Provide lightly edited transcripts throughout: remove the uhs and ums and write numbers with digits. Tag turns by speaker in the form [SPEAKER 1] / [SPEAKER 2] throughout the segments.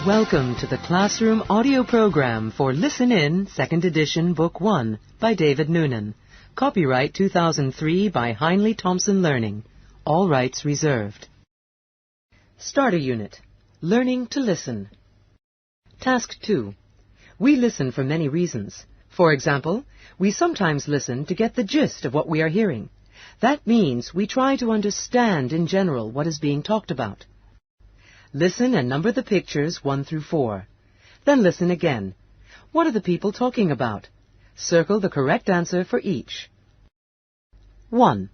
[SPEAKER 1] Welcome to the Classroom audio program for Listen In, 2nd edition, Book 1, by David Noonan. Copyright 2003 by Heinley Thompson Learning. All rights reserved. Starter Unit. Learning to Listen. Task 2. We listen for many reasons. For example, we sometimes listen to get the gist of what we are hearing. That means we try to understand in general what is being talked about. Listen and number the pictures 1 through 4. Then listen again. What are the people talking about? Circle the correct answer for each. 1.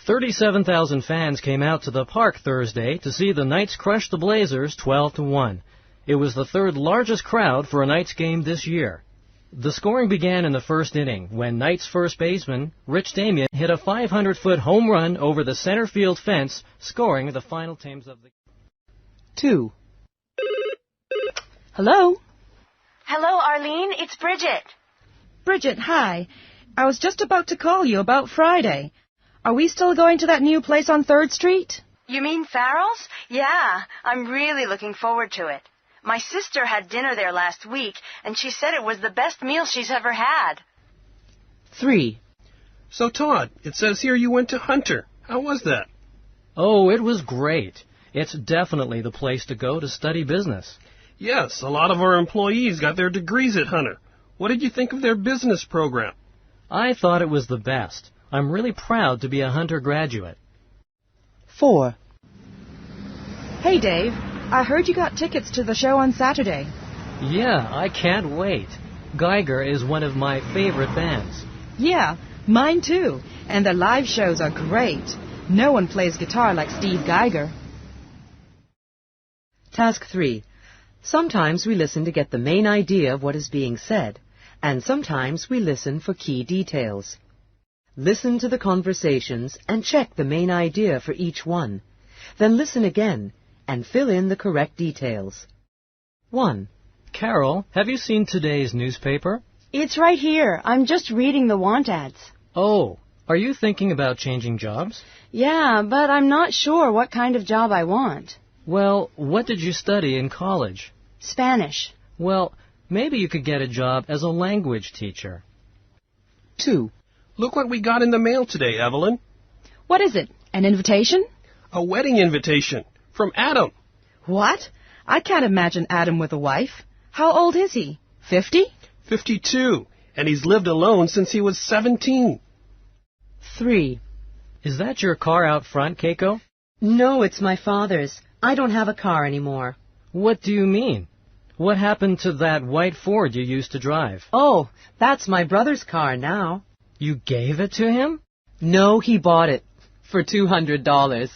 [SPEAKER 2] 37,000 fans came out to the park Thursday to see the Knights crush the Blazers 12-1. It was the third largest crowd for a Knights game this year. The scoring began in the first inning when Knights first baseman Rich Damien hit a 500-foot home run over the center field fence, scoring the final times of the
[SPEAKER 1] 2.
[SPEAKER 3] Hello?
[SPEAKER 4] Hello, Arlene. It's Bridget.
[SPEAKER 3] Bridget, hi. I was just about to call you about Friday. Are we still going to that new place on 3rd Street?
[SPEAKER 4] You mean Farrell's? Yeah, I'm really looking forward to it. My sister had dinner there last week, and she said it was the best meal she's ever had.
[SPEAKER 1] 3.
[SPEAKER 5] So, Todd, it says here you went to Hunter. How was that?
[SPEAKER 2] Oh, it was great. It's definitely the place to go to study business.
[SPEAKER 5] Yes, a lot of our employees got their degrees at Hunter. What did you think of their business program?
[SPEAKER 2] I thought it was the best. I'm really proud to be a Hunter graduate.
[SPEAKER 1] 4.
[SPEAKER 3] Hey, Dave. I heard you got tickets to the show on Saturday.
[SPEAKER 2] Yeah, I can't wait. Geiger is one of my favorite bands.
[SPEAKER 3] Yeah, mine too. And their live shows are great. No one plays guitar like Steve Geiger.
[SPEAKER 1] Task 3. Sometimes we listen to get the main idea of what is being said, and sometimes we listen for key details. Listen to the conversations and check the main idea for each one. Then listen again and fill in the correct details. 1.
[SPEAKER 2] Carol, have you seen today's newspaper?
[SPEAKER 4] It's right here. I'm just reading the want ads.
[SPEAKER 2] Oh, are you thinking about changing jobs?
[SPEAKER 4] Yeah, but I'm not sure what kind of job I want.
[SPEAKER 2] Well, what did you study in college?
[SPEAKER 4] Spanish.
[SPEAKER 2] Well, maybe you could get a job as a language teacher.
[SPEAKER 1] 2.
[SPEAKER 5] Look what we got in the mail today, Evelyn.
[SPEAKER 3] What is it? An invitation?
[SPEAKER 5] A wedding invitation from Adam.
[SPEAKER 3] What? I can't imagine Adam with a wife. How old is he? 50?
[SPEAKER 5] 52, and he's lived alone since he was 17.
[SPEAKER 1] 3.
[SPEAKER 2] Is that your car out front, Keiko?
[SPEAKER 1] No, it's my father's. I don't have a car anymore.
[SPEAKER 2] What do you mean? What happened to that white Ford you used to drive?
[SPEAKER 1] Oh, that's my brother's car now.
[SPEAKER 2] You gave it to him?
[SPEAKER 1] No, he bought it for $200.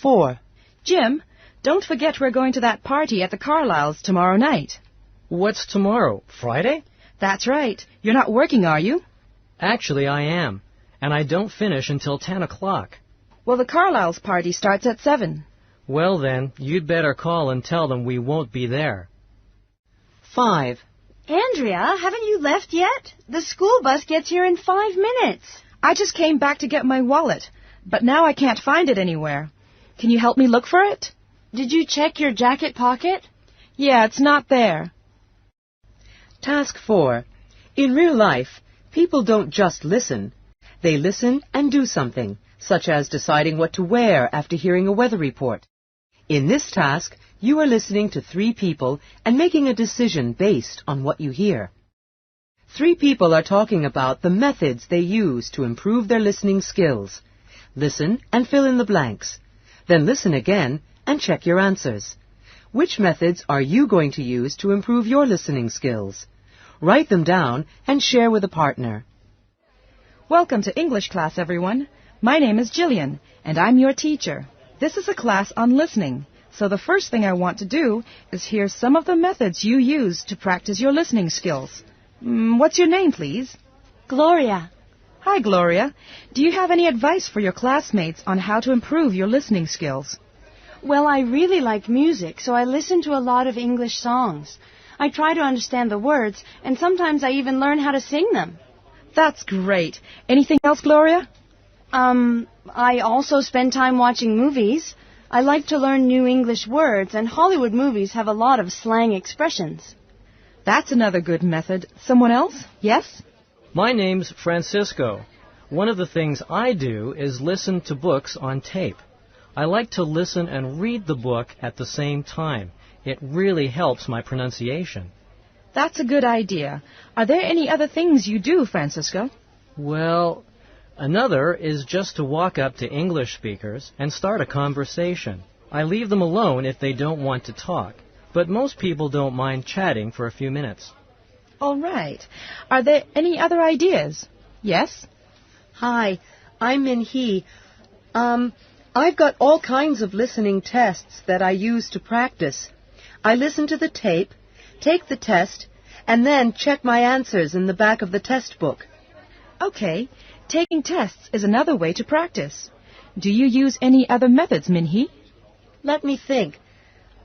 [SPEAKER 1] 4.
[SPEAKER 3] Jim, don't forget we're going to that party at the Carlyles tomorrow night.
[SPEAKER 2] What's tomorrow? Friday?
[SPEAKER 3] That's right. You're not working, are you?
[SPEAKER 2] Actually, I am. And I don't finish until 10 o'clock.
[SPEAKER 3] Well, the Carlyles party starts at 7.
[SPEAKER 2] Well then, you'd better call and tell them we won't be there.
[SPEAKER 1] 5.
[SPEAKER 4] Andrea, haven't you left yet? The school bus gets here in 5 minutes.
[SPEAKER 3] I just came back to get my wallet, but now I can't find it anywhere. Can you help me look for it?
[SPEAKER 4] Did you check your jacket pocket?
[SPEAKER 3] Yeah, it's not there.
[SPEAKER 1] Task 4. In real life, people don't just listen. They listen and do something, such as deciding what to wear after hearing a weather report. In this task, you are listening to 3 people and making a decision based on what you hear. 3 people are talking about the methods they use to improve their listening skills. Listen and fill in the blanks. Then listen again and check your answers. Which methods are you going to use to improve your listening skills? Write them down and share with a partner.
[SPEAKER 3] Welcome to English class, everyone. My name is Jillian, and I'm your teacher. This is a class on listening, so the first thing I want to do is hear some of the methods you use to practice your listening skills. What's your name, please?
[SPEAKER 4] Gloria.
[SPEAKER 3] Hi, Gloria. Do you have any advice for your classmates on how to improve your listening skills?
[SPEAKER 4] Well, I really like music, so I listen to a lot of English songs. I try to understand the words, and sometimes I even learn how to sing them.
[SPEAKER 3] That's great. Anything else, Gloria?
[SPEAKER 4] I also spend time watching movies.
[SPEAKER 6] I like to learn new English words, and Hollywood movies have a lot of slang expressions.
[SPEAKER 3] That's another good method. Someone else? Yes?
[SPEAKER 2] My name's Francisco. One of the things I do is listen to books on tape. I like to listen and read the book at the same time. It really helps my pronunciation.
[SPEAKER 3] That's a good idea. Are there any other things you do, Francisco?
[SPEAKER 2] Well, another is just to walk up to English speakers and start a conversation. I leave them alone if they don't want to talk, but most people don't mind chatting for a few minutes.
[SPEAKER 3] All right. Are there any other ideas? Yes?
[SPEAKER 1] Hi, I'm Min-hee. I've got all kinds of listening tests that I use to practice. I listen to the tape, take the test, and then check my answers in the back of the test book.
[SPEAKER 3] Okay. Taking tests is another way to practice. Do you use any other methods, Min-hee?
[SPEAKER 1] Let me think.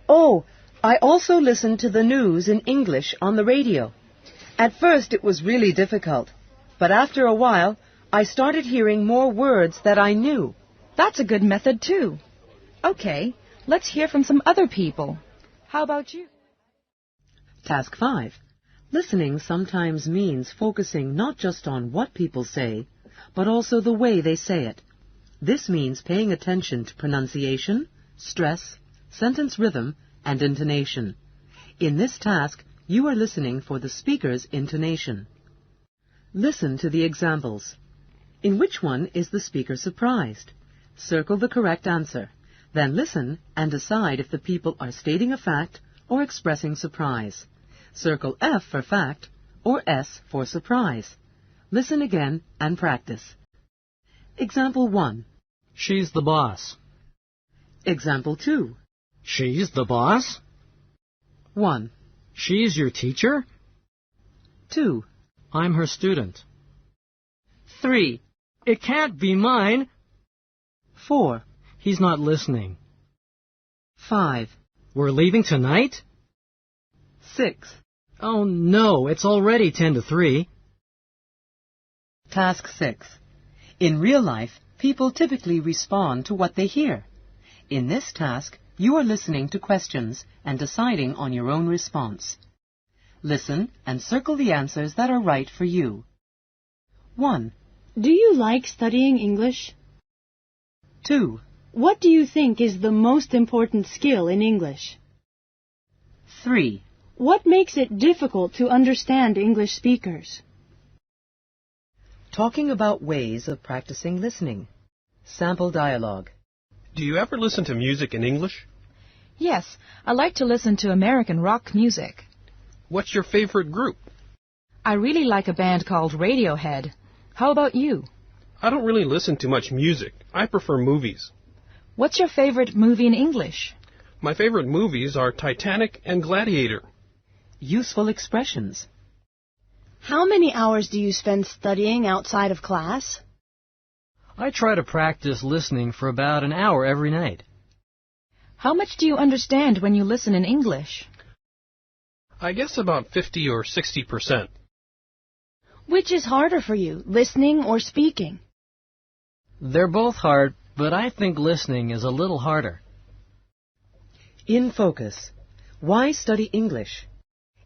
[SPEAKER 1] Oh, I also listen to the news in English on the radio. At first it was really difficult, but after a while I started hearing more words that I knew.
[SPEAKER 3] That's a good method, too. Okay, let's hear from some other people. How about you?
[SPEAKER 1] Task 5. Listening sometimes means focusing not just on what people say, but also the way they say it. This means paying attention to pronunciation, stress, sentence rhythm, and intonation. In this task, you are listening for the speaker's intonation. Listen to the examples. In which one is the speaker surprised? Circle the correct answer. Then listen and decide if the people are stating a fact or expressing surprise. Circle F for fact or S for surprise. Listen again and practice. Example 1.
[SPEAKER 2] She's the boss.
[SPEAKER 1] Example 2.
[SPEAKER 2] She's the boss?
[SPEAKER 1] 1.
[SPEAKER 2] She's your teacher?
[SPEAKER 1] 2.
[SPEAKER 2] I'm her student.
[SPEAKER 1] 3.
[SPEAKER 2] It can't be mine.
[SPEAKER 1] 4.
[SPEAKER 2] He's not listening.
[SPEAKER 1] 5.
[SPEAKER 2] We're leaving tonight?
[SPEAKER 1] 6.
[SPEAKER 2] Oh no, it's already 10 to 3.
[SPEAKER 1] Task 6. In real life, people typically respond to what they hear. In this task, you are listening to questions and deciding on your own response. Listen and circle the answers that are right for you. 1.
[SPEAKER 6] Do you like studying English?
[SPEAKER 1] 2.
[SPEAKER 6] What do you think is the most important skill in English?
[SPEAKER 1] 3.
[SPEAKER 6] What makes it difficult to understand English speakers?
[SPEAKER 1] Talking about ways of practicing listening. Sample dialogue.
[SPEAKER 5] Do you ever listen to music in English?
[SPEAKER 3] Yes, I like to listen to American rock music.
[SPEAKER 5] What's your favorite group?
[SPEAKER 3] I really like a band called Radiohead. How about you?
[SPEAKER 5] I don't really listen to much music. I prefer movies.
[SPEAKER 3] What's your favorite movie in English?
[SPEAKER 5] My favorite movies are Titanic and Gladiator.
[SPEAKER 1] Useful expressions.
[SPEAKER 6] How many hours do you spend studying outside of class?
[SPEAKER 2] I try to practice listening for about an hour every night.
[SPEAKER 3] How much do you understand when you listen in English?
[SPEAKER 5] I guess about 50 or 60%.
[SPEAKER 6] Which is harder for you, listening or speaking?
[SPEAKER 2] They're both hard, but I think listening is a little harder.
[SPEAKER 1] In focus. Why study English?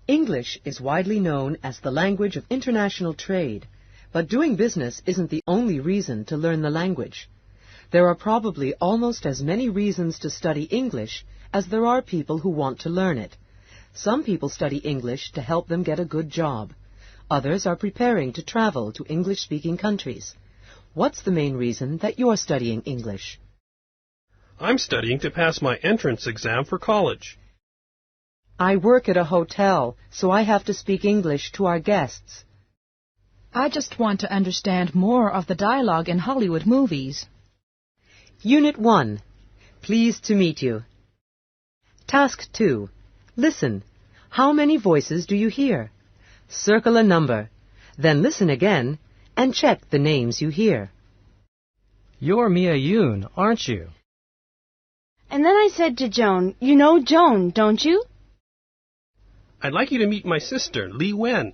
[SPEAKER 1] English is widely known as the language of international trade, but doing business isn't the only reason to learn the language. There are probably almost as many reasons to study English as there are people who want to learn it. Some people study English to help them get a good job. Others are preparing to travel to English-speaking countries. What's the main reason that you're studying English?
[SPEAKER 5] I'm studying to pass my entrance exam for college.
[SPEAKER 1] I work at a hotel, so I have to speak English to our guests.
[SPEAKER 3] I just want to understand more of the dialogue in Hollywood movies.
[SPEAKER 1] Unit 1. Pleased to meet you. Task 2. Listen. How many voices do you hear? Circle a number. Then listen again and check the names you hear.
[SPEAKER 2] You're Mia Yoon, aren't you?
[SPEAKER 6] And then I said to Joan, you know Joan, don't you?
[SPEAKER 5] I'd like you to meet my sister, Li Wen.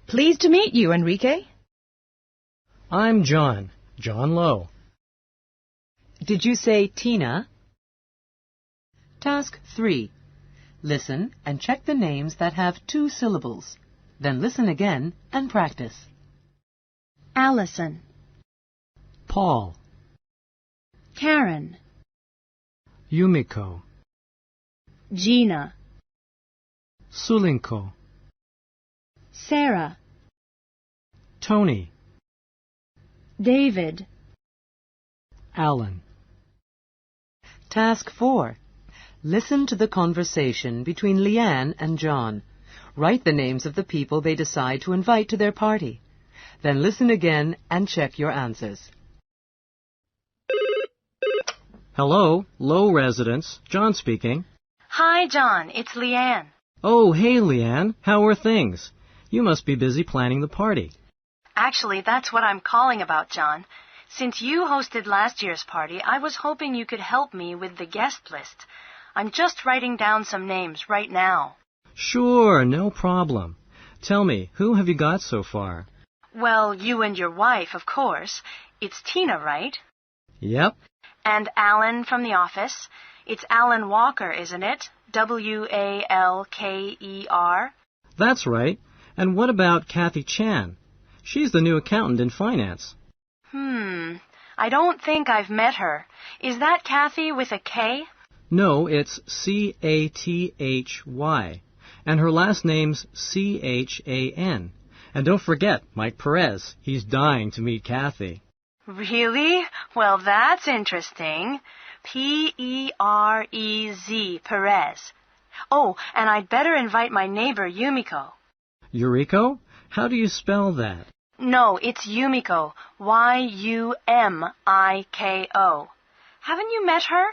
[SPEAKER 3] Pleased to meet you, Enrique.
[SPEAKER 2] I'm John, John Lowe.
[SPEAKER 1] Did you say Tina? Task 3. Listen and check the names that have 2 syllables. Then listen again and practice.
[SPEAKER 6] Allison,
[SPEAKER 2] Paul,
[SPEAKER 6] Karen,
[SPEAKER 2] Yumiko,
[SPEAKER 6] Gina,
[SPEAKER 2] Sulinko,
[SPEAKER 6] Sarah,
[SPEAKER 2] Tony,
[SPEAKER 6] David.
[SPEAKER 2] Alan.
[SPEAKER 1] Task 4. Listen to the conversation between Leanne and John. Write the names of the people they decide to invite to their party. Then listen again and check your answers.
[SPEAKER 2] Hello, Low Residence. John speaking.
[SPEAKER 4] Hi, John. It's Leanne.
[SPEAKER 2] Oh, hey, Leanne. How are things? You must be busy planning the party.
[SPEAKER 4] Actually, that's what I'm calling about, John. Since you hosted last year's party, I was hoping you could help me with the guest list. I'm just writing down some names right now.
[SPEAKER 2] Sure, no problem. Tell me, who have you got so far?
[SPEAKER 4] Well, you and your wife, of course. It's Tina, right?
[SPEAKER 2] Yep.
[SPEAKER 4] And Alan from the office. It's Alan Walker, isn't it? Walker.
[SPEAKER 2] That's right. And what about Kathy Chan? She's the new accountant in finance.
[SPEAKER 4] I don't think I've met her. Is that Kathy with a K?
[SPEAKER 2] No, it's Cathy. And her last name's Chan. And don't forget, Mike Perez. He's dying to meet Kathy.
[SPEAKER 4] Really? Well, that's interesting. Perez, Perez. Oh, and I'd better invite my neighbor, Yumiko.
[SPEAKER 2] Yuriko? How do you spell that?
[SPEAKER 4] No, it's Yumiko. Yumiko. Haven't you met her?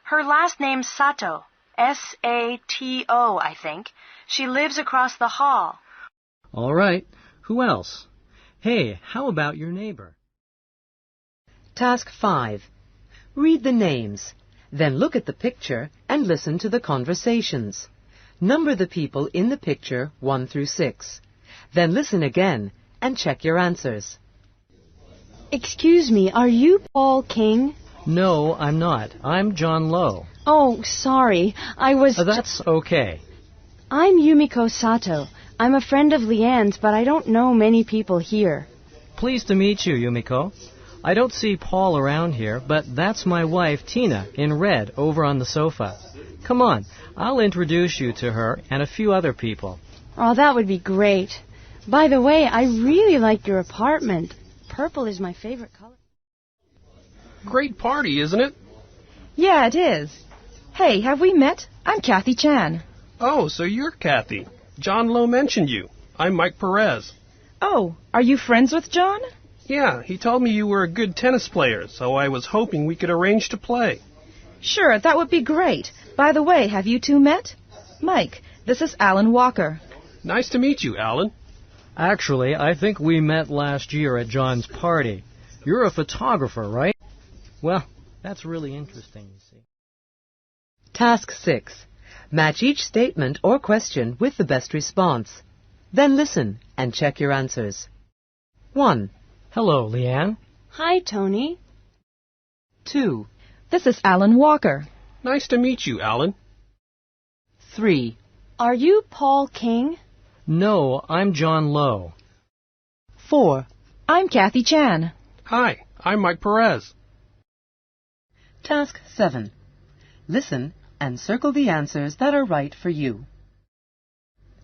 [SPEAKER 4] Her last name's Sato. Sato, I think. She lives across the hall.
[SPEAKER 2] All right. Who else? Hey, how about your neighbor?
[SPEAKER 1] Task 5. Read the names. Then look at the picture and listen to the conversations. Number the people in the picture 1 through 6. Then listen again and check your answers.
[SPEAKER 6] Excuse me, are you Paul King?
[SPEAKER 2] No, I'm not. I'm John Lowe.
[SPEAKER 6] Oh, sorry. I was...
[SPEAKER 2] That's okay.
[SPEAKER 6] I'm Yumiko Sato. I'm a friend of Leanne's, but I don't know many people here.
[SPEAKER 2] Pleased to meet you, Yumiko. I don't see Paul around here, but that's my wife, Tina, in red, over on the sofa. Come on, I'll introduce you to her and a few other people.
[SPEAKER 6] Oh, that would be great. By the way, I really like your apartment. Purple is my favorite color.
[SPEAKER 5] Great party, isn't it?
[SPEAKER 3] Yeah, it is. Hey, have we met? I'm Kathy Chan.
[SPEAKER 5] Oh, so you're Kathy. John Lowe mentioned you. I'm Mike Perez.
[SPEAKER 3] Oh, are you friends with John?
[SPEAKER 5] Yeah, he told me you were a good tennis player, so I was hoping we could arrange to play.
[SPEAKER 3] Sure, that would be great. By the way, have you two met? Mike, this is Alan Walker.
[SPEAKER 5] Nice to meet you, Alan.
[SPEAKER 2] Actually, I think we met last year at John's party. You're a photographer, right? Well, that's really interesting, you see.
[SPEAKER 1] Task 6. Match each statement or question with the best response. Then listen and check your answers. 1.
[SPEAKER 2] Hello, Leanne.
[SPEAKER 6] Hi, Tony.
[SPEAKER 1] 2.
[SPEAKER 3] This is Alan Walker.
[SPEAKER 5] Nice to meet you, Alan.
[SPEAKER 1] 3.
[SPEAKER 6] Are you Paul King?
[SPEAKER 2] No, I'm John Lowe.
[SPEAKER 1] 4.
[SPEAKER 3] I'm Kathy Chan.
[SPEAKER 5] Hi, I'm Mike Perez.
[SPEAKER 1] Task 7. Listen and circle the answers that are right for you.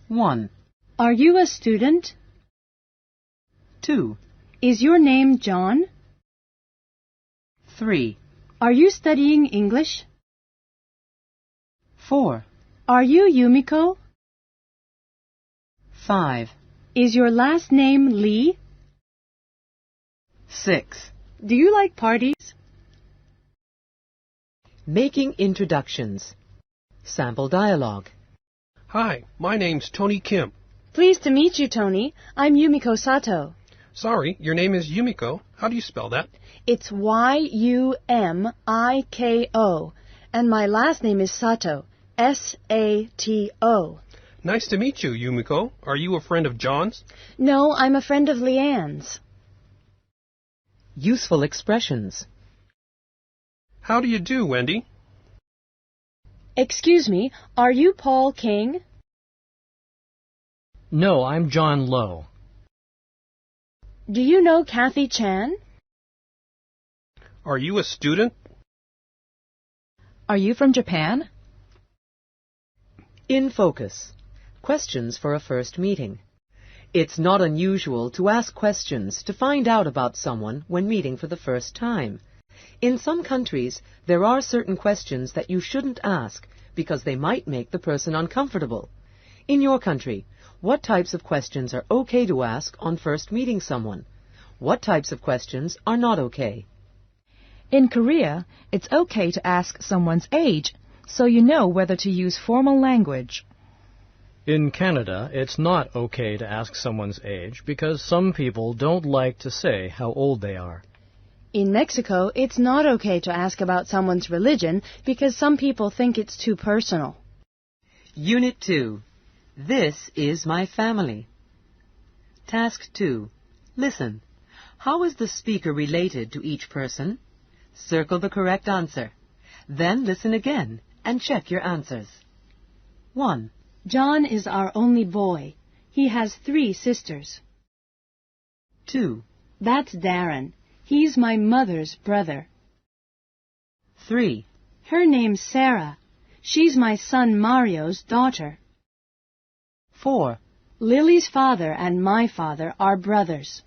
[SPEAKER 1] 1.
[SPEAKER 6] Are you a student?
[SPEAKER 1] 2.
[SPEAKER 6] Is your name John?
[SPEAKER 1] 3.
[SPEAKER 6] Are you studying English?
[SPEAKER 1] 4.
[SPEAKER 6] Are you Yumiko?
[SPEAKER 1] 5.
[SPEAKER 6] Is your last name Lee?
[SPEAKER 1] 6.
[SPEAKER 6] Do you like parties?
[SPEAKER 1] Making introductions. Sample dialogue.
[SPEAKER 5] Hi, my name's Tony Kim.
[SPEAKER 6] Pleased to meet you, Tony. I'm Yumiko Sato.
[SPEAKER 5] Sorry, your name is Yumiko. How do you spell that?
[SPEAKER 6] It's Yumiko, and my last name is Sato, Sato.
[SPEAKER 5] Nice to meet you, Yumiko. Are you a friend of John's?
[SPEAKER 6] No, I'm a friend of Leanne's.
[SPEAKER 1] Useful expressions.
[SPEAKER 5] How do you do, Wendy?
[SPEAKER 6] Excuse me, are you Paul King?
[SPEAKER 2] No, I'm John Lowe.
[SPEAKER 6] Do you know Kathy Chan?
[SPEAKER 5] Are you a student?
[SPEAKER 3] Are you from Japan?
[SPEAKER 1] In focus. Questions for a first meeting. It's not unusual to ask questions to find out about someone when meeting for the first time. In some countries, there are certain questions that you shouldn't ask because they might make the person uncomfortable. In your country, what types of questions are okay to ask on first meeting someone? What types of questions are not okay?
[SPEAKER 3] In Korea, it's okay to ask someone's age, so you know whether to use formal language.
[SPEAKER 2] In Canada, it's not okay to ask someone's age because some people don't like to say how old they are.
[SPEAKER 6] In Mexico, it's not okay to ask about someone's religion because some people think it's too personal.
[SPEAKER 1] Unit 2. This is my family. Task 2. Listen. How is the speaker related to each person? Circle the correct answer. Then listen again and check your answers. 1.
[SPEAKER 6] John is our only boy. He has 3 sisters.
[SPEAKER 1] 2.
[SPEAKER 6] That's Darren. He's my mother's brother.
[SPEAKER 1] 3.
[SPEAKER 6] Her name's Sarah. She's my son Mario's daughter.
[SPEAKER 1] 4.
[SPEAKER 6] Lily's father and my father are brothers.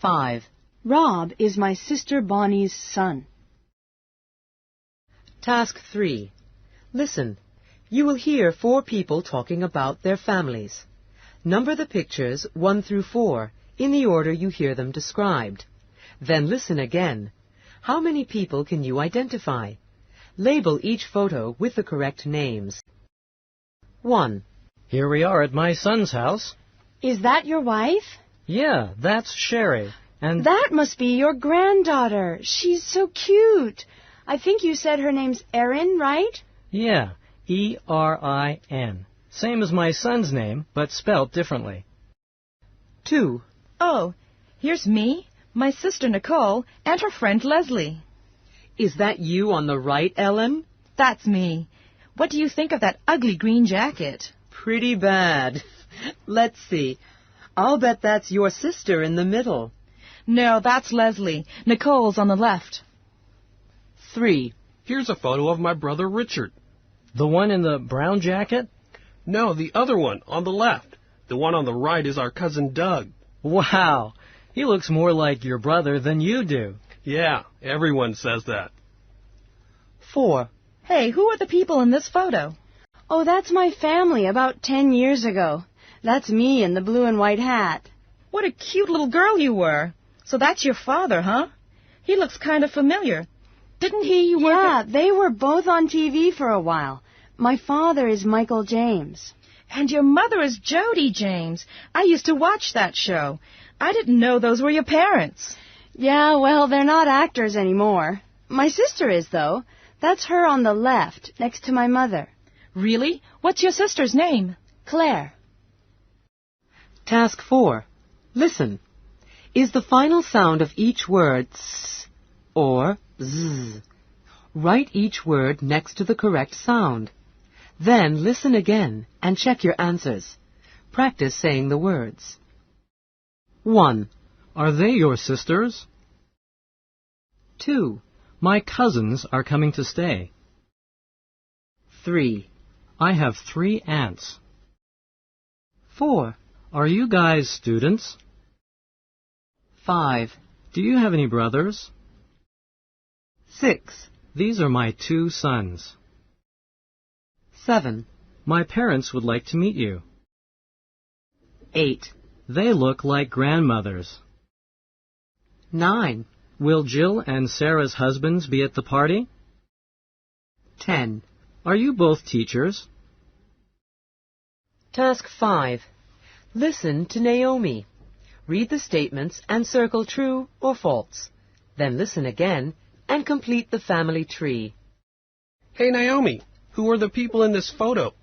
[SPEAKER 1] 5.
[SPEAKER 6] Rob is my sister Bonnie's son.
[SPEAKER 1] Task 3. Listen. You will hear 4 people talking about their families. Number the pictures 1 through 4 in the order you hear them described. Then listen again. How many people can you identify? Label each photo with the correct names. 1.
[SPEAKER 2] Here we are at my son's house.
[SPEAKER 6] Is that your wife?
[SPEAKER 2] Yeah, that's Sherry. And
[SPEAKER 6] That must be your granddaughter. She's so cute. I think you said her name's Erin, right?
[SPEAKER 2] yeah, E-R-I-N. Same as my son's name, but spelt differently.
[SPEAKER 1] 2.
[SPEAKER 3] Oh, here's me, my sister Nicole, and her friend Leslie.
[SPEAKER 1] Is that you on the right, Ellen?
[SPEAKER 3] That's me. What do you think of that ugly green jacket?
[SPEAKER 1] Pretty bad. Let's see. I'll bet that's your sister in the middle.
[SPEAKER 3] No, that's Leslie. Nicole's on the left.
[SPEAKER 1] 3.
[SPEAKER 5] Here's a photo of my brother Richard.
[SPEAKER 2] The one in the brown jacket?
[SPEAKER 5] No, the other one, on the left. The one on the right is our cousin Doug.
[SPEAKER 2] Wow, he looks more like your brother than you do.
[SPEAKER 5] Yeah, everyone says that.
[SPEAKER 1] 4.
[SPEAKER 3] Hey, who are the people in this photo?
[SPEAKER 6] Oh, that's my family about 10 years ago. That's me in the blue and white hat.
[SPEAKER 3] What a cute little girl you were. So that's your father, huh? He looks kind of familiar. Didn't he work
[SPEAKER 6] Yeah, they were both on TV for a while. My father is Michael James.
[SPEAKER 3] And your mother is Jody James. I used to watch that show. I didn't know those were your parents.
[SPEAKER 6] Yeah, well, they're not actors anymore. My sister is, though. That's her on the left, next to my mother.
[SPEAKER 3] Really? What's your sister's name?
[SPEAKER 6] Claire.
[SPEAKER 1] Task 4. Listen. Is the final sound of each word s or z? Write each word next to the correct sound. Then listen again and check your answers. Practice saying the words. 1.
[SPEAKER 2] Are they your sisters?
[SPEAKER 1] 2.
[SPEAKER 2] My cousins are coming to stay.
[SPEAKER 1] 3.
[SPEAKER 2] I have 3 aunts.
[SPEAKER 1] 4.
[SPEAKER 2] Are you guys students?
[SPEAKER 1] 5.
[SPEAKER 2] Do you have any brothers?
[SPEAKER 1] 6.
[SPEAKER 2] These are my 2 sons.
[SPEAKER 1] 7.
[SPEAKER 2] My parents would like to meet you.
[SPEAKER 1] 8.
[SPEAKER 2] They look like grandmothers.
[SPEAKER 1] 9.
[SPEAKER 2] Will Jill and Sarah's husbands be at the party?
[SPEAKER 1] 10.
[SPEAKER 2] Are you both teachers?
[SPEAKER 1] Task 5. Listen to Naomi. Read the statements and circle true or false. Then listen again and complete the family tree.
[SPEAKER 5] Hey, Naomi, who are the people in this photo?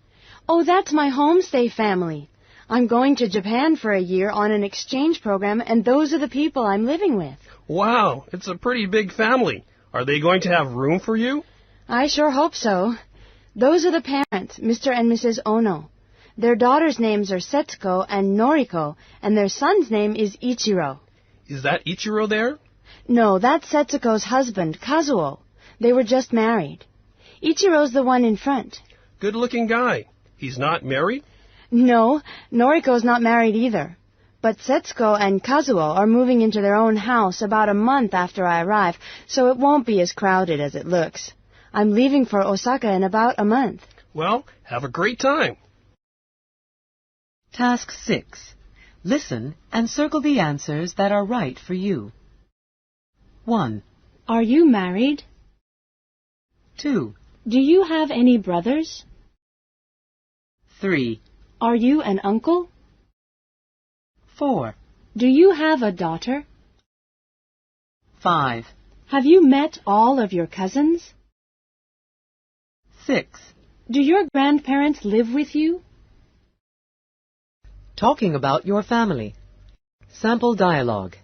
[SPEAKER 6] Oh, that's my homestay family. I'm going to Japan for a year on an exchange program, and those are the people I'm living with.
[SPEAKER 5] Wow, it's a pretty big family. Are they going to have room for you?
[SPEAKER 6] I sure hope so. Those are the parents, Mr. and Mrs. Ono. Their daughters' names are Setsuko and Noriko, and their son's name is Ichiro.
[SPEAKER 5] Is that Ichiro there?
[SPEAKER 6] No, that's Setsuko's husband, Kazuo. They were just married. Ichiro's the one in front.
[SPEAKER 5] Good-looking guy. He's not married?
[SPEAKER 6] No, Noriko's not married either. But Setsuko and Kazuo are moving into their own house about a month after I arrive, so it won't be as crowded as it looks. I'm leaving for Osaka in about a month.
[SPEAKER 5] Well, have a great time.
[SPEAKER 1] Task 6. Listen and circle the answers that are right for you. 1,
[SPEAKER 6] Are you married?
[SPEAKER 1] 2,
[SPEAKER 6] Do you have any brothers?
[SPEAKER 1] 3,
[SPEAKER 6] Are you an uncle?
[SPEAKER 1] 4,
[SPEAKER 6] Do you have a daughter?
[SPEAKER 1] 5,
[SPEAKER 6] Have you met all of your cousins?
[SPEAKER 1] 6.
[SPEAKER 6] Do your grandparents live with you?
[SPEAKER 1] Talking about your family. Sample dialogue.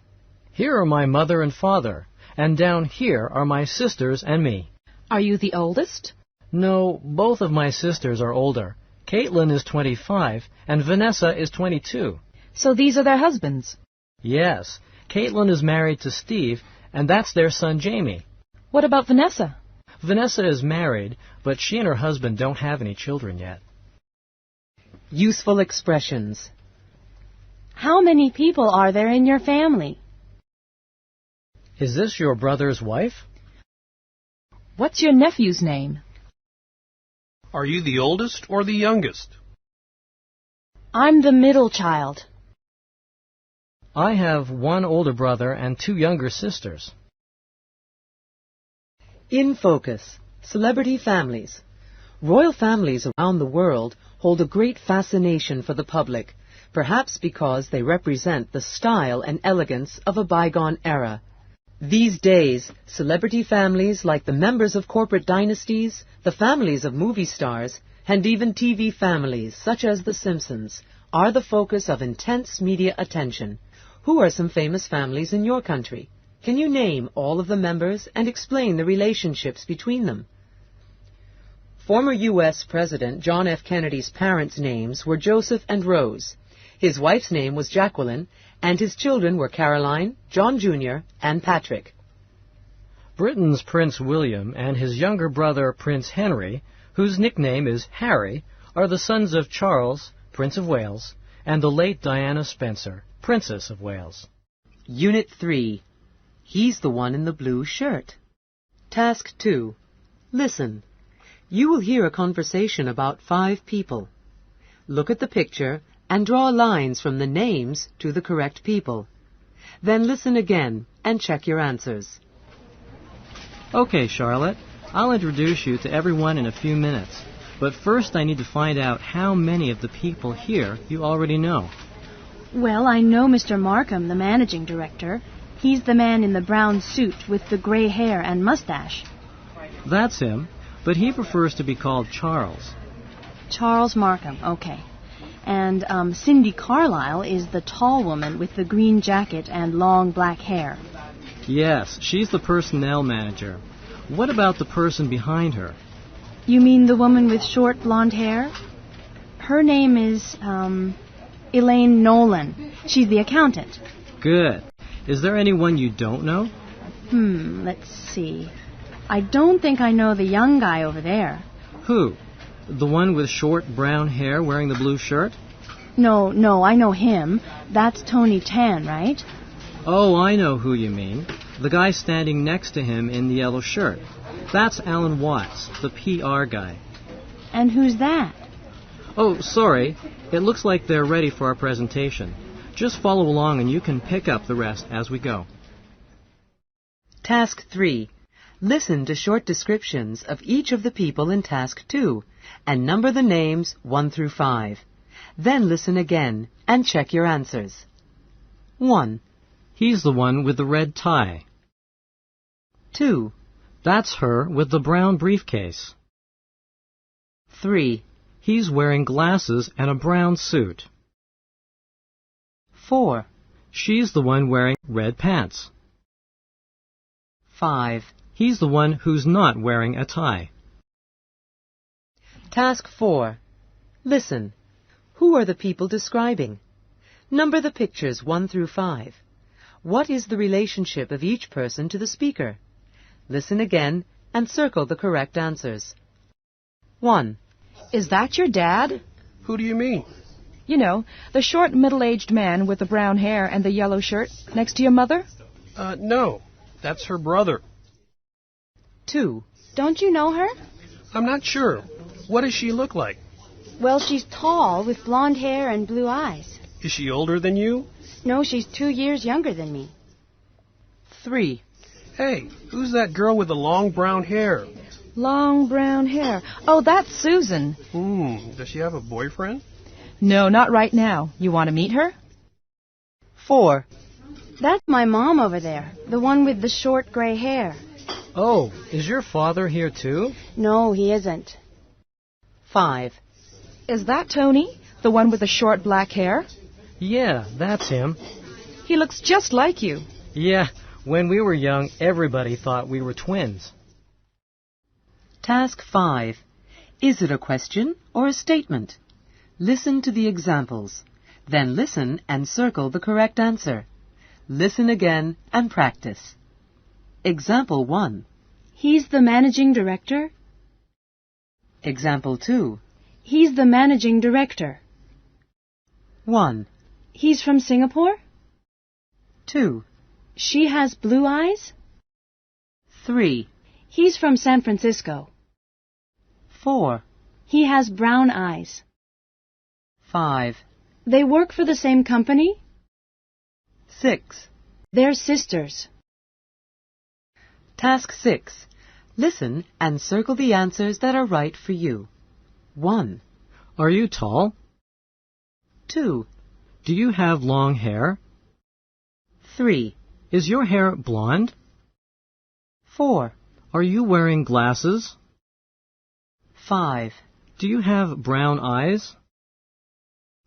[SPEAKER 2] Here are my mother and father, and down here are my sisters and me.
[SPEAKER 3] Are you the oldest?
[SPEAKER 2] No, both of my sisters are older. Caitlin is 25, and Vanessa is 22.
[SPEAKER 3] So these are their husbands.
[SPEAKER 2] Yes, Caitlin is married to Steve, and that's their son Jamie.
[SPEAKER 3] What about Vanessa?
[SPEAKER 2] Vanessa is married, but she and her husband don't have any children yet.
[SPEAKER 1] Useful expressions.
[SPEAKER 6] How many people are there in your family?
[SPEAKER 2] Is this your brother's wife?
[SPEAKER 3] What's your nephew's name?
[SPEAKER 5] Are you the oldest or the youngest?
[SPEAKER 6] I'm the middle child.
[SPEAKER 2] I have one older brother and 2 younger sisters.
[SPEAKER 1] In focus. Celebrity families. Royal families around the world hold a great fascination for the public, perhaps because they represent the style and elegance of a bygone era. These days, celebrity families like the members of corporate dynasties, the families of movie stars, and even TV families such as The Simpsons are the focus of intense media attention. Who are some famous families in your country? Can you name all of the members and explain the relationships between them? Former U.S. President John F. Kennedy's parents' names were Joseph and Rose. His wife's name was Jacqueline, and his children were Caroline, John Jr., and Patrick.
[SPEAKER 2] Britain's Prince William and his younger brother Prince Henry, whose nickname is Harry, are the sons of Charles, Prince of Wales, and the late Diana Spencer, Princess of Wales.
[SPEAKER 1] Unit 3. He's the one in the blue shirt. Task 2. Listen. You will hear a conversation about 5 people. Look at the picture and draw lines from the names to the correct people. Then listen again and check your answers.
[SPEAKER 2] Okay, Charlotte, I'll introduce you to everyone in a few minutes. But first I need to find out how many of the people here you already know.
[SPEAKER 6] Well, I know Mr. Markham, the managing director. He's the man in the brown suit with the gray hair and mustache.
[SPEAKER 2] That's him, but he prefers to be called Charles.
[SPEAKER 6] Charles Markham, okay. And Cindy Carlyle is the tall woman with the green jacket and long black hair.
[SPEAKER 2] Yes, she's the personnel manager. What about the person behind her?
[SPEAKER 6] You mean the woman with short blonde hair? Her name is, Elaine Nolan. She's the accountant.
[SPEAKER 2] Good. Is there anyone you don't know?
[SPEAKER 6] Let's see. I don't think I know the young guy over there.
[SPEAKER 2] Who? The one with short brown hair wearing the blue shirt?
[SPEAKER 6] No, I know him. That's Tony Tan, right?
[SPEAKER 2] Oh, I know who you mean. The guy standing next to him in the yellow shirt. That's Alan Watts, the PR guy.
[SPEAKER 6] And who's that?
[SPEAKER 2] Oh, sorry. It looks like they're ready for our presentation. Just follow along and you can pick up the rest as we go.
[SPEAKER 1] Task 3. Listen to short descriptions of each of the people in Task 2 and number the names 1 through 5. Then listen again and check your answers. 1,
[SPEAKER 2] He's the one with the red tie.
[SPEAKER 1] 2,
[SPEAKER 2] That's her with the brown briefcase.
[SPEAKER 1] 3,
[SPEAKER 2] He's wearing glasses and a brown suit.
[SPEAKER 1] 4,
[SPEAKER 2] She's the one wearing red pants.
[SPEAKER 1] 5,
[SPEAKER 2] He's the one who's not wearing a tie.
[SPEAKER 1] Task 4. Listen. Who are the people describing? Number the pictures 1 through 5. What is the relationship of each person to the speaker? Listen again and circle the correct answers. 1.
[SPEAKER 3] Is that your dad?
[SPEAKER 5] Who do you mean?
[SPEAKER 3] You know, the short middle-aged man with the brown hair and the yellow shirt next to your mother?
[SPEAKER 5] No. That's her brother.
[SPEAKER 1] 2.
[SPEAKER 6] Don't you know her?
[SPEAKER 5] I'm not sure. What does she look like?
[SPEAKER 6] Well, she's tall with blonde hair and blue eyes.
[SPEAKER 5] Is she older than you?
[SPEAKER 6] No, she's 2 years younger than me.
[SPEAKER 1] 3.
[SPEAKER 5] Hey, who's that girl with the long brown hair?
[SPEAKER 3] Long brown hair. Oh, that's Susan.
[SPEAKER 5] Does she have a boyfriend?
[SPEAKER 3] No, not right now. You want to meet her?
[SPEAKER 1] 4.
[SPEAKER 6] That's my mom over there, the one with the short gray hair.
[SPEAKER 2] Oh, is your father here too?
[SPEAKER 6] No, he isn't.
[SPEAKER 1] 5.
[SPEAKER 3] Is that Tony, the one with the short black hair?
[SPEAKER 2] Yeah, that's him.
[SPEAKER 3] He looks just like you.
[SPEAKER 2] Yeah, when we were young, everybody thought we were twins.
[SPEAKER 1] Task 5. Is it a question or a statement? Listen to the examples. Then listen and circle the correct answer. Listen again and practice. Example 1.
[SPEAKER 6] He's the managing director.
[SPEAKER 1] Example 2.
[SPEAKER 6] He's the managing director.
[SPEAKER 1] 1.
[SPEAKER 6] He's from Singapore.
[SPEAKER 1] 2.
[SPEAKER 6] She has blue eyes.
[SPEAKER 1] 3.
[SPEAKER 6] He's from San Francisco.
[SPEAKER 1] 4.
[SPEAKER 6] He has brown eyes.
[SPEAKER 1] 5.
[SPEAKER 6] They work for the same company.
[SPEAKER 1] 6.
[SPEAKER 6] They're sisters.
[SPEAKER 1] Task 6. Listen and circle the answers that are right for you. 1.
[SPEAKER 2] Are you tall?
[SPEAKER 1] 2.
[SPEAKER 2] Do you have long hair?
[SPEAKER 1] 3.
[SPEAKER 2] Is your hair blonde?
[SPEAKER 1] 4.
[SPEAKER 2] Are you wearing glasses?
[SPEAKER 1] 5.
[SPEAKER 2] Do you have brown eyes?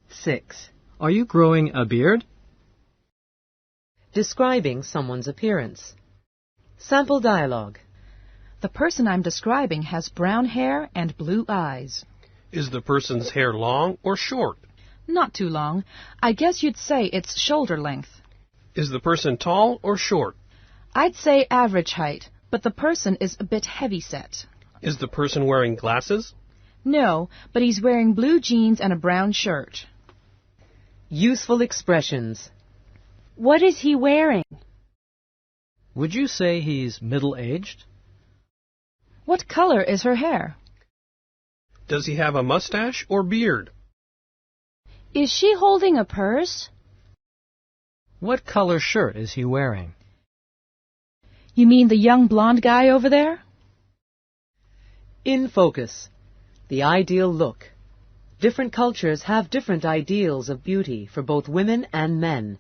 [SPEAKER 1] 6.
[SPEAKER 2] Are you growing a beard?
[SPEAKER 1] Describing someone's appearance. Sample dialogue.
[SPEAKER 3] The person I'm describing has brown hair and blue eyes.
[SPEAKER 5] Is the person's hair long or short?
[SPEAKER 3] Not too long. I guess you'd say it's shoulder length.
[SPEAKER 5] Is the person tall or short?
[SPEAKER 3] I'd say average height, but the person is a bit heavy-set.
[SPEAKER 5] Is the person wearing glasses?
[SPEAKER 3] No, but he's wearing blue jeans and a brown shirt.
[SPEAKER 1] Useful expressions.
[SPEAKER 6] What is he wearing?
[SPEAKER 2] Would you say he's middle-aged?
[SPEAKER 3] What color is her hair?
[SPEAKER 5] Does he have a mustache or beard?
[SPEAKER 6] Is she holding a purse?
[SPEAKER 2] What color shirt is he wearing?
[SPEAKER 3] You mean the young blonde guy over there?
[SPEAKER 1] In focus. The ideal look. Different cultures have different ideals of beauty for both women and men.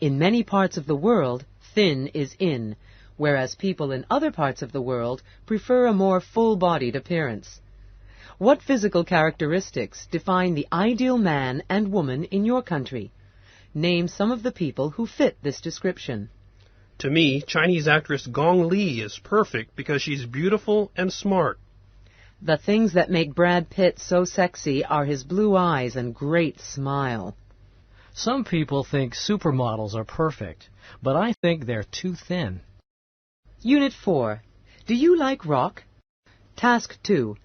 [SPEAKER 1] In many parts of the world, thin is in, whereas people in other parts of the world prefer a more full-bodied appearance. What physical characteristics define the ideal man and woman in your country? Name some of the people who fit this description.
[SPEAKER 5] To me, Chinese actress Gong Li is perfect because she's beautiful and smart.
[SPEAKER 1] The things that make Brad Pitt so sexy are his blue eyes and great smile.
[SPEAKER 2] Some people think supermodels are perfect, but I think they're too thin.
[SPEAKER 1] Unit 4. Do you like rock? Task 2.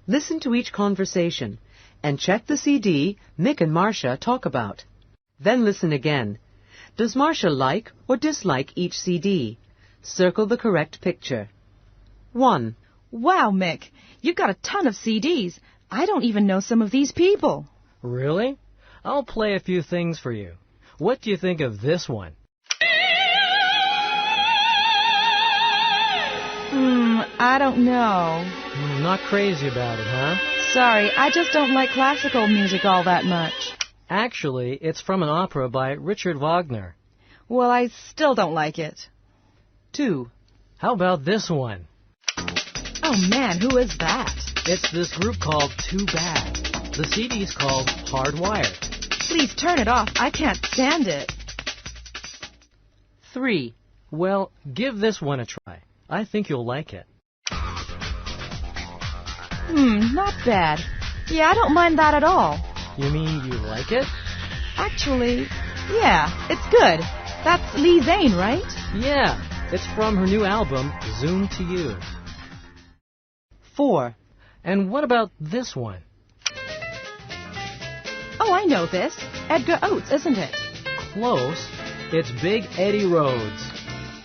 [SPEAKER 1] Listen to each conversation and check the CD Mick and Marcia talk about. Then listen again. Does Marcia like or dislike each CD? Circle the correct picture. 1.
[SPEAKER 3] Wow, Mick, you've got a ton of CDs. I don't even know some of these people.
[SPEAKER 2] Really? I'll play a few things for you. What do you think of this one?
[SPEAKER 3] I don't know.
[SPEAKER 2] Not crazy about it, huh?
[SPEAKER 3] Sorry, I just don't like classical music all that much.
[SPEAKER 2] Actually, it's from an opera by Richard Wagner.
[SPEAKER 3] Well, I still don't like it.
[SPEAKER 1] 2.
[SPEAKER 2] How about this one?
[SPEAKER 3] Oh man, who is that?
[SPEAKER 2] It's this group called Too Bad. The CD's called Hardwired.
[SPEAKER 3] Please turn it off. I can't stand it.
[SPEAKER 1] 3.
[SPEAKER 2] Well, give this one a try. I think you'll like it.
[SPEAKER 3] Not bad. Yeah, I don't mind that at all.
[SPEAKER 2] You mean you like it?
[SPEAKER 3] Actually, yeah, it's good. That's Lee Zane, right?
[SPEAKER 2] Yeah, it's from her new album, Zoom to You.
[SPEAKER 1] 4.
[SPEAKER 2] And what about this one?
[SPEAKER 3] Oh, I know this. Edgar Oates, isn't it?
[SPEAKER 2] Close. It's Big Eddie Rhodes.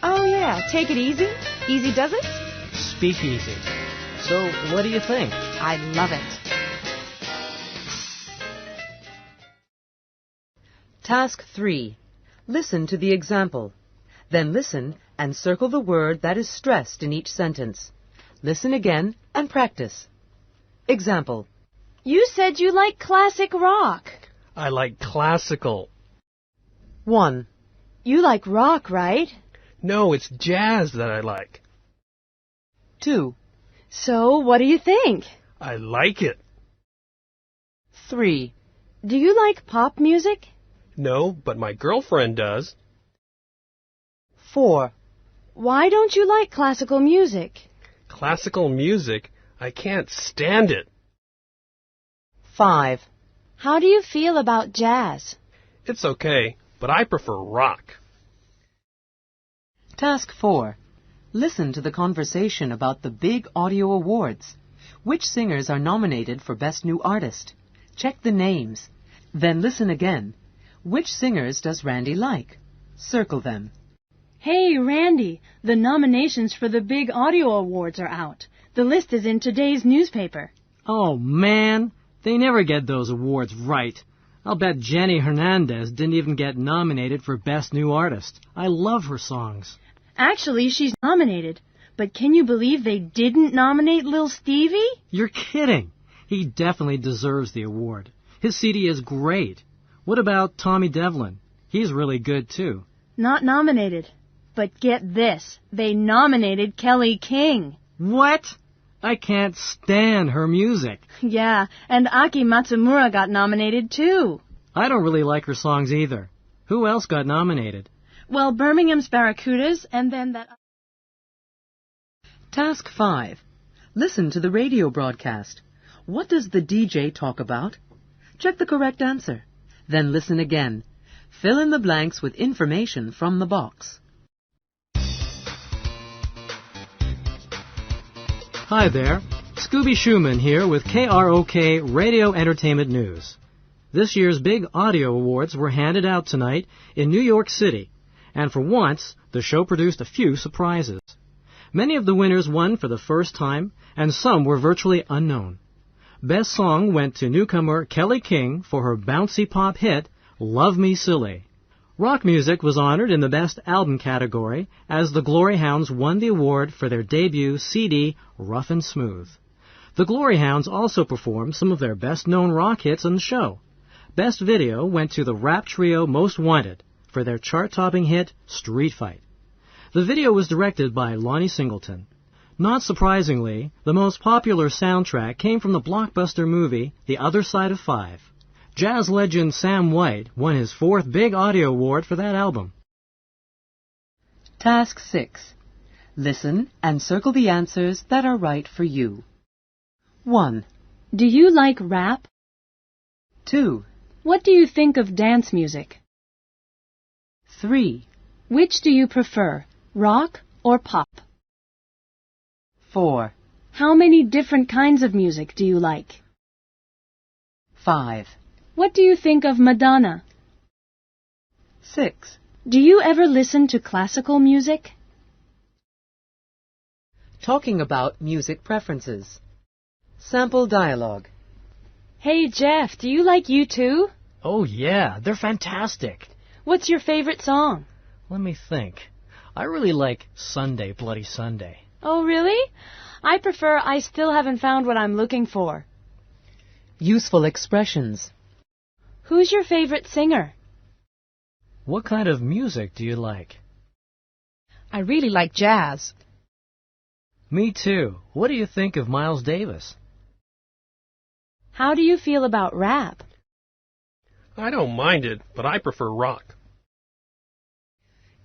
[SPEAKER 3] Oh, yeah. Take It Easy? Easy Does It?
[SPEAKER 2] Speakeasy. So, what do you think?
[SPEAKER 3] I love it.
[SPEAKER 1] Task 3. Listen to the example. Then listen and circle the word that is stressed in each sentence. Listen again and practice. Example.
[SPEAKER 6] You said you like classic rock.
[SPEAKER 5] I like classical.
[SPEAKER 1] 1.
[SPEAKER 6] You like rock, right?
[SPEAKER 5] No, it's jazz that I like.
[SPEAKER 1] 2.
[SPEAKER 6] So, what do you think?
[SPEAKER 5] I like it.
[SPEAKER 1] 3.
[SPEAKER 6] Do you like pop music?
[SPEAKER 5] No, but my girlfriend does.
[SPEAKER 1] 4.
[SPEAKER 6] Why don't you like classical music?
[SPEAKER 5] Classical music? I can't stand it.
[SPEAKER 1] 5.
[SPEAKER 6] How do you feel about jazz?
[SPEAKER 5] It's okay, but I prefer rock.
[SPEAKER 1] Task 4. Listen to the conversation about the big audio awards. Which singers are nominated for Best New Artist? Check the names. Then listen again. Which singers does Randy like? Circle them.
[SPEAKER 6] Hey, Randy, the nominations for the big audio awards are out. The list is in today's newspaper.
[SPEAKER 2] Oh, man. They never get those awards right. I'll bet Jenny Hernandez didn't even get nominated for Best New Artist. I love her songs.
[SPEAKER 6] Actually, she's nominated. But can you believe they didn't nominate Lil Stevie?
[SPEAKER 2] You're kidding. He definitely deserves the award. His CD is great. What about Tommy Devlin? He's really good, too.
[SPEAKER 6] Not nominated. But get this. They nominated Kelly King.
[SPEAKER 2] What? I can't stand her music.
[SPEAKER 6] Yeah, and Aki Matsumura got nominated, too.
[SPEAKER 2] I don't really like her songs either. Who else got nominated?
[SPEAKER 6] Well, Birmingham's Barracudas, and then that...
[SPEAKER 1] Task 5. Listen to the radio broadcast. What does the DJ talk about? Check the correct answer. Then listen again. Fill in the blanks with information from the box.
[SPEAKER 2] Hi there. Scooby Schumann here with KROK Radio Entertainment News. This year's big audio awards were handed out tonight in New York City, and for once, the show produced a few surprises. Many of the winners won for the first time, and some were virtually unknown. Best Song went to newcomer Kelly King for her bouncy pop hit, Love Me Silly. Rock music was honored in the Best Album category as the Glory Hounds won the award for their debut CD, Rough and Smooth. The Glory Hounds also performed some of their best-known rock hits on the show. Best Video went to the rap trio Most Wanted for their chart-topping hit, Street Fight. The video was directed by Lonnie Singleton. Not surprisingly, the most popular soundtrack came from the blockbuster movie The Other Side of Five. Jazz legend Sam White won his 4th big audio award for that album.
[SPEAKER 1] Task 6. Listen and circle the answers that are right for you. 1.
[SPEAKER 6] Do you like rap?
[SPEAKER 1] 2.
[SPEAKER 6] What do you think of dance music?
[SPEAKER 1] 3.
[SPEAKER 6] Which do you prefer, rock or pop?
[SPEAKER 1] 4.
[SPEAKER 6] How many different kinds of music do you like?
[SPEAKER 1] 5.
[SPEAKER 6] What do you think of Madonna?
[SPEAKER 1] 6.
[SPEAKER 6] Do you ever listen to classical music?
[SPEAKER 1] Talking about music preferences. Sample dialogue.
[SPEAKER 6] Hey, Jeff, do you like U2?
[SPEAKER 2] Oh yeah, they're fantastic.
[SPEAKER 6] What's your favorite song?
[SPEAKER 2] Let me think. I really like Sunday, Bloody Sunday.
[SPEAKER 6] Oh, really? I prefer I Still Haven't Found What I'm Looking For.
[SPEAKER 1] Useful expressions.
[SPEAKER 6] Who's your favorite singer?
[SPEAKER 2] What kind of music do you like?
[SPEAKER 3] I really like jazz.
[SPEAKER 2] Me too. What do you think of Miles Davis?
[SPEAKER 6] How do you feel about rap?
[SPEAKER 5] I don't mind it, but I prefer rock.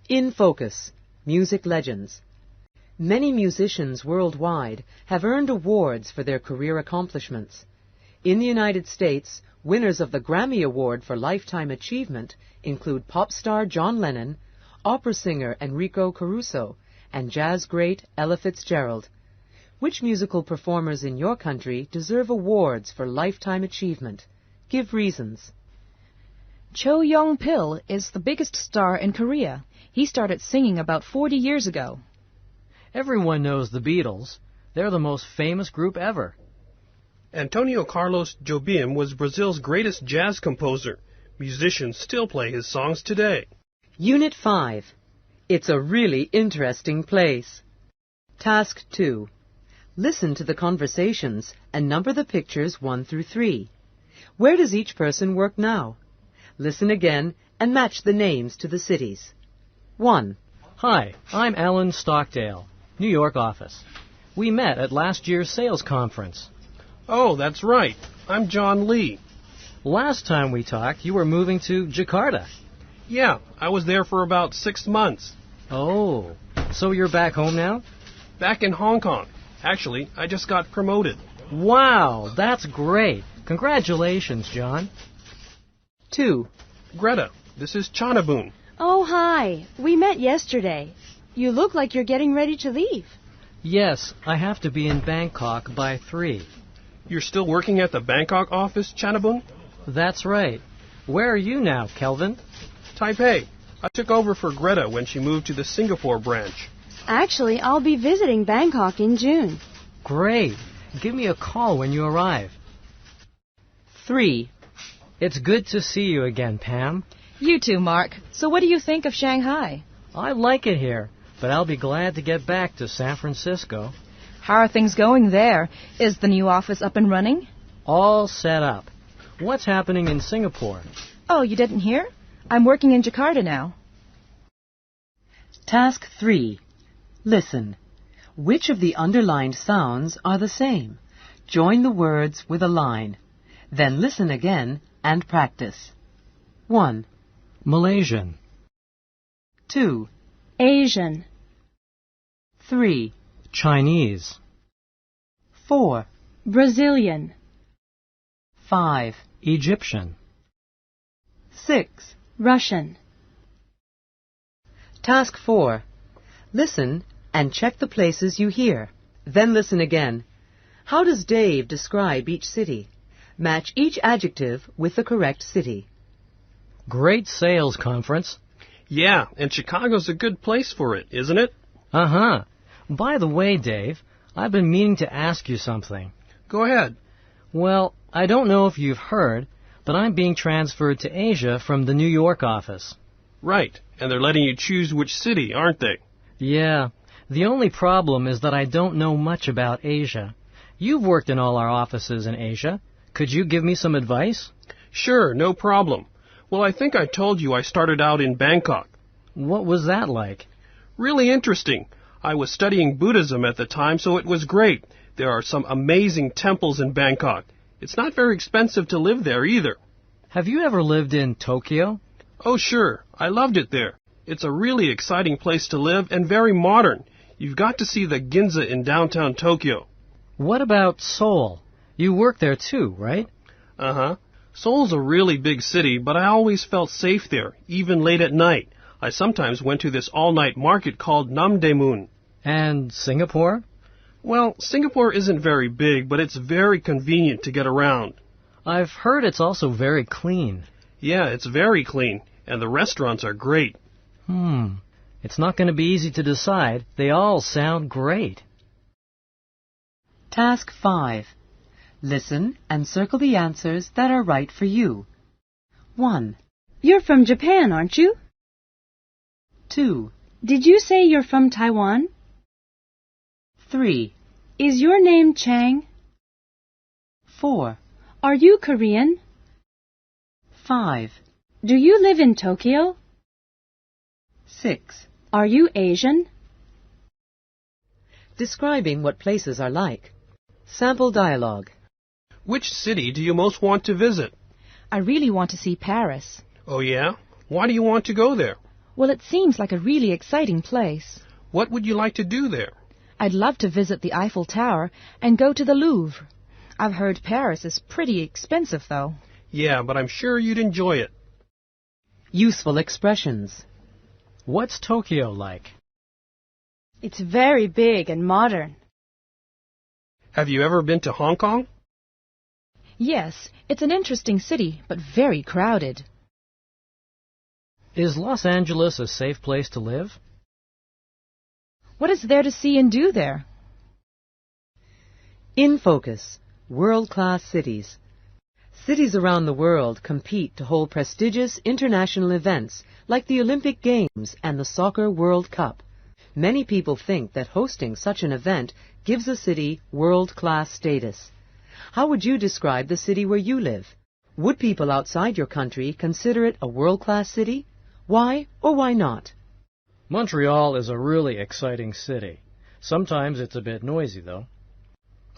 [SPEAKER 1] In focus. Music legends. Many musicians worldwide have earned awards for their career accomplishments. In the United States, winners of the Grammy Award for Lifetime Achievement include pop star John Lennon, opera singer Enrico Caruso, and jazz great Ella Fitzgerald. Which musical performers in your country deserve awards for lifetime achievement? Give reasons.
[SPEAKER 3] Cho Young-pil is the biggest star in Korea. He started singing about 40 years ago.
[SPEAKER 2] Everyone knows the Beatles. They're the most famous group ever.
[SPEAKER 5] Antonio Carlos Jobim was Brazil's greatest jazz composer. Musicians still play his songs today.
[SPEAKER 1] Unit 5. It's a really interesting place. Task 2. Listen to the conversations and number the pictures 1 through 3. Where does each person work now? Listen again and match the names to the cities. 1.
[SPEAKER 2] Hi, I'm Alan Stockdale, New York office. We met at last year's sales conference.
[SPEAKER 5] Oh, that's right. I'm John Lee.
[SPEAKER 2] Last time we talked, you were moving to Jakarta.
[SPEAKER 5] Yeah, I was there for about 6 months.
[SPEAKER 2] Oh, so you're back home now?
[SPEAKER 5] Back in Hong Kong. Actually, I just got promoted.
[SPEAKER 2] Wow, that's great. Congratulations, John.
[SPEAKER 1] 2.
[SPEAKER 5] Greta, this is Chanabun.
[SPEAKER 6] Oh, hi. We met yesterday. You look like you're getting ready to leave.
[SPEAKER 2] Yes, I have to be in Bangkok by 3.
[SPEAKER 5] You're still working at the Bangkok office, Chanabun?
[SPEAKER 2] That's right. Where are you now, Kelvin?
[SPEAKER 5] Taipei. I took over for Greta when she moved to the Singapore branch.
[SPEAKER 6] Actually, I'll be visiting Bangkok in June.
[SPEAKER 2] Great. Give me a call when you arrive.
[SPEAKER 1] 3.
[SPEAKER 2] It's good to see you again, Pam.
[SPEAKER 3] You too, Mark. So what do you think of Shanghai?
[SPEAKER 2] I like it here, but I'll be glad to get back to San Francisco.
[SPEAKER 3] How are things going there? Is the new office up and running?
[SPEAKER 2] All set up. What's happening in Singapore?
[SPEAKER 3] Oh, you didn't hear? I'm working in Jakarta now.
[SPEAKER 1] Task 3. Listen. Which of the underlined sounds are the same? Join the words with a line. Then listen again and practice. 1.
[SPEAKER 2] Malaysian.
[SPEAKER 1] 2.
[SPEAKER 6] Asian.
[SPEAKER 1] 3.
[SPEAKER 2] Chinese.
[SPEAKER 1] 4.
[SPEAKER 6] Brazilian.
[SPEAKER 1] 5.
[SPEAKER 2] Egyptian.
[SPEAKER 1] 6.
[SPEAKER 6] Russian.
[SPEAKER 1] Task 4. Listen and check the places you hear. Then listen again. How does Dave describe each city? Match each adjective with the correct city.
[SPEAKER 2] Great sales conference.
[SPEAKER 5] Yeah, and Chicago's a good place for it, isn't it?
[SPEAKER 2] Uh-huh. By the way, Dave, I've been meaning to ask you something.
[SPEAKER 5] Go ahead.
[SPEAKER 2] Well, I don't know if you've heard, but I'm being transferred to Asia from the New York office.
[SPEAKER 5] Right, and they're letting you choose which city, aren't they?
[SPEAKER 2] Yeah. The only problem is that I don't know much about Asia. You've worked in all our offices in Asia. Could you give me some advice?
[SPEAKER 5] Sure, no problem. Well, I think I told you I started out in Bangkok.
[SPEAKER 2] What was that like?
[SPEAKER 5] Really interesting. I was studying Buddhism at the time, so it was great. There are some amazing temples in Bangkok. It's not very expensive to live there either.
[SPEAKER 2] Have you ever lived in Tokyo?
[SPEAKER 5] Oh, sure. I loved it there. It's a really exciting place to live and very modern. You've got to see the Ginza in downtown Tokyo.
[SPEAKER 2] What about Seoul? You work there too, right?
[SPEAKER 5] Uh-huh. Seoul's a really big city, but I always felt safe there, even late at night. I sometimes went to this all-night market called Namdaemun.
[SPEAKER 2] And Singapore?
[SPEAKER 5] Well, Singapore isn't very big, but it's very convenient to get around.
[SPEAKER 2] I've heard it's also very clean.
[SPEAKER 5] Yeah, it's very clean, and the restaurants are great.
[SPEAKER 2] It's not going to be easy to decide. They all sound great.
[SPEAKER 1] Task 5. Listen and circle the answers that are right for you. 1.
[SPEAKER 6] You're from Japan, aren't you?
[SPEAKER 1] 2.
[SPEAKER 6] Did you say you're from Taiwan?
[SPEAKER 1] 3.
[SPEAKER 6] Is your name Chang?
[SPEAKER 1] 4.
[SPEAKER 6] Are you Korean?
[SPEAKER 1] 5.
[SPEAKER 6] Do you live in Tokyo?
[SPEAKER 1] 6.
[SPEAKER 6] Are you Asian?
[SPEAKER 1] Describing what places are like. Sample dialogue.
[SPEAKER 5] Which city do you most want to visit?
[SPEAKER 3] I really want to see Paris.
[SPEAKER 5] Oh, yeah? Why do you want to go there?
[SPEAKER 3] Well, it seems like a really exciting place.
[SPEAKER 5] What would you like to do there?
[SPEAKER 3] I'd love to visit the Eiffel Tower and go to the Louvre. I've heard Paris is pretty expensive, though.
[SPEAKER 5] Yeah, but I'm sure you'd enjoy it.
[SPEAKER 1] Useful expressions.
[SPEAKER 2] What's Tokyo like?
[SPEAKER 6] It's very big and modern.
[SPEAKER 5] Have you ever been to Hong Kong?
[SPEAKER 3] Yes, it's an interesting city, but very crowded.
[SPEAKER 2] Is Los Angeles a safe place to live?
[SPEAKER 3] What is there to see and do there?
[SPEAKER 1] In focus, world-class cities. Cities around the world compete to hold prestigious international events like the Olympic Games and the Soccer World Cup. Many people think that hosting such an event gives a city world-class status. How would you describe the city where you live? Would people outside your country consider it a world-class city? Why or why not?
[SPEAKER 2] Montreal is a really exciting city. Sometimes it's a bit noisy, though.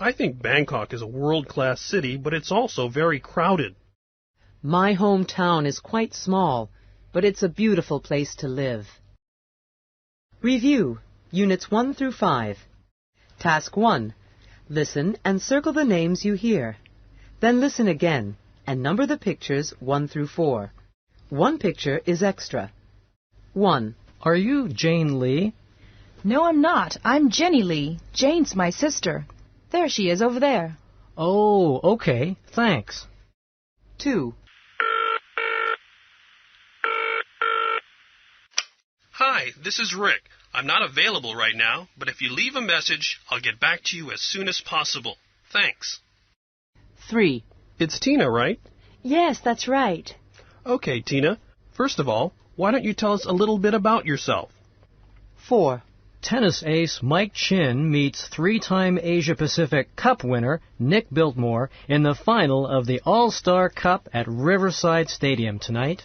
[SPEAKER 5] I think Bangkok is a world-class city, but it's also very crowded.
[SPEAKER 1] My hometown is quite small, but it's a beautiful place to live. Review, Units 1 through 5. Task 1. Listen and circle the names you hear. Then listen again and number the pictures 1 through 4. One picture is extra. 1.
[SPEAKER 2] Are you Jane Lee?
[SPEAKER 3] No, I'm not. I'm Jenny Lee. Jane's my sister. There she is over there.
[SPEAKER 2] Oh, okay. Thanks.
[SPEAKER 1] 2.
[SPEAKER 5] Hi, this is Rick. I'm not available right now, but if you leave a message, I'll get back to you as soon as possible. Thanks.
[SPEAKER 1] 3.
[SPEAKER 5] It's Tina, right?
[SPEAKER 6] Yes, that's right.
[SPEAKER 5] Okay, Tina. First of all, why don't you tell us a little bit about yourself?
[SPEAKER 1] 4.
[SPEAKER 2] Tennis ace Mike Chin meets three-time Asia-Pacific Cup winner Nick Biltmore in the final of the All-Star Cup at Riverside Stadium tonight.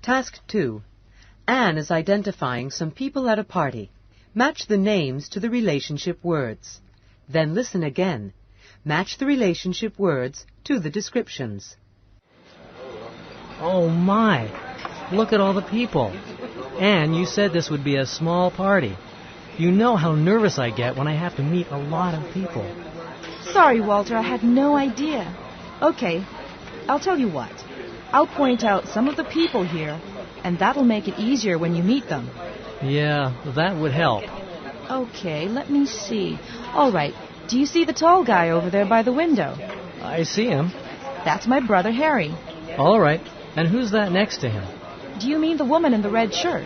[SPEAKER 1] Task 2. Anne is identifying some people at a party. Match the names to the relationship words. Then listen again. Match the relationship words to the descriptions.
[SPEAKER 2] Oh my! Look at all the people. Anne, you said this would be a small party. You know how nervous I get when I have to meet a lot of people.
[SPEAKER 3] Sorry, Walter, I had no idea. Okay, I'll tell you what. I'll point out some of the people here, and that'll make it easier when you meet them.
[SPEAKER 2] Yeah, that would help.
[SPEAKER 3] Okay, let me see. All right, do you see the tall guy over there by the window?
[SPEAKER 2] I see him.
[SPEAKER 3] That's my brother Harry.
[SPEAKER 2] All right, and who's that next to him?
[SPEAKER 3] Do you mean the woman in the red shirt?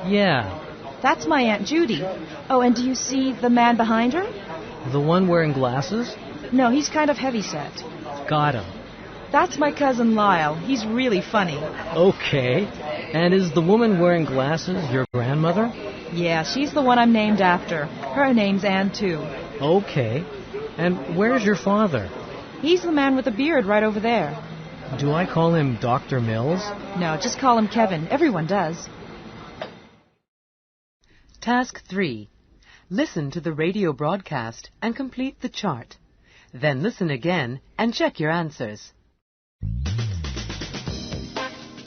[SPEAKER 2] Yeah.
[SPEAKER 3] That's my Aunt Judy. Oh, and do you see the man behind her?
[SPEAKER 2] The one wearing glasses?
[SPEAKER 3] No, he's kind of heavy-set.
[SPEAKER 2] Got him.
[SPEAKER 3] That's my cousin Lyle. He's really funny.
[SPEAKER 2] Okay. And is the woman wearing glasses your grandmother?
[SPEAKER 3] Yeah, she's the one I'm named after. Her name's Anne, too.
[SPEAKER 2] Okay. And where's your father?
[SPEAKER 3] He's the man with the beard right over there.
[SPEAKER 2] Do I call him Dr. Mills?
[SPEAKER 3] No, just call him Kevin. Everyone does.
[SPEAKER 1] Task 3. Listen to the radio broadcast and complete the chart. Then listen again and check your answers.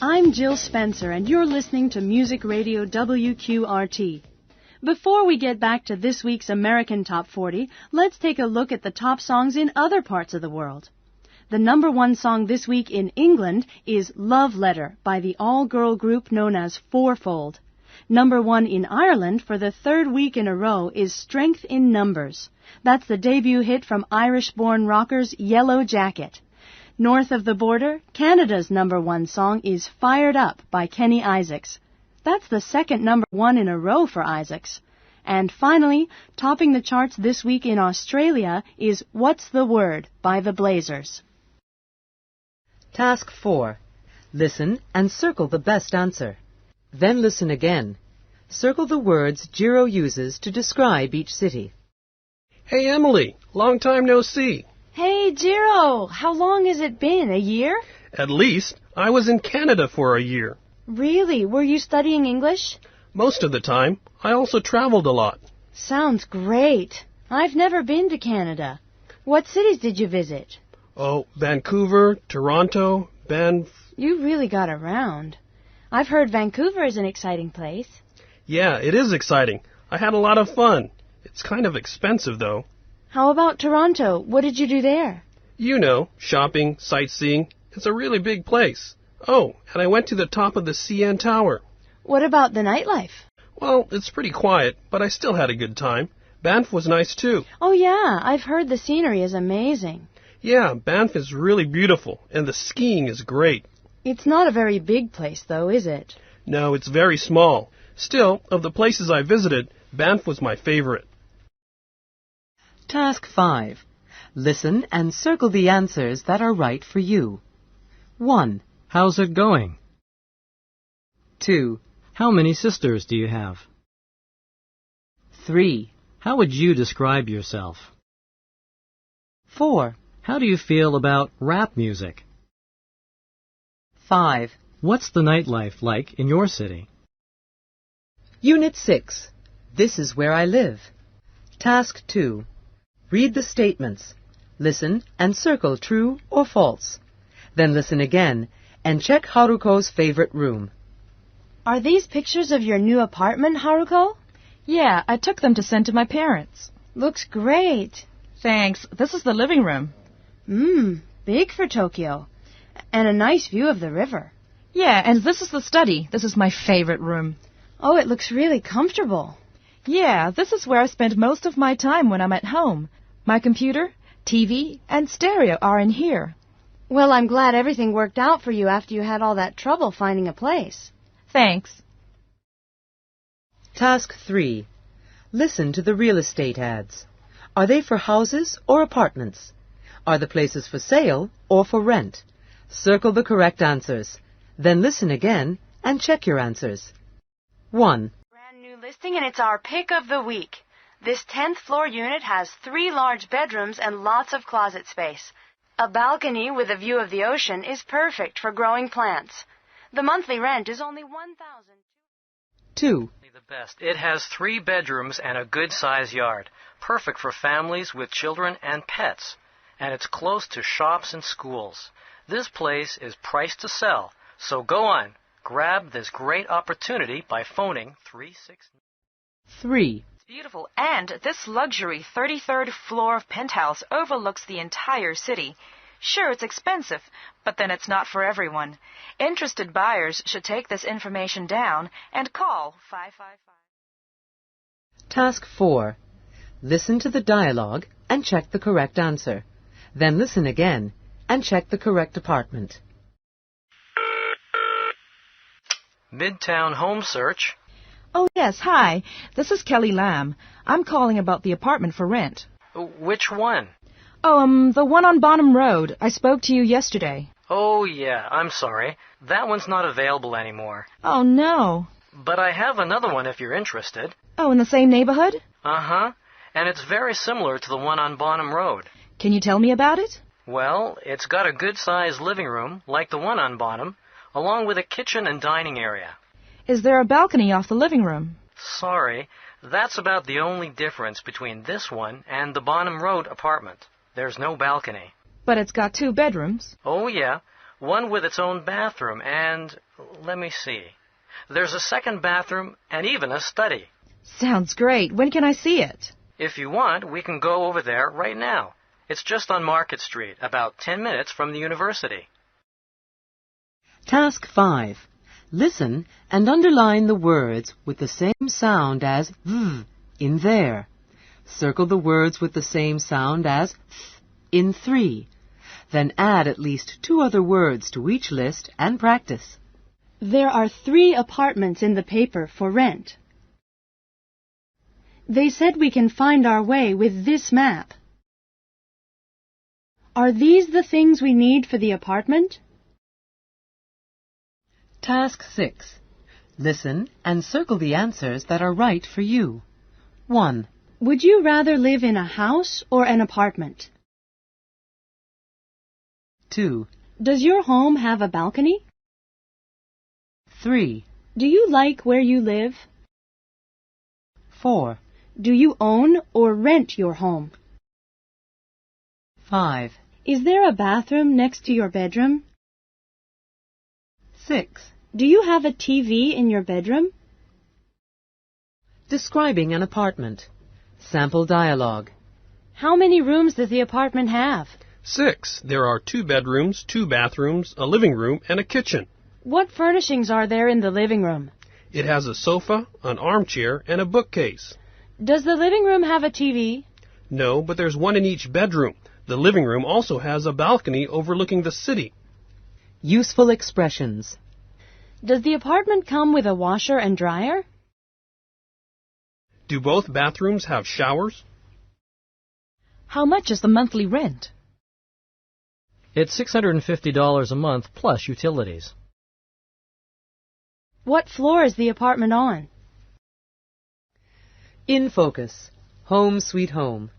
[SPEAKER 6] I'm Jill Spencer, and you're listening to Music Radio WQRT. Before we get back to this week's American Top 40, let's take a look at the top songs in other parts of the world. The number one song this week in England is Love Letter by the all-girl group known as Fourfold. Number one in Ireland for the third week in a row is Strength in Numbers. That's the debut hit from Irish-born rockers Yellow Jacket. North of the border, Canada's number one song is Fired Up by Kenny Isaacs. That's the second number one in a row for Isaacs. And finally, topping the charts this week in Australia is What's the Word by the Blazers.
[SPEAKER 1] Task 4. Listen and circle the best answer. Then listen again. Circle the words Jiro uses to describe each city.
[SPEAKER 5] Hey, Emily. Long time no see.
[SPEAKER 6] Hey, Jiro. How long has it been? A year?
[SPEAKER 5] At least. I was in Canada for a year.
[SPEAKER 6] Really? Were you studying English?
[SPEAKER 5] Most of the time. I also traveled a lot.
[SPEAKER 6] Sounds great. I've never been to Canada. What cities did you visit?
[SPEAKER 5] Oh, Vancouver, Toronto,
[SPEAKER 6] You really got around. I've heard Vancouver is an exciting place.
[SPEAKER 5] Yeah, it is exciting. I had a lot of fun. It's kind of expensive, though.
[SPEAKER 6] How about Toronto? What did you do there?
[SPEAKER 5] You know, shopping, sightseeing. It's a really big place. Oh, and I went to the top of the CN Tower.
[SPEAKER 6] What about the nightlife?
[SPEAKER 5] Well, it's pretty quiet, but I still had a good time. Banff was nice, too.
[SPEAKER 6] Oh, yeah, I've heard the scenery is amazing.
[SPEAKER 5] Yeah, Banff is really beautiful, and the skiing is great.
[SPEAKER 6] It's not a very big place, though, is it?
[SPEAKER 5] No, it's very small. Still, of the places I visited, Banff was my favorite.
[SPEAKER 1] Task 5. Listen and circle the answers that are right for you. 1,
[SPEAKER 2] How's it going?
[SPEAKER 1] 2,
[SPEAKER 2] How many sisters do you have?
[SPEAKER 1] 3,
[SPEAKER 2] How would you describe yourself?
[SPEAKER 1] 4,
[SPEAKER 2] How do you feel about rap music?
[SPEAKER 1] 5.
[SPEAKER 2] What's the nightlife like in your city?
[SPEAKER 1] Unit 6. This is where I live. Task 2. Read the statements. Listen and circle true or false. Then listen again and check Haruko's favorite room.
[SPEAKER 6] Are these pictures of your new apartment, Haruko?
[SPEAKER 3] Yeah, I took them to send to my parents.
[SPEAKER 6] Looks great.
[SPEAKER 3] Thanks. This is the living room.
[SPEAKER 6] Big for Tokyo. And a nice view of the river.
[SPEAKER 3] Yeah, and this is the study. This is my favorite room.
[SPEAKER 6] Oh, it looks really comfortable.
[SPEAKER 3] Yeah, this is where I spend most of my time when I'm at home. My computer, TV, and stereo are in here.
[SPEAKER 6] Well, I'm glad everything worked out for you after you had all that trouble finding a place.
[SPEAKER 3] Thanks.
[SPEAKER 1] Task 3. Listen to the real estate ads. Are they for houses or apartments? Are the places for sale or for rent? Circle the correct answers. Then listen again and check your answers. 1,
[SPEAKER 4] Brand new listing, and it's our pick of the week. This 10th floor unit has 3 large bedrooms and lots of closet space. A balcony with a view of the ocean is perfect for growing plants. The monthly rent is only $1,000.
[SPEAKER 1] 2,
[SPEAKER 2] The best. It has 3 bedrooms and a good-sized yard. Perfect for families with children and pets. And it's close to shops and schools. This place is priced to sell. So go on. Grab this great opportunity by phoning 36.
[SPEAKER 1] 3,
[SPEAKER 7] It's beautiful, and this luxury 33rd floor of penthouse overlooks the entire city. Sure, it's expensive, but then it's not for everyone. Interested buyers should take this information down and call 555.
[SPEAKER 1] Task 4. Listen to the dialogue and check the correct answer. Then listen again and check the correct apartment.
[SPEAKER 2] Midtown Home Search.
[SPEAKER 3] Oh, yes, hi. This is Kelly Lamb. I'm calling about the apartment for rent.
[SPEAKER 2] Which one?
[SPEAKER 3] Oh, the one on Bonham Road. I spoke to you yesterday.
[SPEAKER 2] Oh, yeah, I'm sorry. That one's not available anymore.
[SPEAKER 3] Oh, no.
[SPEAKER 2] But I have another one if you're interested.
[SPEAKER 3] Oh, in the same neighborhood?
[SPEAKER 2] Uh-huh. And it's very similar to the one on Bonham Road.
[SPEAKER 3] Can you tell me about it?
[SPEAKER 2] Well, it's got a good-sized living room, like the one on Bonham, along with a kitchen and dining area.
[SPEAKER 3] Is there a balcony off the living room?
[SPEAKER 2] Sorry, that's about the only difference between this one and the Bonham Road apartment. There's no balcony.
[SPEAKER 3] But it's got 2 bedrooms.
[SPEAKER 2] Oh, yeah. One with its own bathroom and, let me see, there's a second bathroom and even a study.
[SPEAKER 3] Sounds great. When can I see it?
[SPEAKER 2] If you want, we can go over there right now. It's just on Market Street, about 10 minutes from the university.
[SPEAKER 1] Task 5. Listen and underline the words with the same sound as v in there. Circle the words with the same sound as th in 3. Then add at least 2 other words to each list and practice.
[SPEAKER 6] There are 3 apartments in the paper for rent. They said we can find our way with this map. Are these the things we need for the apartment?
[SPEAKER 1] Task 6. Listen and circle the answers that are right for you. 1,
[SPEAKER 6] Would you rather live in a house or an apartment?
[SPEAKER 1] 2,
[SPEAKER 6] Does your home have a balcony?
[SPEAKER 1] 3,
[SPEAKER 6] Do you like where you live?
[SPEAKER 1] 4,
[SPEAKER 6] Do you own or rent your home?
[SPEAKER 1] 5,
[SPEAKER 6] Is there a bathroom next to your bedroom?
[SPEAKER 1] 6.
[SPEAKER 6] Do you have a TV in your bedroom?
[SPEAKER 1] Describing an apartment. Sample dialogue.
[SPEAKER 6] How many rooms does the apartment have?
[SPEAKER 5] 6. There are 2 bedrooms, 2 bathrooms, a living room, and a kitchen.
[SPEAKER 6] What furnishings are there in the living room?
[SPEAKER 5] It has a sofa, an armchair, and a bookcase.
[SPEAKER 6] Does the living room have a TV?
[SPEAKER 5] No, but there's one in each bedroom. The living room also has a balcony overlooking the city.
[SPEAKER 1] Useful expressions.
[SPEAKER 6] Does the apartment come with a washer and dryer?
[SPEAKER 5] Do both bathrooms have showers?
[SPEAKER 3] How much is the monthly rent?
[SPEAKER 2] It's $650 a month plus utilities.
[SPEAKER 6] What floor is the apartment on?
[SPEAKER 1] In focus. Home sweet home.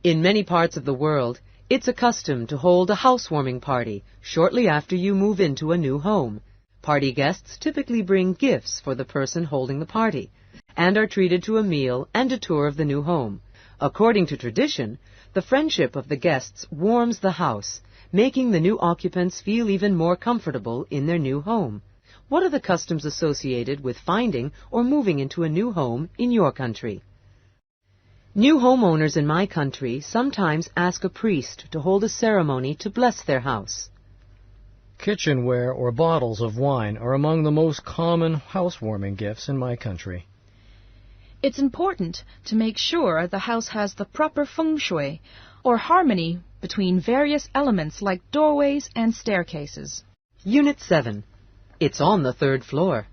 [SPEAKER 1] In many parts of the world, it's a custom to hold a housewarming party shortly after you move into a new home. Party guests typically bring gifts for the person holding the party and are treated to a meal and a tour of the new home. According to tradition, the friendship of the guests warms the house, making the new occupants feel even more comfortable in their new home. What are the customs associated with finding or moving into a new home in your country? New homeowners in my country sometimes ask a priest to hold a ceremony to bless their house.
[SPEAKER 2] Kitchenware or bottles of wine are among the most common housewarming gifts in my country.
[SPEAKER 3] It's important to make sure the house has the proper feng shui, or harmony between various elements like doorways and staircases.
[SPEAKER 1] Unit 7. It's on the 3rd floor.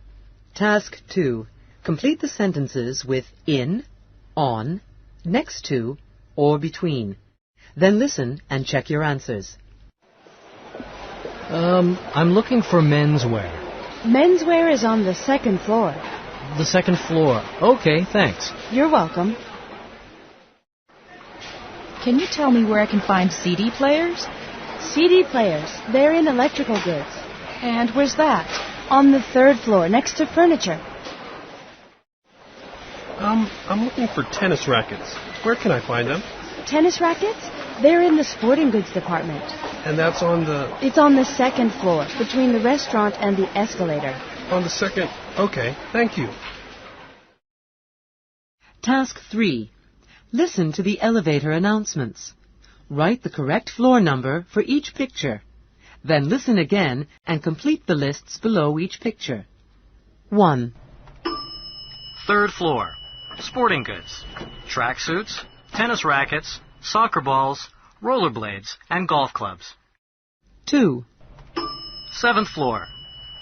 [SPEAKER 1] Task 2. Complete the sentences with in, on, next to, or between. Then listen and check your answers.
[SPEAKER 2] I'm looking for menswear.
[SPEAKER 6] Menswear is on the 2nd floor.
[SPEAKER 2] The 2nd floor. Okay, thanks.
[SPEAKER 6] You're welcome.
[SPEAKER 3] Can you tell me where I can find CD players?
[SPEAKER 6] CD players, they're in electrical goods.
[SPEAKER 3] And where's that?
[SPEAKER 6] On the 3rd floor, next to furniture.
[SPEAKER 5] I'm looking for tennis rackets. Where can I find them?
[SPEAKER 6] Tennis rackets? They're in the sporting goods department.
[SPEAKER 5] And that's on the...
[SPEAKER 6] It's on the 2nd floor, between the restaurant and the escalator.
[SPEAKER 5] On the 2nd... Okay, thank you.
[SPEAKER 1] Task 3. Listen to the elevator announcements. Write the correct floor number for each picture. Then listen again and complete the lists below each picture. 1.
[SPEAKER 2] 3rd floor. Sporting goods. Tracksuits, tennis rackets, soccer balls, rollerblades, and golf clubs.
[SPEAKER 1] 2.
[SPEAKER 2] 7th floor.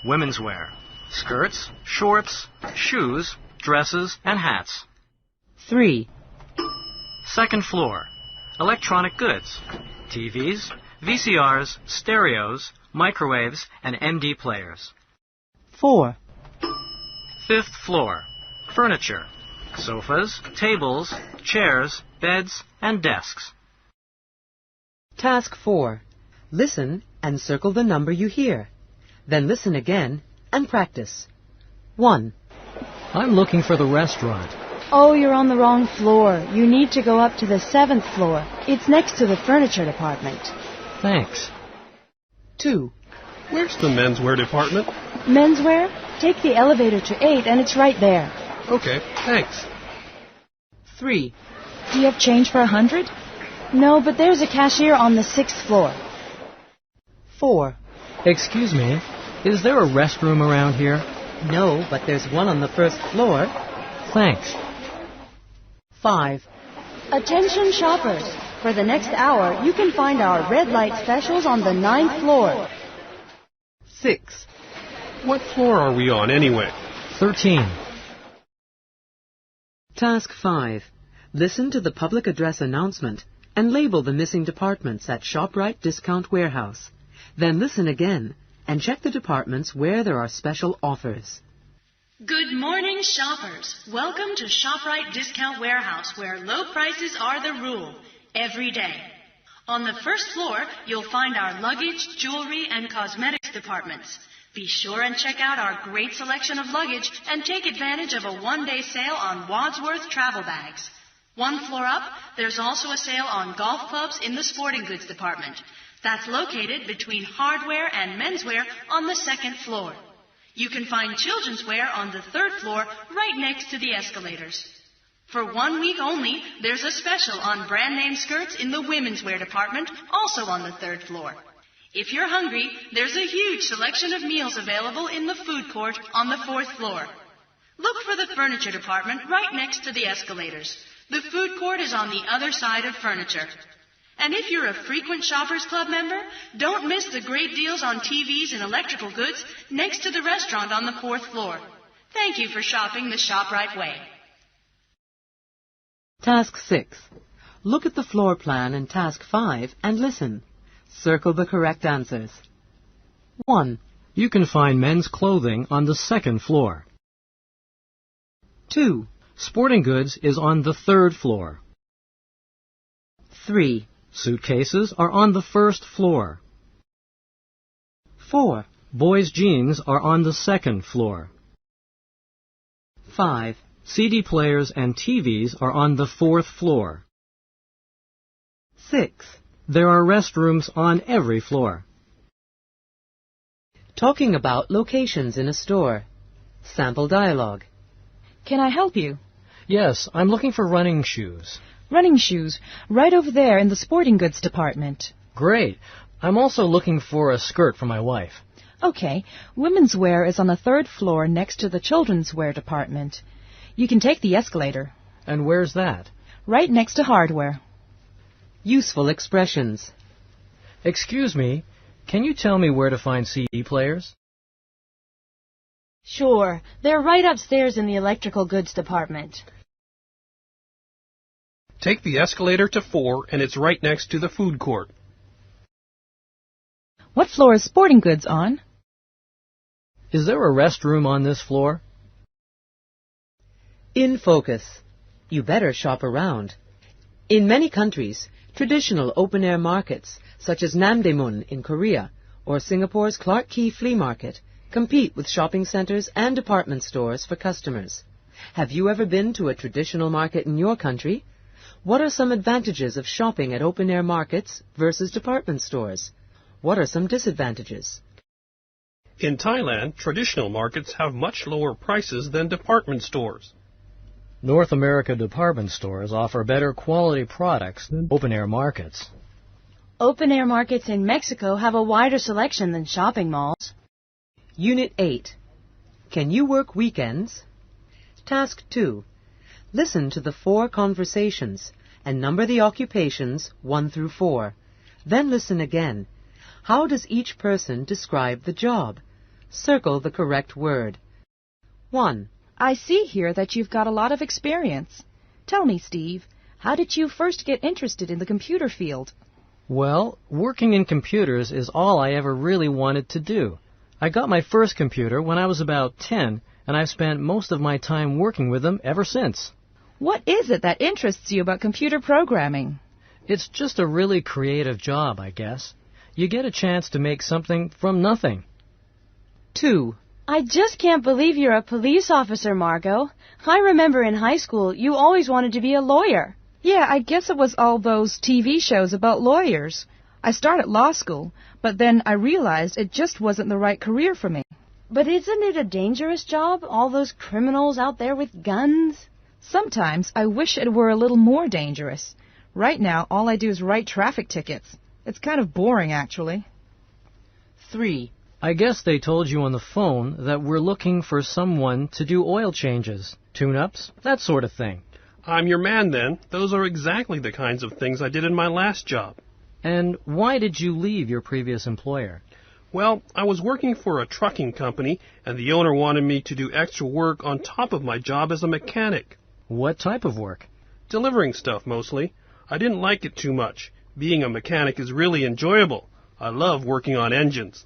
[SPEAKER 2] Women's wear. Skirts, shorts, shoes, dresses, and hats.
[SPEAKER 1] 3.
[SPEAKER 2] 2nd floor. Electronic goods. TVs, VCRs, stereos, microwaves, and MD players.
[SPEAKER 1] 4.
[SPEAKER 2] 5th floor. Furniture. Sofas, tables, chairs, beds, and desks.
[SPEAKER 1] Task 4. Listen and circle the number you hear. Then listen again and practice. 1.
[SPEAKER 2] I'm looking for the restaurant.
[SPEAKER 6] Oh, you're on the wrong floor. You need to go up to the 7th floor. It's next to the furniture department.
[SPEAKER 2] Thanks.
[SPEAKER 1] 2.
[SPEAKER 5] Where's the menswear department?
[SPEAKER 6] Menswear? Take the elevator to 8 and it's right there.
[SPEAKER 5] Okay, thanks.
[SPEAKER 1] 3.
[SPEAKER 3] Do you have change for 100?
[SPEAKER 6] No, but there's a cashier on the 6th floor.
[SPEAKER 1] 4.
[SPEAKER 2] Excuse me, is there a restroom around here?
[SPEAKER 1] No, but there's one on the 1st floor.
[SPEAKER 2] Thanks.
[SPEAKER 1] 5.
[SPEAKER 6] Attention shoppers. For the next hour, you can find our red light specials on the 9th floor.
[SPEAKER 1] 6.
[SPEAKER 5] What floor are we on anyway?
[SPEAKER 2] 13.
[SPEAKER 1] Task 5. Listen to the public address announcement and label the missing departments at ShopRite Discount Warehouse. Then listen again and check the departments where there are special offers.
[SPEAKER 4] Good morning, shoppers. Welcome to ShopRite Discount Warehouse, where low prices are the rule every day. On the 1st floor, you'll find our luggage, jewelry, and cosmetics departments. Be sure and check out our great selection of luggage and take advantage of a one-day sale on Wadsworth travel bags. 1 floor up, there's also a sale on golf clubs in the sporting goods department. That's located between hardware and menswear on the 2nd floor. You can find children's wear on the 3rd floor right next to the escalators.
[SPEAKER 8] For 1 week only, there's a special on brand name skirts in the women's wear department, also on the 3rd floor. If you're hungry, there's a huge selection of meals available in the food court on the 4th floor. Look for the furniture department right next to the escalators. The food court is on the other side of furniture. And if you're a frequent Shoppers Club member, don't miss the great deals on TVs and electrical goods next to the restaurant on the 4th floor. Thank you for shopping the ShopRite way.
[SPEAKER 1] Task 6. Look at the floor plan in Task 5 and listen. Circle the correct answers. 1,
[SPEAKER 2] You can find men's clothing on the 2nd floor.
[SPEAKER 1] 2,
[SPEAKER 2] Sporting goods is on the 3rd floor.
[SPEAKER 1] 3,
[SPEAKER 2] Suitcases are on the 1st floor.
[SPEAKER 1] 4,
[SPEAKER 2] Boys' jeans are on the 2nd floor.
[SPEAKER 1] 5,
[SPEAKER 2] CD players and TVs are on the 4th floor.
[SPEAKER 1] 6.
[SPEAKER 2] There are restrooms on every floor.
[SPEAKER 1] Talking about locations in a store. Sample dialogue.
[SPEAKER 3] Can I help you?
[SPEAKER 2] Yes, I'm looking for running shoes.
[SPEAKER 3] Running shoes, right over there in the sporting goods department.
[SPEAKER 2] Great. I'm also looking for a skirt for my wife.
[SPEAKER 3] Okay, women's wear is on the 3rd floor next to the children's wear department. You can take the escalator.
[SPEAKER 2] And where's that?
[SPEAKER 3] Right next to hardware.
[SPEAKER 1] Useful expressions.
[SPEAKER 2] Excuse me, can you tell me where to find CD players?
[SPEAKER 6] Sure, they're right upstairs in the electrical goods department.
[SPEAKER 5] Take the escalator to 4, and it's right next to the food court.
[SPEAKER 3] What floor is sporting goods on?
[SPEAKER 2] Is there a restroom on this floor?
[SPEAKER 1] In focus. You better shop around. In many countries, traditional open-air markets, such as Namdaemun in Korea or Singapore's Clark Quay Flea Market, compete with shopping centers and department stores for customers. Have you ever been to a traditional market in your country? What are some advantages of shopping at open-air markets versus department stores? What are some disadvantages?
[SPEAKER 5] In Thailand, traditional markets have much lower prices than department stores.
[SPEAKER 2] North America department stores offer better quality products than open-air markets.
[SPEAKER 6] Open-air markets in Mexico have a wider selection than shopping malls.
[SPEAKER 1] Unit 8. Can you work weekends? Task 2. Listen to the 4 conversations and number the occupations 1 through 4. Then listen again. How does each person describe the job? Circle the correct word. 1.
[SPEAKER 3] I see here that you've got a lot of experience. Tell me, Steve, how did you first get interested in the computer field?
[SPEAKER 2] Well, working in computers is all I ever really wanted to do. I got my first computer when I was about 10, and I've spent most of my time working with them ever since.
[SPEAKER 3] What is it that interests you about computer programming?
[SPEAKER 2] It's just a really creative job, I guess. You get a chance to make something from nothing.
[SPEAKER 1] 2.
[SPEAKER 6] I just can't believe you're a police officer, Margot. I remember in high school you always wanted to be a lawyer.
[SPEAKER 3] Yeah, I guess it was all those TV shows about lawyers. I started law school, but then I realized it just wasn't the right career for me.
[SPEAKER 6] But isn't it a dangerous job, all those criminals out there with guns?
[SPEAKER 3] Sometimes I wish it were a little more dangerous. Right now, all I do is write traffic tickets. It's kind of boring, actually.
[SPEAKER 1] 3.
[SPEAKER 2] I guess they told you on the phone that we're looking for someone to do oil changes, tune-ups, that sort of thing.
[SPEAKER 5] I'm your man, then. Those are exactly the kinds of things I did in my last job.
[SPEAKER 2] And why did you leave your previous employer?
[SPEAKER 5] Well, I was working for a trucking company, and the owner wanted me to do extra work on top of my job as a mechanic.
[SPEAKER 2] What type of work?
[SPEAKER 5] Delivering stuff, mostly. I didn't like it too much. Being a mechanic is really enjoyable. I love working on engines.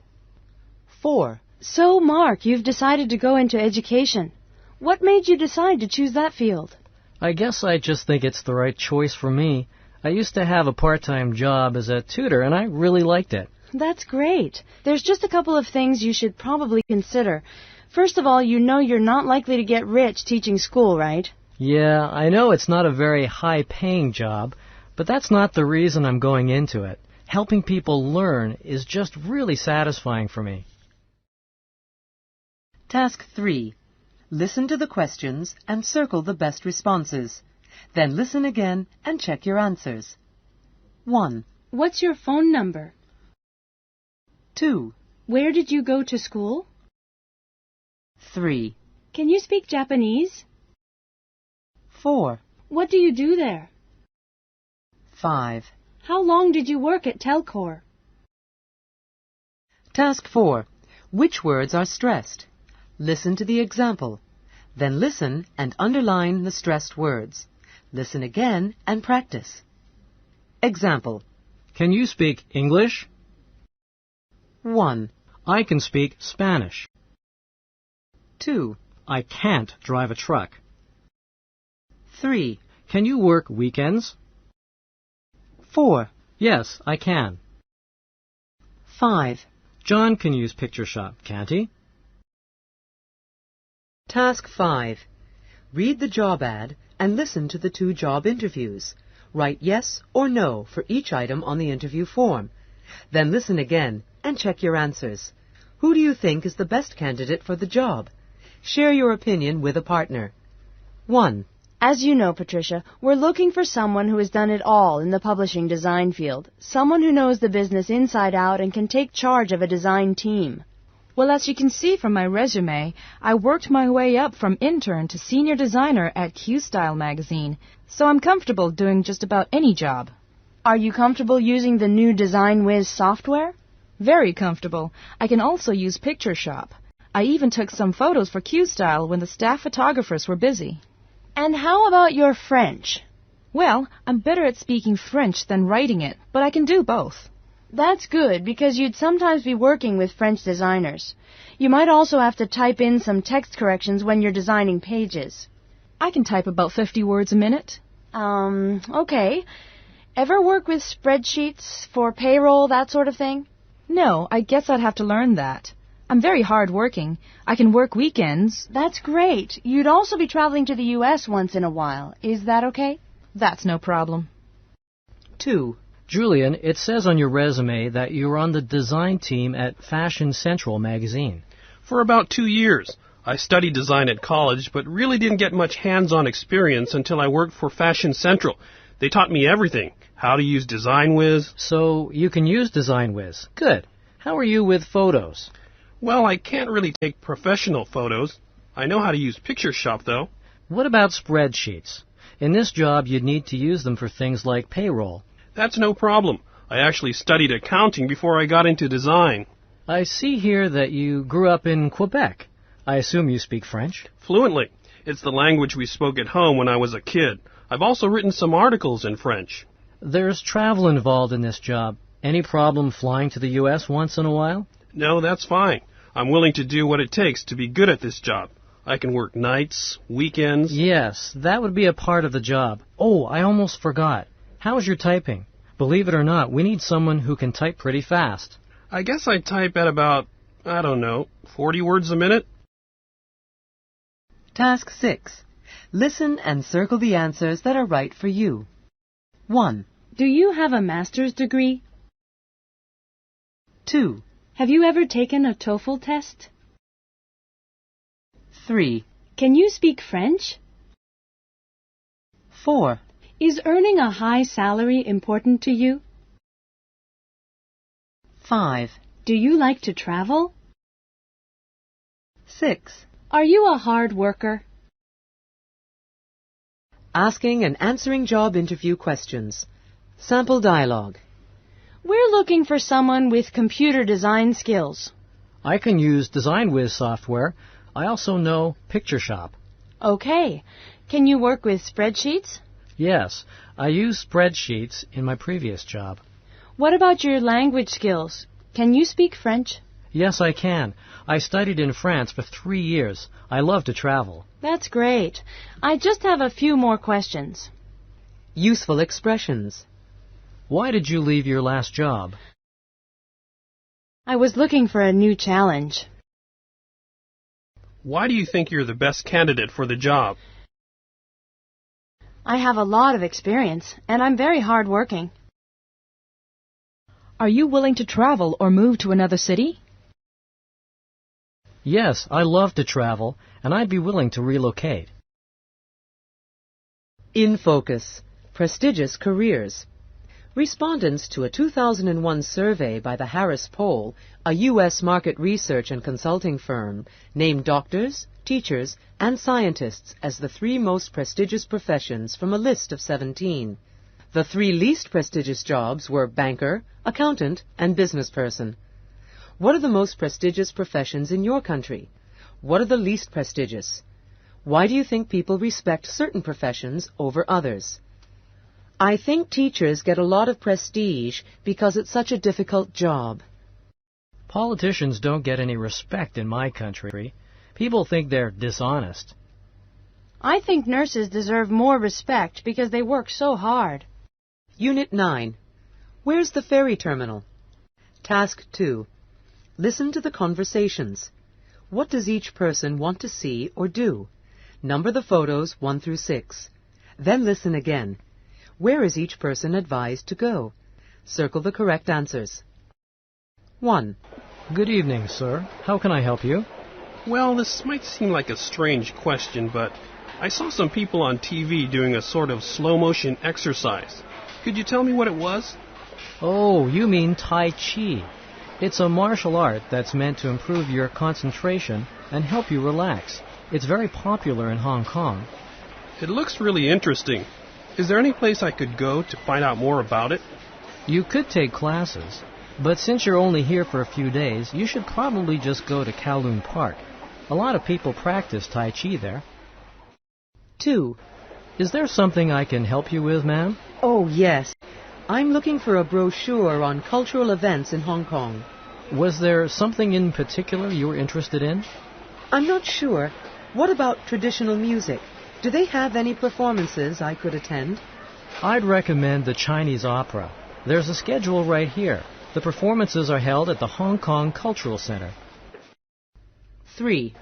[SPEAKER 1] 4.
[SPEAKER 6] So, Mark, you've decided to go into education. What made you decide to choose that field?
[SPEAKER 2] I guess I just think it's the right choice for me. I used to have a part-time job as a tutor, and I really liked it.
[SPEAKER 6] That's great. There's just a couple of things you should probably consider. First of all, you know you're not likely to get rich teaching school, right?
[SPEAKER 2] Yeah, I know it's not a very high-paying job, but that's not the reason I'm going into it. Helping people learn is just really satisfying for me.
[SPEAKER 1] Task 3. Listen to the questions and circle the best responses. Then listen again and check your answers. 1,
[SPEAKER 9] What's your phone number?
[SPEAKER 1] 2,
[SPEAKER 9] Where did you go to school?
[SPEAKER 1] 3,
[SPEAKER 9] Can you speak Japanese?
[SPEAKER 1] 4,
[SPEAKER 9] What do you do there?
[SPEAKER 1] 5.
[SPEAKER 9] How long did you work at Telcor?
[SPEAKER 1] Task 4. Which words are stressed? Listen to the example. Then listen and underline the stressed words. Listen again and practice. Example.
[SPEAKER 2] Can you speak English?
[SPEAKER 1] 1,
[SPEAKER 2] I can speak Spanish.
[SPEAKER 1] 2,
[SPEAKER 2] I can't drive a truck.
[SPEAKER 1] 3,
[SPEAKER 2] Can you work weekends?
[SPEAKER 1] 4,
[SPEAKER 2] Yes, I can.
[SPEAKER 1] 5.
[SPEAKER 2] John can use picture shop, can't he?
[SPEAKER 1] Task 5. Read the job ad and listen to the 2 job interviews. Write yes or no for each item on the interview form. Then listen again and check your answers. Who do you think is the best candidate for the job? Share your opinion with a partner. 1,
[SPEAKER 6] As you know, Patricia, we're looking for someone who has done it all in the publishing design field. Someone who knows the business inside out and can take charge of a design team.
[SPEAKER 3] Well, as you can see from my resume, I worked my way up from intern to senior designer at Q-Style magazine, so I'm comfortable doing just about any job.
[SPEAKER 6] Are you comfortable using the new Design Whiz software?
[SPEAKER 3] Very comfortable. I can also use Picture Shop. I even took some photos for Q-Style when the staff photographers were busy.
[SPEAKER 6] And how about your French?
[SPEAKER 3] Well, I'm better at speaking French than writing it, but I can do both.
[SPEAKER 6] That's good, because you'd sometimes be working with French designers. You might also have to type in some text corrections when you're designing pages.
[SPEAKER 3] I can type about 50 words a minute.
[SPEAKER 6] Okay. Ever work with spreadsheets for payroll, that sort of thing?
[SPEAKER 3] No, I guess I'd have to learn that. I'm very hard-working. I can work weekends.
[SPEAKER 6] That's great. You'd also be traveling to the U.S. once in a while. Is that okay?
[SPEAKER 3] That's no problem.
[SPEAKER 1] 2,
[SPEAKER 2] Julian, it says on your resume that you were on the design team at Fashion Central magazine.
[SPEAKER 5] For about 2 years. I studied design at college, but really didn't get much hands-on experience until I worked for Fashion Central. They taught me everything. How to use Design Whiz.
[SPEAKER 2] So you can use Design Whiz. Good. How are you with photos?
[SPEAKER 5] Well, I can't really take professional photos. I know how to use Picture Shop, though.
[SPEAKER 2] What about spreadsheets? In this job, you'd need to use them for things like payroll.
[SPEAKER 5] That's no problem. I actually studied accounting before I got into design.
[SPEAKER 2] I see here that you grew up in Quebec. I assume you speak French?
[SPEAKER 5] Fluently. It's the language we spoke at home when I was a kid. I've also written some articles in French.
[SPEAKER 2] There's travel involved in this job. Any problem flying to the U.S. once in a while?
[SPEAKER 5] No, that's fine. I'm willing to do what it takes to be good at this job. I can work nights, weekends.
[SPEAKER 2] Yes, that would be a part of the job. Oh, I almost forgot. How's your typing? Believe it or not, we need someone who can type pretty fast.
[SPEAKER 5] I guess I type at about, 40 words a minute.
[SPEAKER 1] Task 6. Listen and circle the answers that are right for you. 1,
[SPEAKER 9] Do you have a master's degree?
[SPEAKER 1] 2,
[SPEAKER 9] Have you ever taken a TOEFL test?
[SPEAKER 1] 3,
[SPEAKER 9] Can you speak French?
[SPEAKER 1] 4,
[SPEAKER 9] Is earning a high salary important to you?
[SPEAKER 1] 5,
[SPEAKER 9] Do you like to travel?
[SPEAKER 1] 6.
[SPEAKER 9] Are you a hard worker?
[SPEAKER 1] Asking and answering job interview questions. Sample dialogue.
[SPEAKER 6] We're looking for someone with computer design skills.
[SPEAKER 2] I can use Design Whiz software. I also know Picture Shop.
[SPEAKER 6] Okay. Can you work with spreadsheets?
[SPEAKER 2] Yes, I used spreadsheets in my previous job.
[SPEAKER 6] What about your language skills? Can you speak French?
[SPEAKER 2] Yes, I can. I studied in France for 3 years. I love to travel.
[SPEAKER 6] That's great. I just have a few more questions.
[SPEAKER 1] Useful expressions.
[SPEAKER 2] Why did you leave your last job?
[SPEAKER 6] I was looking for a new challenge.
[SPEAKER 5] Why do you think you're the best candidate for the job?
[SPEAKER 6] I have a lot of experience, and I'm very hardworking.
[SPEAKER 3] Are you willing to travel or move to another city?
[SPEAKER 2] Yes, I love to travel, and I'd be willing to relocate.
[SPEAKER 1] In focus, prestigious careers. Respondents to a 2001 survey by the Harris Poll, a U.S. market research and consulting firm, named doctors, teachers, and scientists as the 3 most prestigious professions from a list of 17. The 3 least prestigious jobs were banker, accountant, and businessperson. What are the most prestigious professions in your country? What are the least prestigious? Why do you think people respect certain professions over others? I think teachers get a lot of prestige because it's such a difficult job.
[SPEAKER 2] Politicians don't get any respect in my country. People think they're dishonest.
[SPEAKER 6] I think nurses deserve more respect because they work so hard.
[SPEAKER 1] Unit 9. Where's the ferry terminal? Task 2. Listen to the conversations. What does each person want to see or do? Number the photos 1 through 6. Then listen again. Where is each person advised to go? Circle the correct answers. 1.
[SPEAKER 2] Good evening, sir. How can I help you?
[SPEAKER 5] Well, this might seem like a strange question, but I saw some people on TV doing a sort of slow-motion exercise. Could you tell me what it was?
[SPEAKER 2] Oh, you mean Tai Chi. It's a martial art that's meant to improve your concentration and help you relax. It's very popular in Hong Kong.
[SPEAKER 5] It looks really interesting. Is there any place I could go to find out more about it?
[SPEAKER 2] You could take classes, but since you're only here for a few days, you should probably just go to Kowloon Park. A lot of people practice Tai Chi there.
[SPEAKER 1] 2.
[SPEAKER 2] Is there something I can help you with, ma'am?
[SPEAKER 1] Oh, yes. I'm looking for a brochure on cultural events in Hong Kong.
[SPEAKER 2] Was there something in particular you were interested in?
[SPEAKER 1] I'm not sure. What about traditional music? Do they have any performances I could attend?
[SPEAKER 2] I'd recommend the Chinese opera. There's a schedule right here. The performances are held at the Hong Kong Cultural Center.
[SPEAKER 1] 3.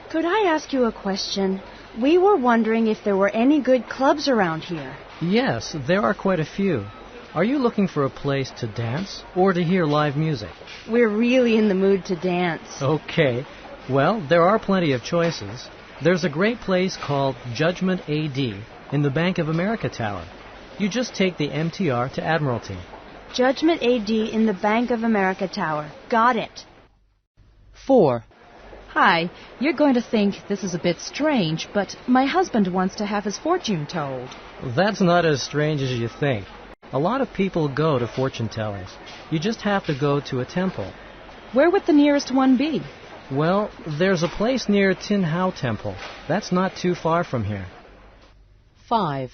[SPEAKER 6] Could I ask you a question? We were wondering if there were any good clubs around here.
[SPEAKER 2] Yes, there are quite a few. Are you looking for a place to dance or to hear live music?
[SPEAKER 6] We're really in the mood to dance.
[SPEAKER 2] Okay. Well, there are plenty of choices. There's a great place called Judgment AD in the Bank of America Tower. You just take the MTR to Admiralty.
[SPEAKER 6] Judgment AD in the Bank of America Tower. Got it.
[SPEAKER 1] 4.
[SPEAKER 3] Hi, you're going to think this is a bit strange, but my husband wants to have his fortune told.
[SPEAKER 2] That's not as strange as you think. A lot of people go to fortune tellers. You just have to go to a temple.
[SPEAKER 3] Where would the nearest one be?
[SPEAKER 2] Well, there's a place near Tin Hau Temple. That's not too far from here.
[SPEAKER 1] 5.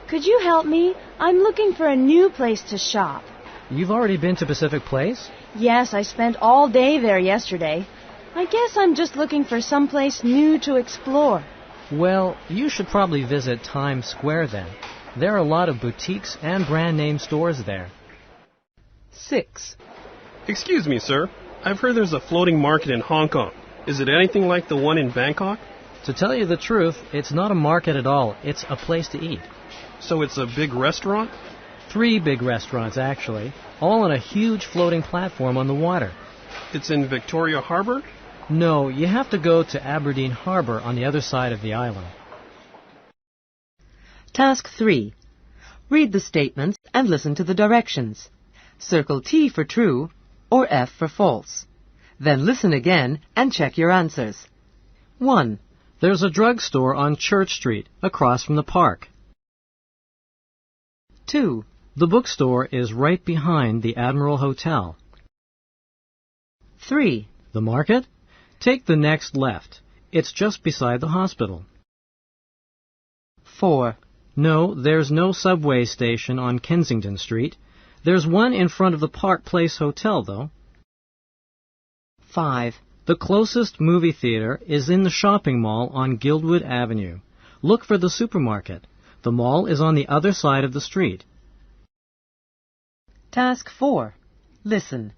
[SPEAKER 6] Could you help me? I'm looking for a new place to shop.
[SPEAKER 2] You've already been to Pacific Place?
[SPEAKER 6] Yes, I spent all day there yesterday. I guess I'm just looking for someplace new to explore.
[SPEAKER 2] Well, you should probably visit Times Square then. There are a lot of boutiques and brand-name stores there.
[SPEAKER 1] 6.
[SPEAKER 5] Excuse me, sir. I've heard there's a floating market in Hong Kong. Is it anything like the one in Bangkok?
[SPEAKER 2] To tell you the truth, it's not a market at all. It's a place to eat.
[SPEAKER 5] So it's a big restaurant?
[SPEAKER 2] 3 big restaurants, actually, all on a huge floating platform on the water.
[SPEAKER 5] It's in Victoria Harbor?
[SPEAKER 2] No, you have to go to Aberdeen Harbor on the other side of the island.
[SPEAKER 1] Task 3. Read the statements and listen to the directions. Circle T for true or F for false. Then listen again and check your answers. 1.
[SPEAKER 2] There's a drugstore on Church Street, across from the park.
[SPEAKER 1] 2.
[SPEAKER 2] The bookstore is right behind the Admiral Hotel.
[SPEAKER 1] 3.
[SPEAKER 2] The market? Take the next left. It's just beside the hospital.
[SPEAKER 1] 4.
[SPEAKER 2] No, there's no subway station on Kensington Street. There's one in front of the Park Place Hotel, though.
[SPEAKER 1] 5.
[SPEAKER 2] The closest movie theater is in the shopping mall on Guildwood Avenue. Look for the supermarket. The mall is on the other side of the street.
[SPEAKER 1] Task 4. Listen.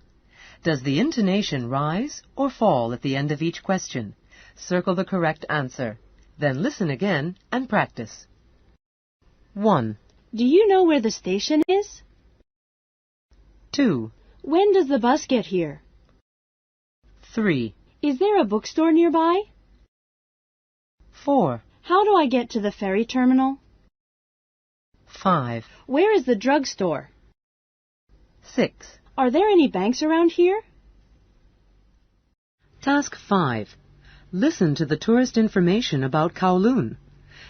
[SPEAKER 1] Does the intonation rise or fall at the end of each question? Circle the correct answer. Then listen again and practice. 1.
[SPEAKER 6] Do you know where the station is?
[SPEAKER 1] 2.
[SPEAKER 6] When does the bus get here?
[SPEAKER 1] 3.
[SPEAKER 6] Is there a bookstore nearby?
[SPEAKER 1] 4.
[SPEAKER 6] How do I get to the ferry terminal?
[SPEAKER 1] 5.
[SPEAKER 9] Where is the drugstore?
[SPEAKER 1] 6.
[SPEAKER 9] Are there any banks around here?
[SPEAKER 1] Task 5. Listen to the tourist information about Kowloon.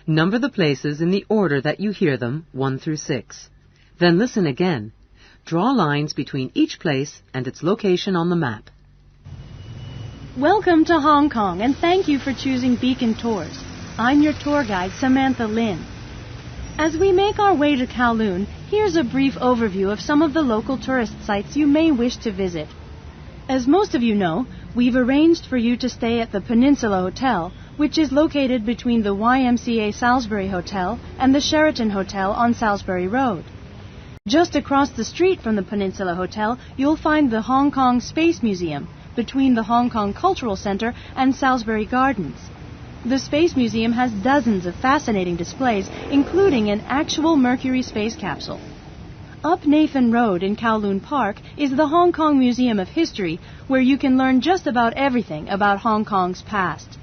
[SPEAKER 1] Number the places in the order that you hear them, 1 through 6. Then listen again. Draw lines between each place and its location on the map.
[SPEAKER 9] Welcome to Hong Kong, and thank you for choosing Beacon Tours. I'm your tour guide, Samantha Lin. As we make our way to Kowloon, here's a brief overview of some of the local tourist sites you may wish to visit. As most of you know, we've arranged for you to stay at the Peninsula Hotel, which is located between the YMCA Salisbury Hotel and the Sheraton Hotel on Salisbury Road. Just across the street from the Peninsula Hotel, you'll find the Hong Kong Space Museum, between the Hong Kong Cultural Center and Salisbury Gardens. The Space Museum has dozens of fascinating displays, including an actual Mercury space capsule. Up Nathan Road in Kowloon Park is the Hong Kong Museum of History, where you can learn just about everything about Hong Kong's past.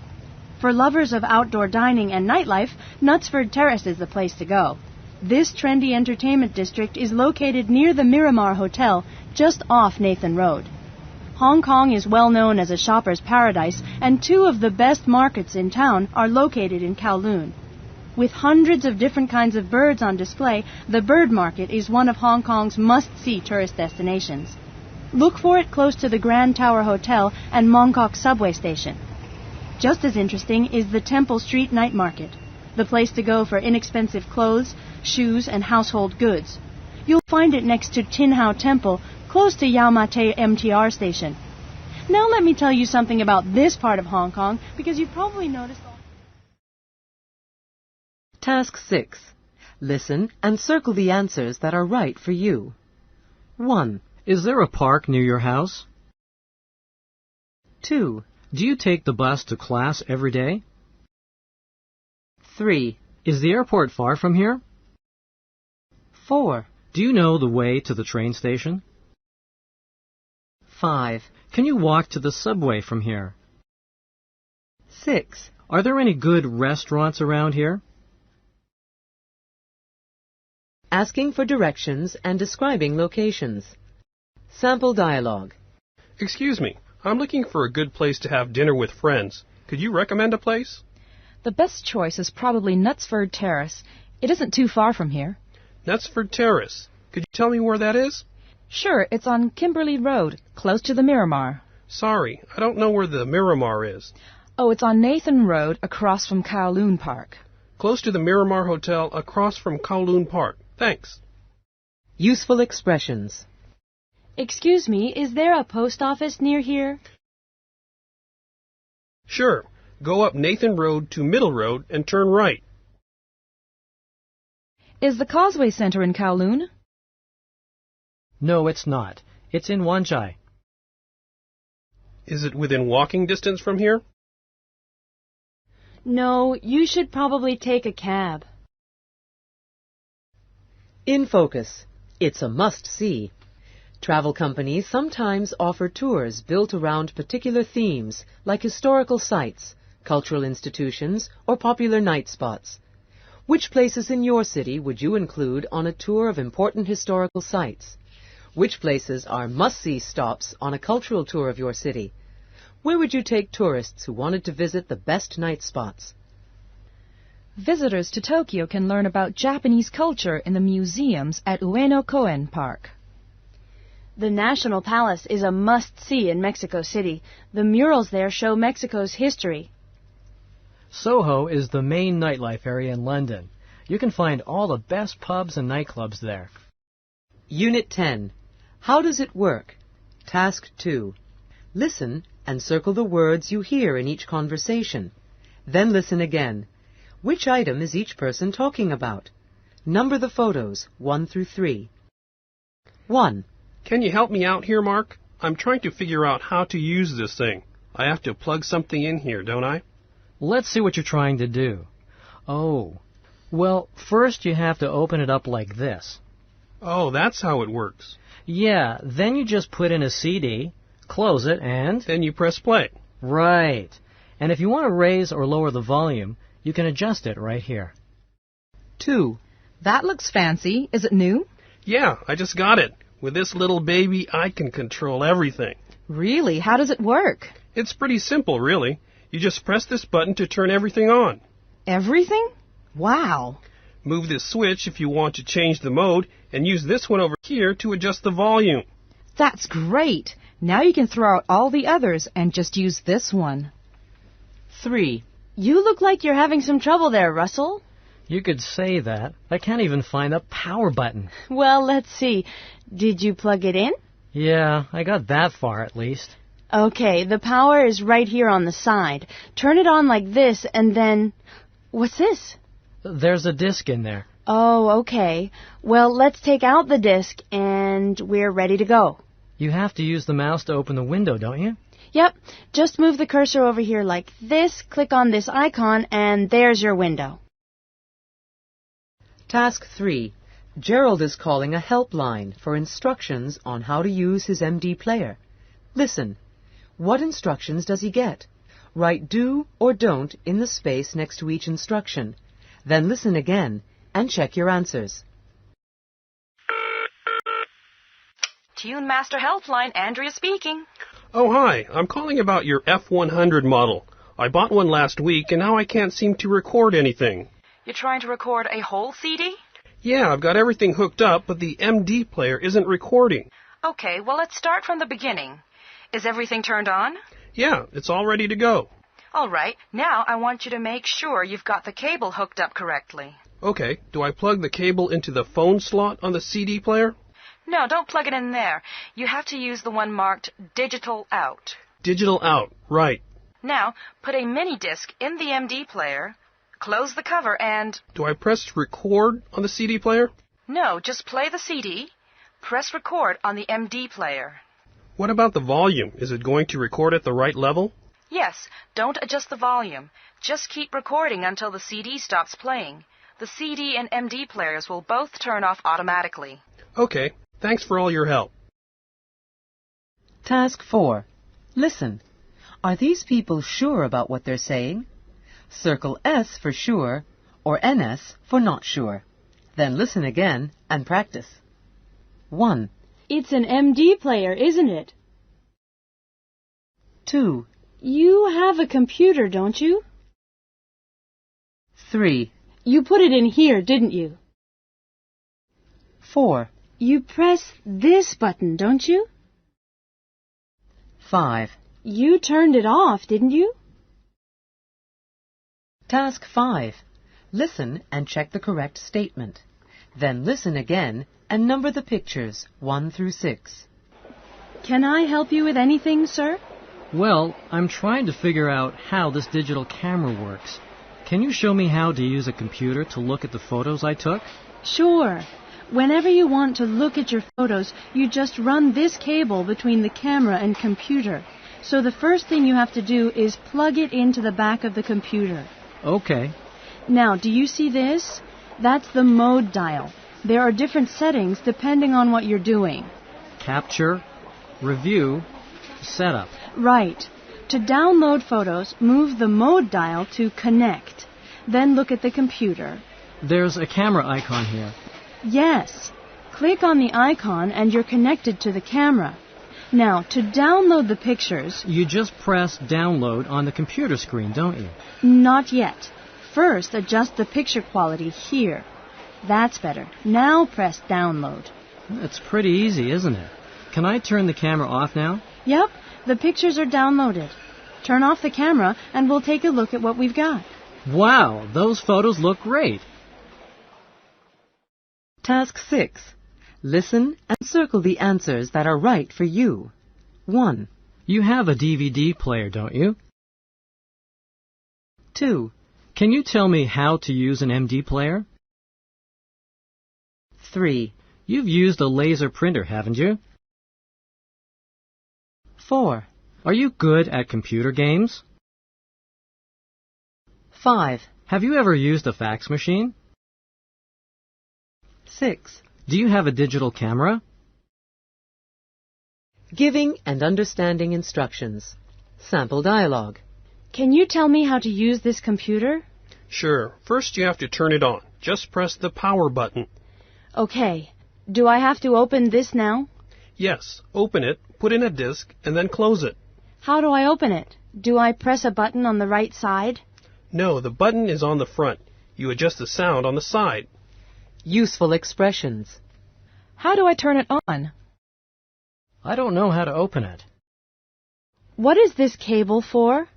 [SPEAKER 9] For lovers of outdoor dining and nightlife, Knutsford Terrace is the place to go. This trendy entertainment district is located near the Miramar Hotel, just off Nathan Road. Hong Kong is well known as a shopper's paradise, and 2 of the best markets in town are located in Kowloon. With hundreds of different kinds of birds on display, the bird market is one of Hong Kong's must-see tourist destinations. Look for it close to the Grand Tower Hotel and Mong Kok subway station. Just as interesting is the Temple Street Night Market, the place to go for inexpensive clothes, shoes, and household goods. You'll find it next to Tin Hau Temple, close to Yau Ma Tei MTR station. Now let me tell you something about this part of Hong Kong, because you've probably noticed...
[SPEAKER 1] Task 6. Listen and circle the answers that are right for you. 1.
[SPEAKER 2] Is there a park near your house?
[SPEAKER 1] 2.
[SPEAKER 2] Do you take the bus to class every day?
[SPEAKER 1] 3.
[SPEAKER 2] Is the airport far from here?
[SPEAKER 1] 4.
[SPEAKER 2] Do you know the way to the train station?
[SPEAKER 1] 5.
[SPEAKER 2] Can you walk to the subway from here?
[SPEAKER 1] 6.
[SPEAKER 2] Are there any good restaurants around here?
[SPEAKER 1] Asking for directions and describing locations. Sample dialogue.
[SPEAKER 5] Excuse me, I'm looking for a good place to have dinner with friends. Could you recommend a place?
[SPEAKER 3] The best choice is probably Knutsford Terrace. It isn't too far from here.
[SPEAKER 5] Knutsford Terrace. Could you tell me where that is?
[SPEAKER 3] Sure, it's on Kimberley Road, close to the Miramar.
[SPEAKER 5] Sorry, I don't know where the Miramar is.
[SPEAKER 3] Oh, it's on Nathan Road, across from Kowloon Park.
[SPEAKER 5] Close to the Miramar Hotel, across from Kowloon Park. Thanks.
[SPEAKER 1] Useful expressions.
[SPEAKER 9] Excuse me, is there a post office near here?
[SPEAKER 5] Sure. Go up Nathan Road to Middle Road and turn right.
[SPEAKER 3] Is the Causeway Center in Kowloon?
[SPEAKER 2] No, it's not. It's in Wan Chai.
[SPEAKER 5] Is it within walking distance from here?
[SPEAKER 9] No, you should probably take a cab.
[SPEAKER 1] In focus. It's a must-see. Travel companies sometimes offer tours built around particular themes, like historical sites, cultural institutions, or popular night spots. Which places in your city would you include on a tour of important historical sites? Which places are must-see stops on a cultural tour of your city? Where would you take tourists who wanted to visit the best night spots?
[SPEAKER 3] Visitors to Tokyo can learn about Japanese culture in the museums at Ueno-Koen Park.
[SPEAKER 6] The National Palace is a must-see in Mexico City. The murals there show Mexico's history.
[SPEAKER 2] Soho is the main nightlife area in London. You can find all the best pubs and nightclubs there.
[SPEAKER 1] Unit 10. How does it work? Task 2. Listen and circle the words you hear in each conversation. Then listen again. Which item is each person talking about? Number the photos, 1 through 3. 1.
[SPEAKER 5] Can you help me out here, Mark? I'm trying to figure out how to use this thing. I have to plug something in here, don't I?
[SPEAKER 2] Let's see what you're trying to do. Oh, well, first you have to open it up like this.
[SPEAKER 5] Oh, that's how it works.
[SPEAKER 2] Yeah, then you just put in a CD, close it, and...
[SPEAKER 5] Then you press play.
[SPEAKER 2] Right. And if you want to raise or lower the volume, you can adjust it right here.
[SPEAKER 1] 2.
[SPEAKER 3] That looks fancy. Is it new?
[SPEAKER 5] Yeah, I just got it. With this little baby, I can control everything.
[SPEAKER 3] Really? How does it work?
[SPEAKER 5] It's pretty simple, really. You just press this button to turn everything on.
[SPEAKER 3] Everything? Wow.
[SPEAKER 5] Move this switch if you want to change the mode, and use this one over here to adjust the volume.
[SPEAKER 3] That's great. Now you can throw out all the others and just use this one.
[SPEAKER 1] 3.
[SPEAKER 6] You look like you're having some trouble there, Russell.
[SPEAKER 2] You could say that. I can't even find the power button.
[SPEAKER 6] Well, let's see. Did you plug it in?
[SPEAKER 2] Yeah, I got that far at least.
[SPEAKER 6] Okay, the power is right here on the side. Turn it on like this and then... What's this?
[SPEAKER 2] There's a disc in there.
[SPEAKER 6] Oh, okay. Well, let's take out the disc and we're ready to go.
[SPEAKER 2] You have to use the mouse to open the window, don't you?
[SPEAKER 6] Yep. Just move the cursor over here like this, click on this icon, and there's your window.
[SPEAKER 1] Task 3. Gerald is calling a helpline for instructions on how to use his MD player. Listen. What instructions does he get? Write do or don't in the space next to each instruction. Then listen again and check your answers.
[SPEAKER 7] Tune Master Helpline, Andrea speaking.
[SPEAKER 5] Oh, hi. I'm calling about your F100 model. I bought one last week, and now I can't seem to record anything.
[SPEAKER 7] You're trying to record a whole CD?
[SPEAKER 5] Yeah, I've got everything hooked up, but the MD player isn't recording.
[SPEAKER 7] Okay, well, let's start from the beginning. Is everything turned on?
[SPEAKER 5] Yeah, it's all ready to go.
[SPEAKER 7] All right, now I want you to make sure you've got the cable hooked up correctly.
[SPEAKER 5] Okay, do I plug the cable into the phone slot on the CD player?
[SPEAKER 7] No, don't plug it in there. You have to use the one marked Digital Out.
[SPEAKER 5] Digital out, right.
[SPEAKER 7] Now, put a mini disc in the MD player, close the cover, and...
[SPEAKER 5] Do I press record on the CD player?
[SPEAKER 7] No, just play the CD, press record on the MD player.
[SPEAKER 5] What about the volume? Is it going to record at the right level?
[SPEAKER 7] Yes, don't adjust the volume. Just keep recording until the CD stops playing. The CD and MD players will both turn off automatically.
[SPEAKER 5] Okay, thanks for all your help.
[SPEAKER 1] Task 4. Listen. Are these people sure about what they're saying? Circle S for sure or NS for not sure. Then listen again and practice. 1.
[SPEAKER 9] It's an MD player, isn't it?
[SPEAKER 1] 2.
[SPEAKER 9] You have a computer, don't you?
[SPEAKER 1] 3.
[SPEAKER 9] You put it in here, didn't you?
[SPEAKER 1] 4.
[SPEAKER 9] You press this button, don't you?
[SPEAKER 1] 5.
[SPEAKER 9] You turned it off, didn't you?
[SPEAKER 1] Task 5. Listen and check the correct statement. Then listen again and number the pictures 1 through 6.
[SPEAKER 9] Can I help you with anything, sir?
[SPEAKER 2] Well, I'm trying to figure out how this digital camera works. Can you show me how to use a computer to look at the photos I took?
[SPEAKER 9] Sure. Whenever you want to look at your photos, you just run this cable between the camera and computer. So the first thing you have to do is plug it into the back of the computer.
[SPEAKER 2] Okay.
[SPEAKER 9] Now, do you see this? That's the mode dial. There are different settings depending on what you're doing.
[SPEAKER 2] Capture, review, setup.
[SPEAKER 9] Right. To download photos, move the mode dial to connect. Then look at the computer.
[SPEAKER 2] There's a camera icon here.
[SPEAKER 9] Yes. Click on the icon and you're connected to the camera. Now, to download the pictures...
[SPEAKER 2] You just press download on the computer screen, don't you?
[SPEAKER 9] Not yet. First, adjust the picture quality here. That's better. Now press download.
[SPEAKER 2] It's pretty easy, isn't it? Can I turn the camera off now?
[SPEAKER 9] Yep, the pictures are downloaded. Turn off the camera and we'll take a look at what we've got.
[SPEAKER 2] Wow, those photos look great.
[SPEAKER 1] Task 6. Listen and circle the answers that are right for you. 1.
[SPEAKER 2] You have a DVD player, don't you?
[SPEAKER 1] 2.
[SPEAKER 2] Can you tell me how to use an MD player?
[SPEAKER 1] 3.
[SPEAKER 2] You've used a laser printer, haven't you?
[SPEAKER 1] 4.
[SPEAKER 2] Are you good at computer games?
[SPEAKER 1] 5.
[SPEAKER 2] Have you ever used a fax machine?
[SPEAKER 1] 6.
[SPEAKER 2] Do you have a digital camera?
[SPEAKER 1] Giving and understanding instructions. Sample dialogue.
[SPEAKER 9] Can you tell me how to use this computer?
[SPEAKER 5] Sure. First you have to turn it on. Just press the power button.
[SPEAKER 6] Okay. Do I have to open this now?
[SPEAKER 5] Yes, open it, put in a disk, and then close it.
[SPEAKER 6] How do I open it? Do I press a button on the right side?
[SPEAKER 5] No, the button is on the front. You adjust the sound on the side.
[SPEAKER 1] Useful expressions.
[SPEAKER 3] How do I turn it on?
[SPEAKER 2] I don't know how to open it.
[SPEAKER 6] What is this cable for?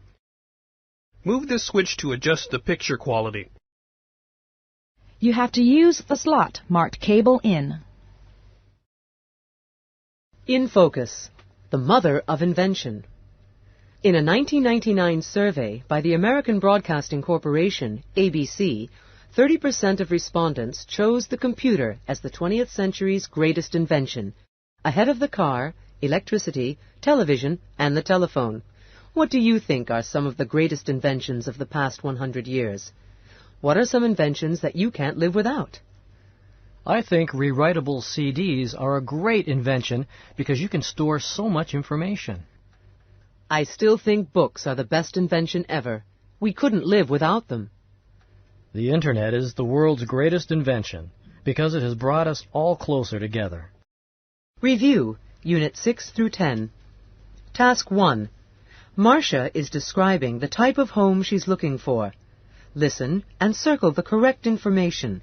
[SPEAKER 5] Move this switch to adjust the picture quality.
[SPEAKER 3] You have to use the slot marked Cable In.
[SPEAKER 1] In focus, the mother of invention. In a 1999 survey by the American Broadcasting Corporation, ABC, 30% of respondents chose the computer as the 20th century's greatest invention, ahead of the car, electricity, television, and the telephone. What do you think are some of the greatest inventions of the past 100 years? What are some inventions that you can't live without?
[SPEAKER 2] I think rewritable CDs are a great invention because you can store so much information.
[SPEAKER 1] I still think books are the best invention ever. We couldn't live without them.
[SPEAKER 2] The Internet is the world's greatest invention because it has brought us all closer together.
[SPEAKER 1] Review, Unit 6 through 10. Task 1. Marcia is describing the type of home she's looking for. Listen and circle the correct information.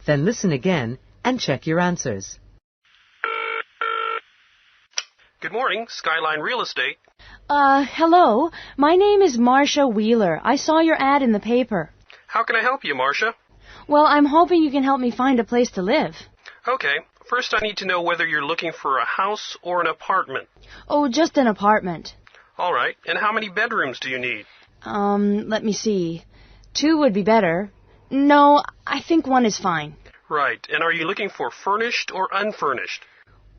[SPEAKER 1] Then listen again and check your answers.
[SPEAKER 5] Good morning, Skyline Real Estate.
[SPEAKER 6] Hello. My name is Marcia Wheeler. I saw your ad in the paper.
[SPEAKER 5] How can I help you, Marcia?
[SPEAKER 6] Well, I'm hoping you can help me find a place to live.
[SPEAKER 5] Okay. First, I need to know whether you're looking for a house or an apartment.
[SPEAKER 6] Oh, just an apartment.
[SPEAKER 5] All right. And how many bedrooms do you need?
[SPEAKER 6] Let me see. 2 would be better. No, I think 1 is fine.
[SPEAKER 5] Right. And are you looking for furnished or unfurnished?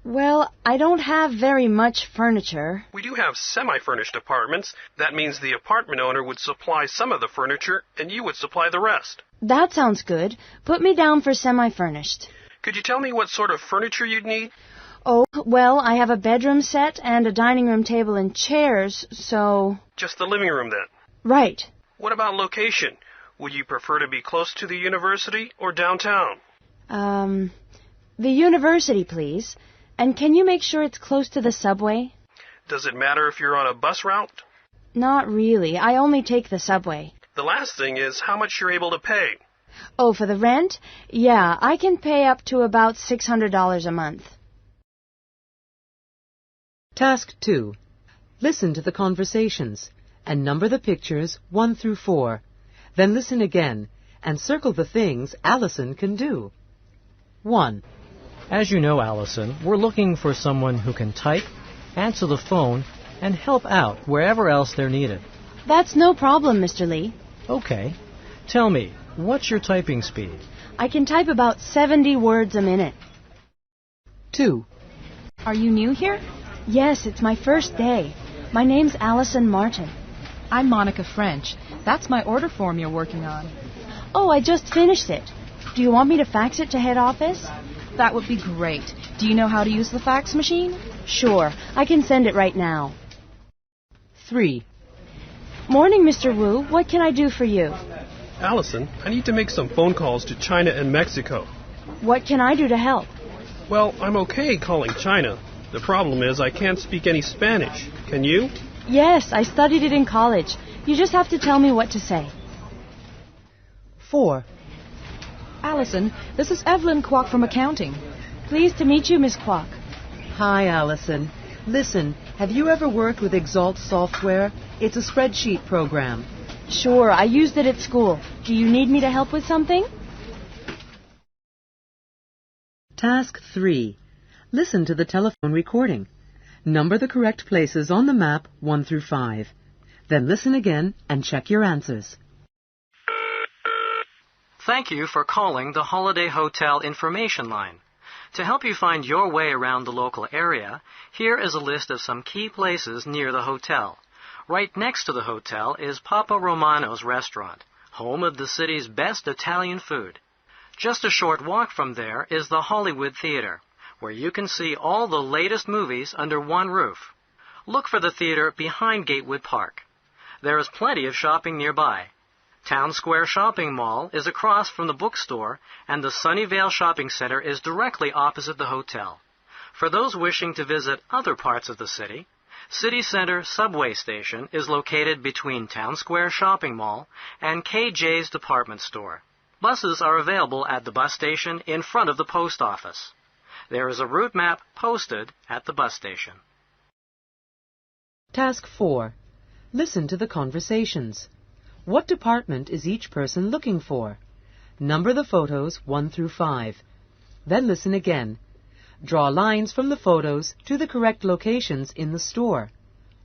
[SPEAKER 6] Well, I don't have very much furniture.
[SPEAKER 5] We do have semi-furnished apartments. That means the apartment owner would supply some of the furniture and you would supply the rest.
[SPEAKER 6] That sounds good. Put me down for semi-furnished.
[SPEAKER 5] Could you tell me what sort of furniture you'd need?
[SPEAKER 6] Oh, well, I have a bedroom set and a dining room table and chairs, so...
[SPEAKER 5] Just the living room, then?
[SPEAKER 6] Right.
[SPEAKER 5] What about location? Would you prefer to be close to the university or downtown?
[SPEAKER 6] The university, please. And can you make sure it's close to the subway?
[SPEAKER 5] Does it matter if you're on a bus route?
[SPEAKER 6] Not really. I only take the subway.
[SPEAKER 5] The last thing is how much you're able to pay.
[SPEAKER 6] Oh, for the rent? Yeah, I can pay up to about $600 a month.
[SPEAKER 1] Task 2. Listen to the conversations and number the pictures 1 through 4. Then listen again and circle the things Allison can do. 1.
[SPEAKER 2] As you know, Allison, we're looking for someone who can type, answer the phone, and help out wherever else they're needed.
[SPEAKER 6] That's no problem, Mr. Lee.
[SPEAKER 2] Okay. Tell me, what's your typing speed?
[SPEAKER 6] I can type about 70 words a minute.
[SPEAKER 1] 2.
[SPEAKER 3] Are you new here?
[SPEAKER 6] Yes, it's my first day. My name's Allison Martin.
[SPEAKER 3] I'm Monica French. That's my order form you're working on.
[SPEAKER 6] Oh, I just finished it. Do you want me to fax it to head office?
[SPEAKER 3] That would be great. Do you know how to use the fax machine?
[SPEAKER 6] Sure. I can send it right now.
[SPEAKER 1] 3.
[SPEAKER 6] Morning, Mr. Wu. What can I do for you?
[SPEAKER 5] Allison, I need to make some phone calls to China and Mexico.
[SPEAKER 6] What can I do to help?
[SPEAKER 5] Well, I'm okay calling China. The problem is I can't speak any Spanish. Can you?
[SPEAKER 6] Yes, I studied it in college. You just have to tell me what to say.
[SPEAKER 1] 4.
[SPEAKER 3] Allison, this is Evelyn Kwok from accounting.
[SPEAKER 6] Pleased to meet you, Miss Kwok.
[SPEAKER 1] Hi, Allison. Listen, have you ever worked with Exalt software? It's a spreadsheet program.
[SPEAKER 6] Sure, I used it at school. Do you need me to help with something?
[SPEAKER 1] Task 3. Listen to the telephone recording. Number the correct places on the map 1 through 5. Then listen again and check your answers.
[SPEAKER 2] Thank you for calling the Holiday Hotel Information Line. To help you find your way around the local area, here is a list of some key places near the hotel. Right next to the hotel is Papa Romano's restaurant, home of the city's best Italian food. Just a short walk from there is the Hollywood Theater, where you can see all the latest movies under one roof. Look for the theater behind Gatewood Park. There is plenty of shopping nearby. Town Square Shopping Mall is across from the bookstore, and the Sunnyvale Shopping Center is directly opposite the hotel. For those wishing to visit other parts of the city, City Center Subway Station is located between Town Square Shopping Mall and KJ's department store. Buses are available at the bus station in front of the post office. There is a route map posted at the bus station.
[SPEAKER 1] Task 4. Listen to the conversations. What department is each person looking for? Number the photos 1 through 5. Then listen again. Draw lines from the photos to the correct locations in the store.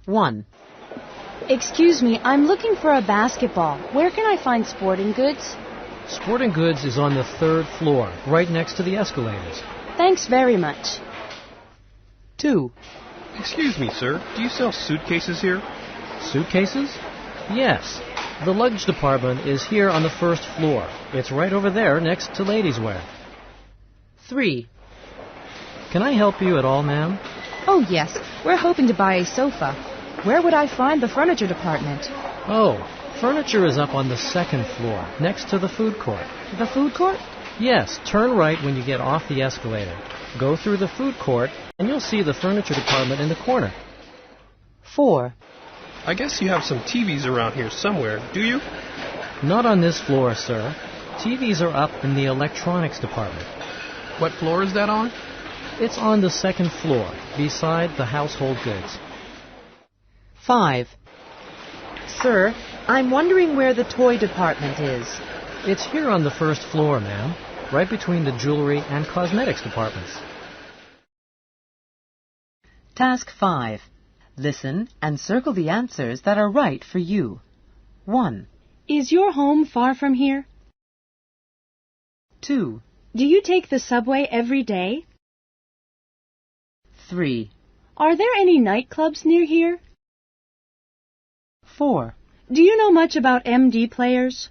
[SPEAKER 1] 1.
[SPEAKER 9] Excuse me, I'm looking for a basketball. Where can I find sporting goods?
[SPEAKER 2] Sporting goods is on the 3rd floor, right next to the escalators.
[SPEAKER 9] Thanks very much.
[SPEAKER 1] 2.
[SPEAKER 5] Excuse me, sir. Do you sell suitcases here?
[SPEAKER 2] Suitcases? Yes. The luggage department is here on the 1st floor. It's right over there next to ladies' wear.
[SPEAKER 1] 3.
[SPEAKER 2] Can I help you at all, ma'am?
[SPEAKER 3] Oh, yes. We're hoping to buy a sofa. Where would I find the furniture department?
[SPEAKER 2] Oh, furniture is up on the 2nd floor, next to the food court.
[SPEAKER 3] The food court?
[SPEAKER 2] Yes, turn right when you get off the escalator. Go through the food court, and you'll see the furniture department in the corner.
[SPEAKER 1] 4.
[SPEAKER 5] I guess you have some TVs around here somewhere, do you?
[SPEAKER 2] Not on this floor, sir. TVs are up in the electronics department.
[SPEAKER 5] What floor is that on?
[SPEAKER 2] It's on the 2nd floor, beside the household goods.
[SPEAKER 1] 5. Sir, I'm wondering where the toy department is.
[SPEAKER 2] It's here on the 1st floor, ma'am, right between the jewelry and cosmetics departments.
[SPEAKER 1] Task 5. Listen and circle the answers that are right for you. 1.
[SPEAKER 9] Is your home far from here?
[SPEAKER 1] 2.
[SPEAKER 9] Do you take the subway every day?
[SPEAKER 1] 3.
[SPEAKER 9] Are there any nightclubs near here?
[SPEAKER 1] 4.
[SPEAKER 9] Do you know much about MD players?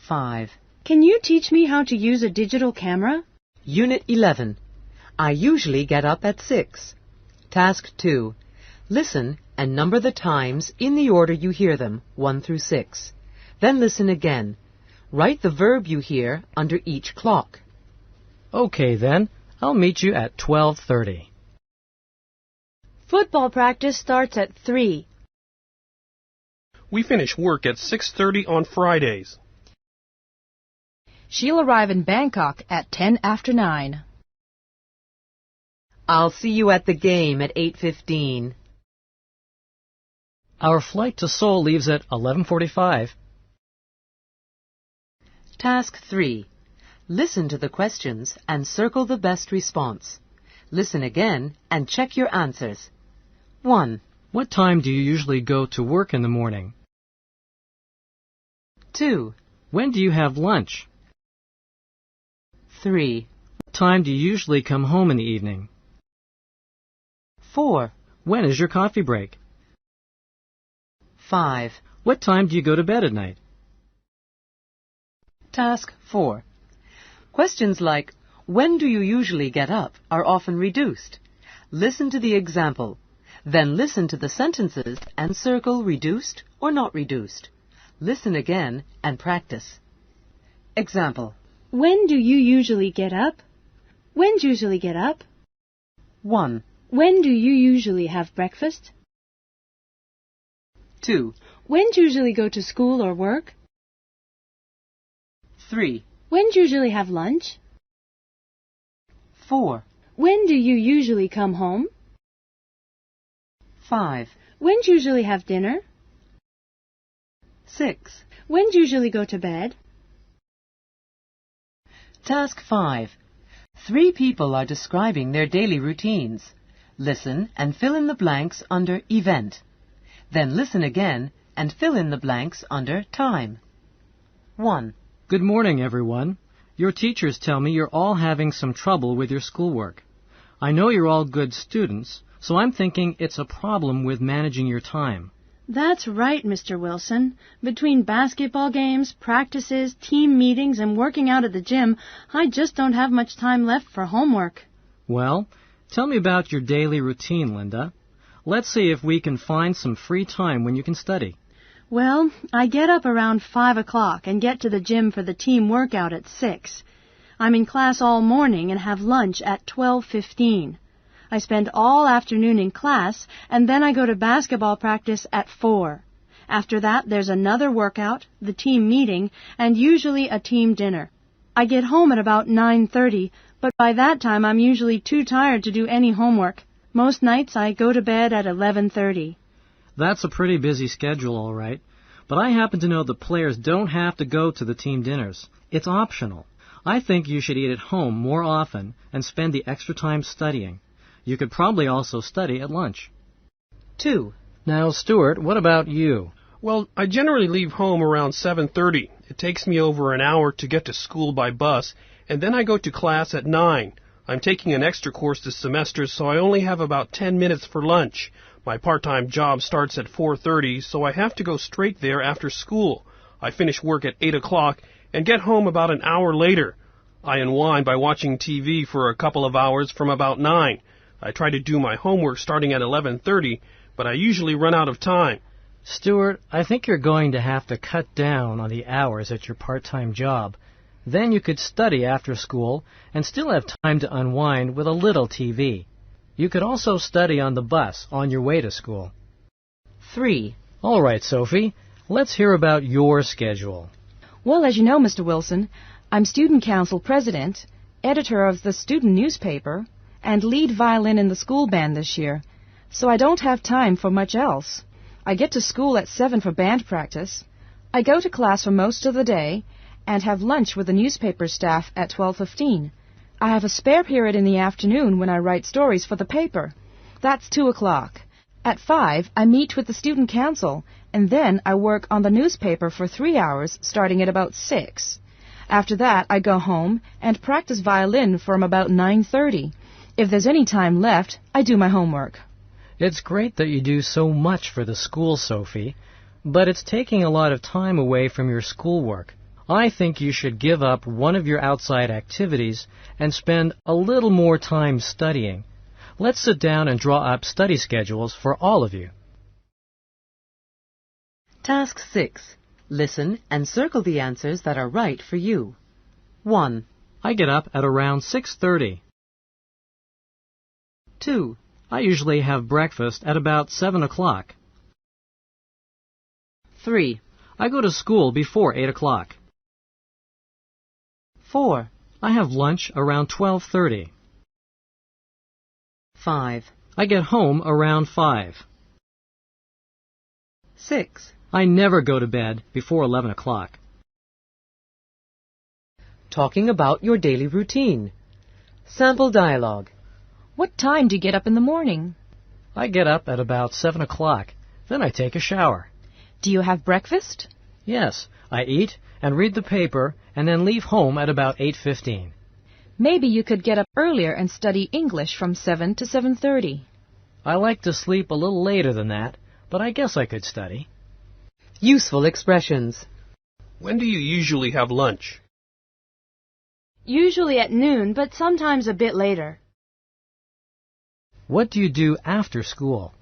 [SPEAKER 1] 5.
[SPEAKER 9] Can you teach me how to use a digital camera?
[SPEAKER 1] Unit 11. I usually get up at 6. Task 2. Listen and number the times in the order you hear them, 1 through 6. Then listen again. Write the verb you hear under each clock.
[SPEAKER 2] Okay, then. I'll meet you at 12:30.
[SPEAKER 9] Football practice starts at 3.
[SPEAKER 5] We finish work at 6:30 on Fridays.
[SPEAKER 3] She'll arrive in Bangkok at 10 after 9.
[SPEAKER 1] I'll see you at the game at 8:15.
[SPEAKER 2] Our flight to Seoul leaves at 11:45.
[SPEAKER 1] Task 3. Listen to the questions and circle the best response. Listen again and check your answers. 1.
[SPEAKER 2] What time do you usually go to work in the morning?
[SPEAKER 1] 2.
[SPEAKER 2] When do you have lunch?
[SPEAKER 1] 3.
[SPEAKER 2] What time do you usually come home in the evening?
[SPEAKER 1] 4.
[SPEAKER 2] When is your coffee break?
[SPEAKER 1] 5.
[SPEAKER 2] What time do you go to bed at night?
[SPEAKER 1] Task 4. Questions like, when do you usually get up, are often reduced. Listen to the example. Then listen to the sentences and circle reduced or not reduced. Listen again and practice. Example.
[SPEAKER 9] When do you usually get up? When do you usually get up?
[SPEAKER 1] 1.
[SPEAKER 9] When do you usually have breakfast?
[SPEAKER 1] 2.
[SPEAKER 9] When do you usually go to school or work?
[SPEAKER 1] 3.
[SPEAKER 9] When do you usually have lunch?
[SPEAKER 1] 4.
[SPEAKER 9] When do you usually come home?
[SPEAKER 1] 5.
[SPEAKER 9] When do you usually have dinner?
[SPEAKER 1] 6.
[SPEAKER 9] When do you usually go to bed?
[SPEAKER 1] Task 5. 3 people are describing their daily routines. Listen and fill in the blanks under event. Then listen again and fill in the blanks under time. 1.
[SPEAKER 2] Good morning, everyone. Your teachers tell me you're all having some trouble with your schoolwork. I know you're all good students, so I'm thinking it's a problem with managing your time.
[SPEAKER 9] That's right, Mr. Wilson. Between basketball games, practices, team meetings, and working out at the gym, I just don't have much time left for homework.
[SPEAKER 2] Well, tell me about your daily routine, Linda. Let's see if we can find some free time when you can study.
[SPEAKER 9] Well, I get up around 5 o'clock and get to the gym for the team workout at 6. I'm in class all morning and have lunch at 12:15. I spend all afternoon in class, and then I go to basketball practice at 4. After that, there's another workout, the team meeting, and usually a team dinner. I get home at about 9:30, but by that time I'm usually too tired to do any homework. Most nights I go to bed at 11:30.
[SPEAKER 2] That's a pretty busy schedule, all right. But I happen to know the players don't have to go to the team dinners. It's optional. I think you should eat at home more often and spend the extra time studying. You could probably also study at lunch.
[SPEAKER 1] 2.
[SPEAKER 2] Now, Stuart, what about you?
[SPEAKER 5] Well, I generally leave home around 7:30. It takes me over an hour to get to school by bus, and then I go to class at 9. I'm taking an extra course this semester, so I only have about 10 minutes for lunch. My part-time job starts at 4:30, so I have to go straight there after school. I finish work at 8 o'clock and get home about an hour later. I unwind by watching TV for a couple of hours from about 9. I try to do my homework starting at 11:30, but I usually run out of time.
[SPEAKER 2] Stuart, I think you're going to have to cut down on the hours at your part-time job. Then you could study after school and still have time to unwind with a little TV. You could also study on the bus on your way to school.
[SPEAKER 1] 3.
[SPEAKER 2] All right, Sophie, let's hear about your schedule.
[SPEAKER 3] Well, as you know, Mr. Wilson, I'm student council president, editor of the student newspaper, and lead violin in the school band this year, so I don't have time for much else. I get to school at 7 for band practice. I go to class for most of the day and have lunch with the newspaper staff at 12:15. I have a spare period in the afternoon when I write stories for the paper. That's 2 o'clock. At 5, I meet with the student council, and then I work on the newspaper for 3 hours, starting at about 6. After that, I go home and practice violin from about 9:30. If there's any time left, I do my homework.
[SPEAKER 2] It's great that you do so much for the school, Sophie, but it's taking a lot of time away from your schoolwork. I think you should give up one of your outside activities and spend a little more time studying. Let's sit down and draw up study schedules for all of you.
[SPEAKER 1] Task 6. Listen and circle the answers that are right for you. 1.
[SPEAKER 2] I get up at around 6:30.
[SPEAKER 1] 2.
[SPEAKER 2] I usually have breakfast at about 7 o'clock.
[SPEAKER 1] 3.
[SPEAKER 2] I go to school before 8 o'clock.
[SPEAKER 1] 4.
[SPEAKER 2] I have lunch around 12:30.
[SPEAKER 1] 5.
[SPEAKER 2] I get home around 5.
[SPEAKER 1] 6.
[SPEAKER 2] I never go to bed before 11 o'clock.
[SPEAKER 1] Talking about your daily routine. Sample dialogue.
[SPEAKER 3] What time do you get up in the morning?
[SPEAKER 2] I get up at about 7 o'clock. Then I take a shower.
[SPEAKER 3] Do you have breakfast?
[SPEAKER 2] Yes, I eat and read the paper and then leave home at about 8:15.
[SPEAKER 3] Maybe you could get up earlier and study English from 7 to 7:30.
[SPEAKER 2] I like to sleep a little later than that, but I guess I could study.
[SPEAKER 1] Useful expressions.
[SPEAKER 5] When do you usually have lunch?
[SPEAKER 6] Usually at noon, but sometimes a bit later.
[SPEAKER 2] What do you do after school?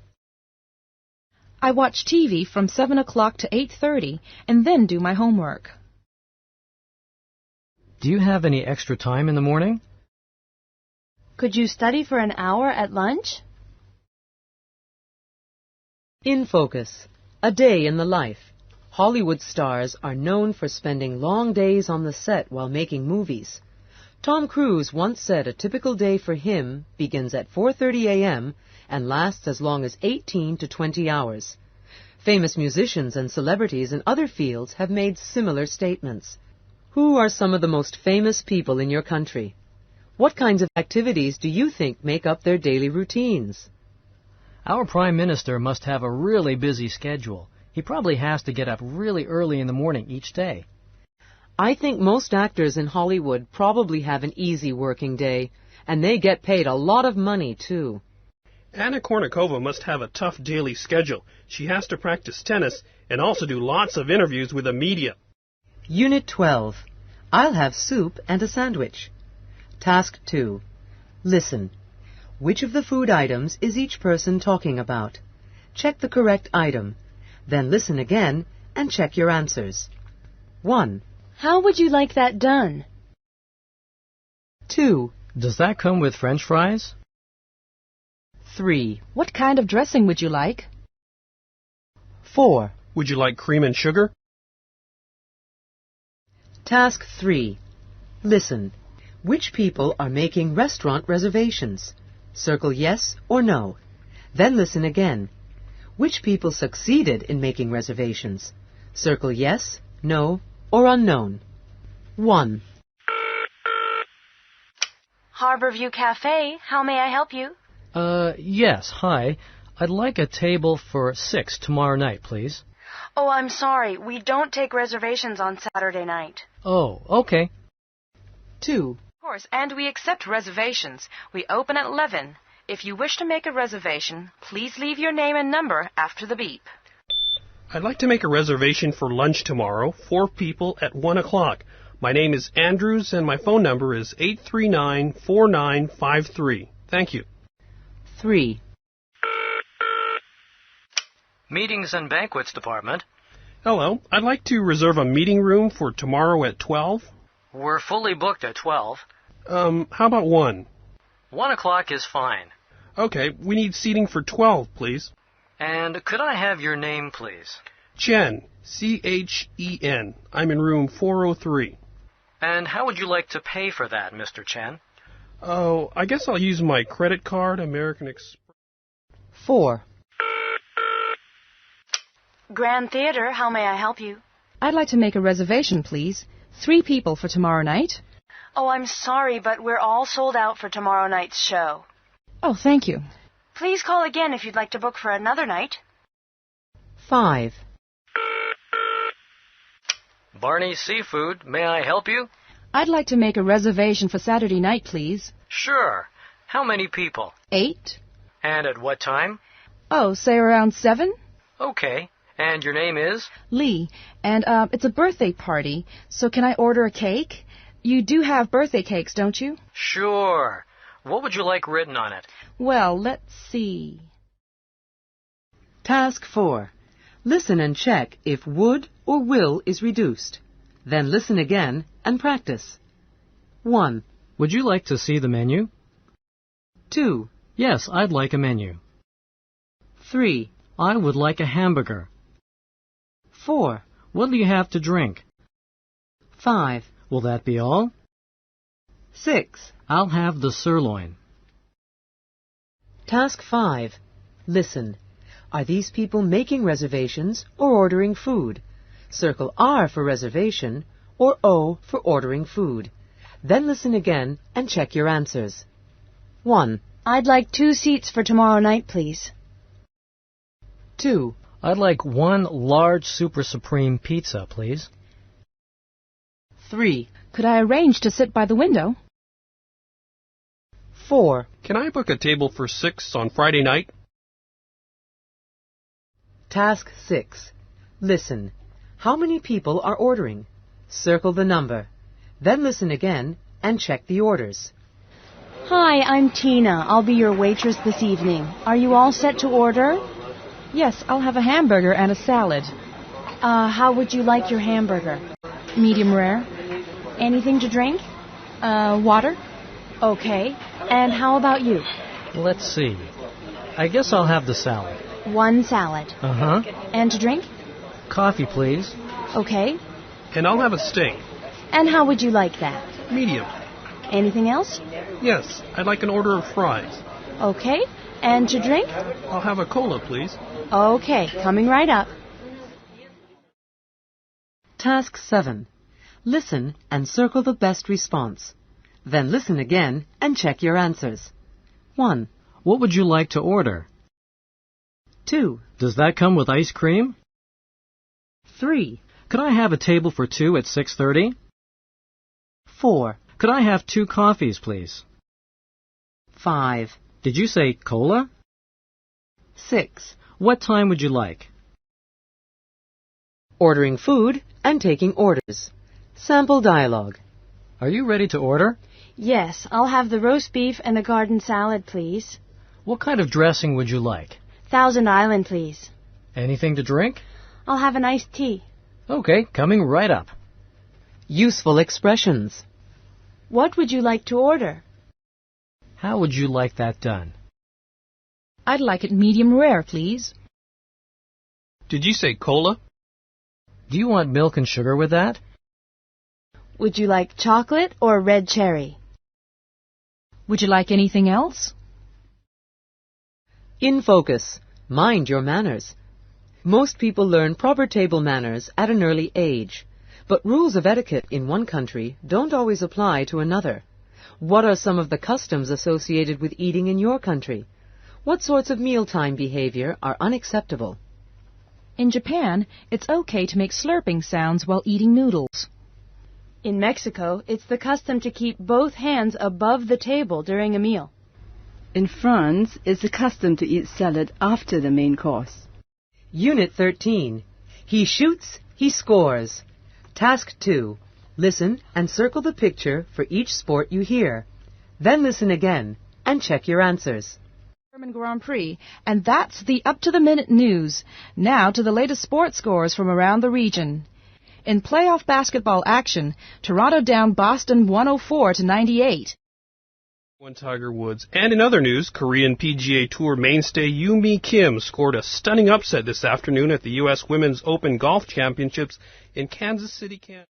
[SPEAKER 3] I watch TV from 7 o'clock to 8:30 and then do my homework.
[SPEAKER 2] Do you have any extra time in the morning?
[SPEAKER 6] Could you study for an hour at lunch?
[SPEAKER 1] In focus. A day in the life. Hollywood stars are known for spending long days on the set while making movies. Tom Cruise once said a typical day for him begins at 4:30 a.m. and lasts as long as 18 to 20 hours. Famous musicians and celebrities in other fields have made similar statements. Who are some of the most famous people in your country? What kinds of activities do you think make up their daily routines?
[SPEAKER 2] Our Prime Minister must have a really busy schedule. He probably has to get up really early in the morning each day.
[SPEAKER 1] I think most actors in Hollywood probably have an easy working day, and they get paid a lot of money, too.
[SPEAKER 5] Anna Kournikova must have a tough daily schedule. She has to practice tennis and also do lots of interviews with the media.
[SPEAKER 1] Unit 12. I'll have soup and a sandwich. Task 2. Listen. Which of the food items is each person talking about? Check the correct item. Then listen again and check your answers. 1,
[SPEAKER 6] How would you like that done?
[SPEAKER 1] 2,
[SPEAKER 2] Does that come with French fries?
[SPEAKER 1] 3,
[SPEAKER 3] What kind of dressing would you like?
[SPEAKER 1] 4.
[SPEAKER 5] Would you like cream and sugar?
[SPEAKER 1] Task 3. Listen. Which people are making restaurant reservations? Circle yes or no. Then listen again. Which people succeeded in making reservations? Circle yes, no, or unknown. 1,
[SPEAKER 4] Harborview Cafe, how may I help you?
[SPEAKER 2] Yes, hi. I'd like a table for 6 tomorrow night, please.
[SPEAKER 4] Oh, I'm sorry. We don't take reservations on Saturday night.
[SPEAKER 2] Oh, okay.
[SPEAKER 1] 2,
[SPEAKER 7] Of course, and we accept reservations. We open at 11. If you wish to make a reservation, please leave your name and number after the beep.
[SPEAKER 5] I'd like to make a reservation for lunch tomorrow, 4 people at 1 o'clock. My name is Andrews and my phone number is 839-4953. Thank you.
[SPEAKER 1] 3,
[SPEAKER 2] Meetings and Banquets Department.
[SPEAKER 5] Hello, I'd like to reserve a meeting room for tomorrow at 12.
[SPEAKER 2] We're fully booked at 12.
[SPEAKER 5] How about 1?
[SPEAKER 2] 1 o'clock is fine.
[SPEAKER 5] Okay, we need seating for 12, please.
[SPEAKER 2] And could I have your name, please?
[SPEAKER 5] Chen, C-H-E-N. I'm in room 403.
[SPEAKER 2] And how would you like to pay for that, Mr. Chen?
[SPEAKER 5] Oh, I guess I'll use my credit card, American Express.
[SPEAKER 1] 4,
[SPEAKER 4] Grand Theater, how may I help you?
[SPEAKER 3] I'd like to make a reservation, please. 3 people for tomorrow night.
[SPEAKER 4] Oh, I'm sorry, but we're all sold out for tomorrow night's show.
[SPEAKER 3] Oh, thank you.
[SPEAKER 4] Please call again if you'd like to book for another night.
[SPEAKER 1] 5,
[SPEAKER 2] Barney's Seafood, may I help you?
[SPEAKER 3] I'd like to make a reservation for Saturday night, please.
[SPEAKER 2] Sure. How many people?
[SPEAKER 3] 8?
[SPEAKER 2] And at what time?
[SPEAKER 3] Oh, say around 7?
[SPEAKER 2] Okay. And your name is?
[SPEAKER 3] Lee. And it's a birthday party, so can I order a cake? You do have birthday cakes, don't you?
[SPEAKER 2] Sure. What would you like written on it?
[SPEAKER 3] Well, let's see.
[SPEAKER 1] Task 4. Listen and check if would or will is reduced. Then listen again and practice. 1,
[SPEAKER 2] Would you like to see the menu?
[SPEAKER 1] 2,
[SPEAKER 2] Yes, I'd like a menu.
[SPEAKER 1] 3,
[SPEAKER 2] I would like a hamburger.
[SPEAKER 1] 4,
[SPEAKER 2] What do you have to drink?
[SPEAKER 1] 5,
[SPEAKER 2] Will that be all?
[SPEAKER 1] 6.
[SPEAKER 2] I'll have the sirloin.
[SPEAKER 1] Task 5. Listen. Are these people making reservations or ordering food? Circle R for reservation or O for ordering food. Then listen again and check your answers. 1,
[SPEAKER 6] I'd like 2 seats for tomorrow night, please.
[SPEAKER 1] 2,
[SPEAKER 2] I'd like 1 large Super Supreme pizza, please.
[SPEAKER 1] 3,
[SPEAKER 3] Could I arrange to sit by the window?
[SPEAKER 1] 4,
[SPEAKER 5] Can I book a table for 6 on Friday night?
[SPEAKER 1] Task 6. Listen. How many people are ordering? Circle the number. Then listen again and check the orders.
[SPEAKER 6] Hi, I'm Tina. I'll be your waitress this evening. Are you all set to order?
[SPEAKER 3] Yes, I'll have a hamburger and a salad.
[SPEAKER 6] How would you like your hamburger?
[SPEAKER 3] Medium rare.
[SPEAKER 6] Anything to drink?
[SPEAKER 3] Water?
[SPEAKER 6] Okay. And how about you?
[SPEAKER 2] Let's see. I guess I'll have the salad.
[SPEAKER 6] 1 salad.
[SPEAKER 2] Uh-huh.
[SPEAKER 6] And to drink?
[SPEAKER 2] Coffee, please.
[SPEAKER 6] Okay.
[SPEAKER 5] And I'll have a steak.
[SPEAKER 6] And how would you like that?
[SPEAKER 5] Medium.
[SPEAKER 6] Anything else?
[SPEAKER 5] Yes, I'd like an order of fries.
[SPEAKER 6] Okay. And to drink?
[SPEAKER 5] I'll have a cola, please.
[SPEAKER 6] Okay, coming right up.
[SPEAKER 1] Task 7. Listen and circle the best response. Then listen again and check your answers. 1,
[SPEAKER 2] What would you like to order?
[SPEAKER 1] 2,
[SPEAKER 2] Does that come with ice cream?
[SPEAKER 1] 3,
[SPEAKER 2] Could I have a table for 2 at 6:30?
[SPEAKER 1] 4,
[SPEAKER 2] Could I have 2 coffees, please?
[SPEAKER 1] 5,
[SPEAKER 2] Did you say cola?
[SPEAKER 1] 6.
[SPEAKER 2] What time would you like?
[SPEAKER 1] Ordering food and taking orders. Sample dialogue.
[SPEAKER 2] Are you ready to order?
[SPEAKER 6] Yes, I'll have the roast beef and the garden salad, please.
[SPEAKER 2] What kind of dressing would you like?
[SPEAKER 6] Thousand Island, please.
[SPEAKER 2] Anything to drink?
[SPEAKER 6] I'll have an iced tea.
[SPEAKER 2] Okay, coming right up.
[SPEAKER 1] Useful expressions.
[SPEAKER 6] What would you like to order?
[SPEAKER 2] How would you like that done?
[SPEAKER 3] I'd like it medium rare, please.
[SPEAKER 5] Did you say cola?
[SPEAKER 2] Do you want milk and sugar with that?
[SPEAKER 6] Would you like chocolate or red cherry?
[SPEAKER 3] Would you like anything else?
[SPEAKER 1] In focus. Mind your manners. Most people learn proper table manners at an early age, but rules of etiquette in one country don't always apply to another. What are some of the customs associated with eating in your country? What sorts of mealtime behavior are unacceptable?
[SPEAKER 3] In Japan, it's okay to make slurping sounds while eating noodles.
[SPEAKER 6] In Mexico, it's the custom to keep both hands above the table during a meal.
[SPEAKER 10] In France, it's the custom to eat salad after the main course.
[SPEAKER 1] Unit 13. He shoots, he scores. Task 2. Listen and circle the picture for each sport you hear. Then listen again and check your answers.
[SPEAKER 3] German Grand Prix, and that's the up-to-the-minute news. Now to the latest sports scores from around the region. In playoff basketball action, Toronto down Boston 104-98.
[SPEAKER 5] Tiger Woods. And in other news, Korean PGA Tour mainstay Yoo-mi Kim scored a stunning upset this afternoon at the U.S. Women's Open Golf Championships in Kansas City, Kansas.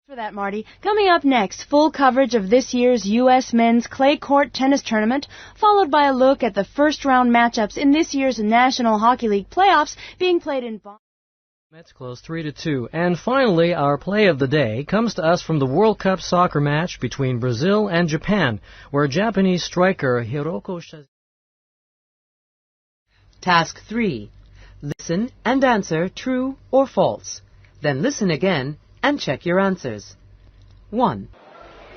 [SPEAKER 6] For that, Marty. Coming up next, full coverage of this year's U.S. men's clay court tennis tournament, followed by a look at the first-round matchups in this year's National Hockey League playoffs being played in Boston.
[SPEAKER 2] Mets close 3-2. And finally, our play of the day comes to us from the World Cup soccer match between Brazil and Japan, where Japanese striker Hiroko
[SPEAKER 1] Task 3. Listen and answer true or false. Then listen again and check your answers. 1.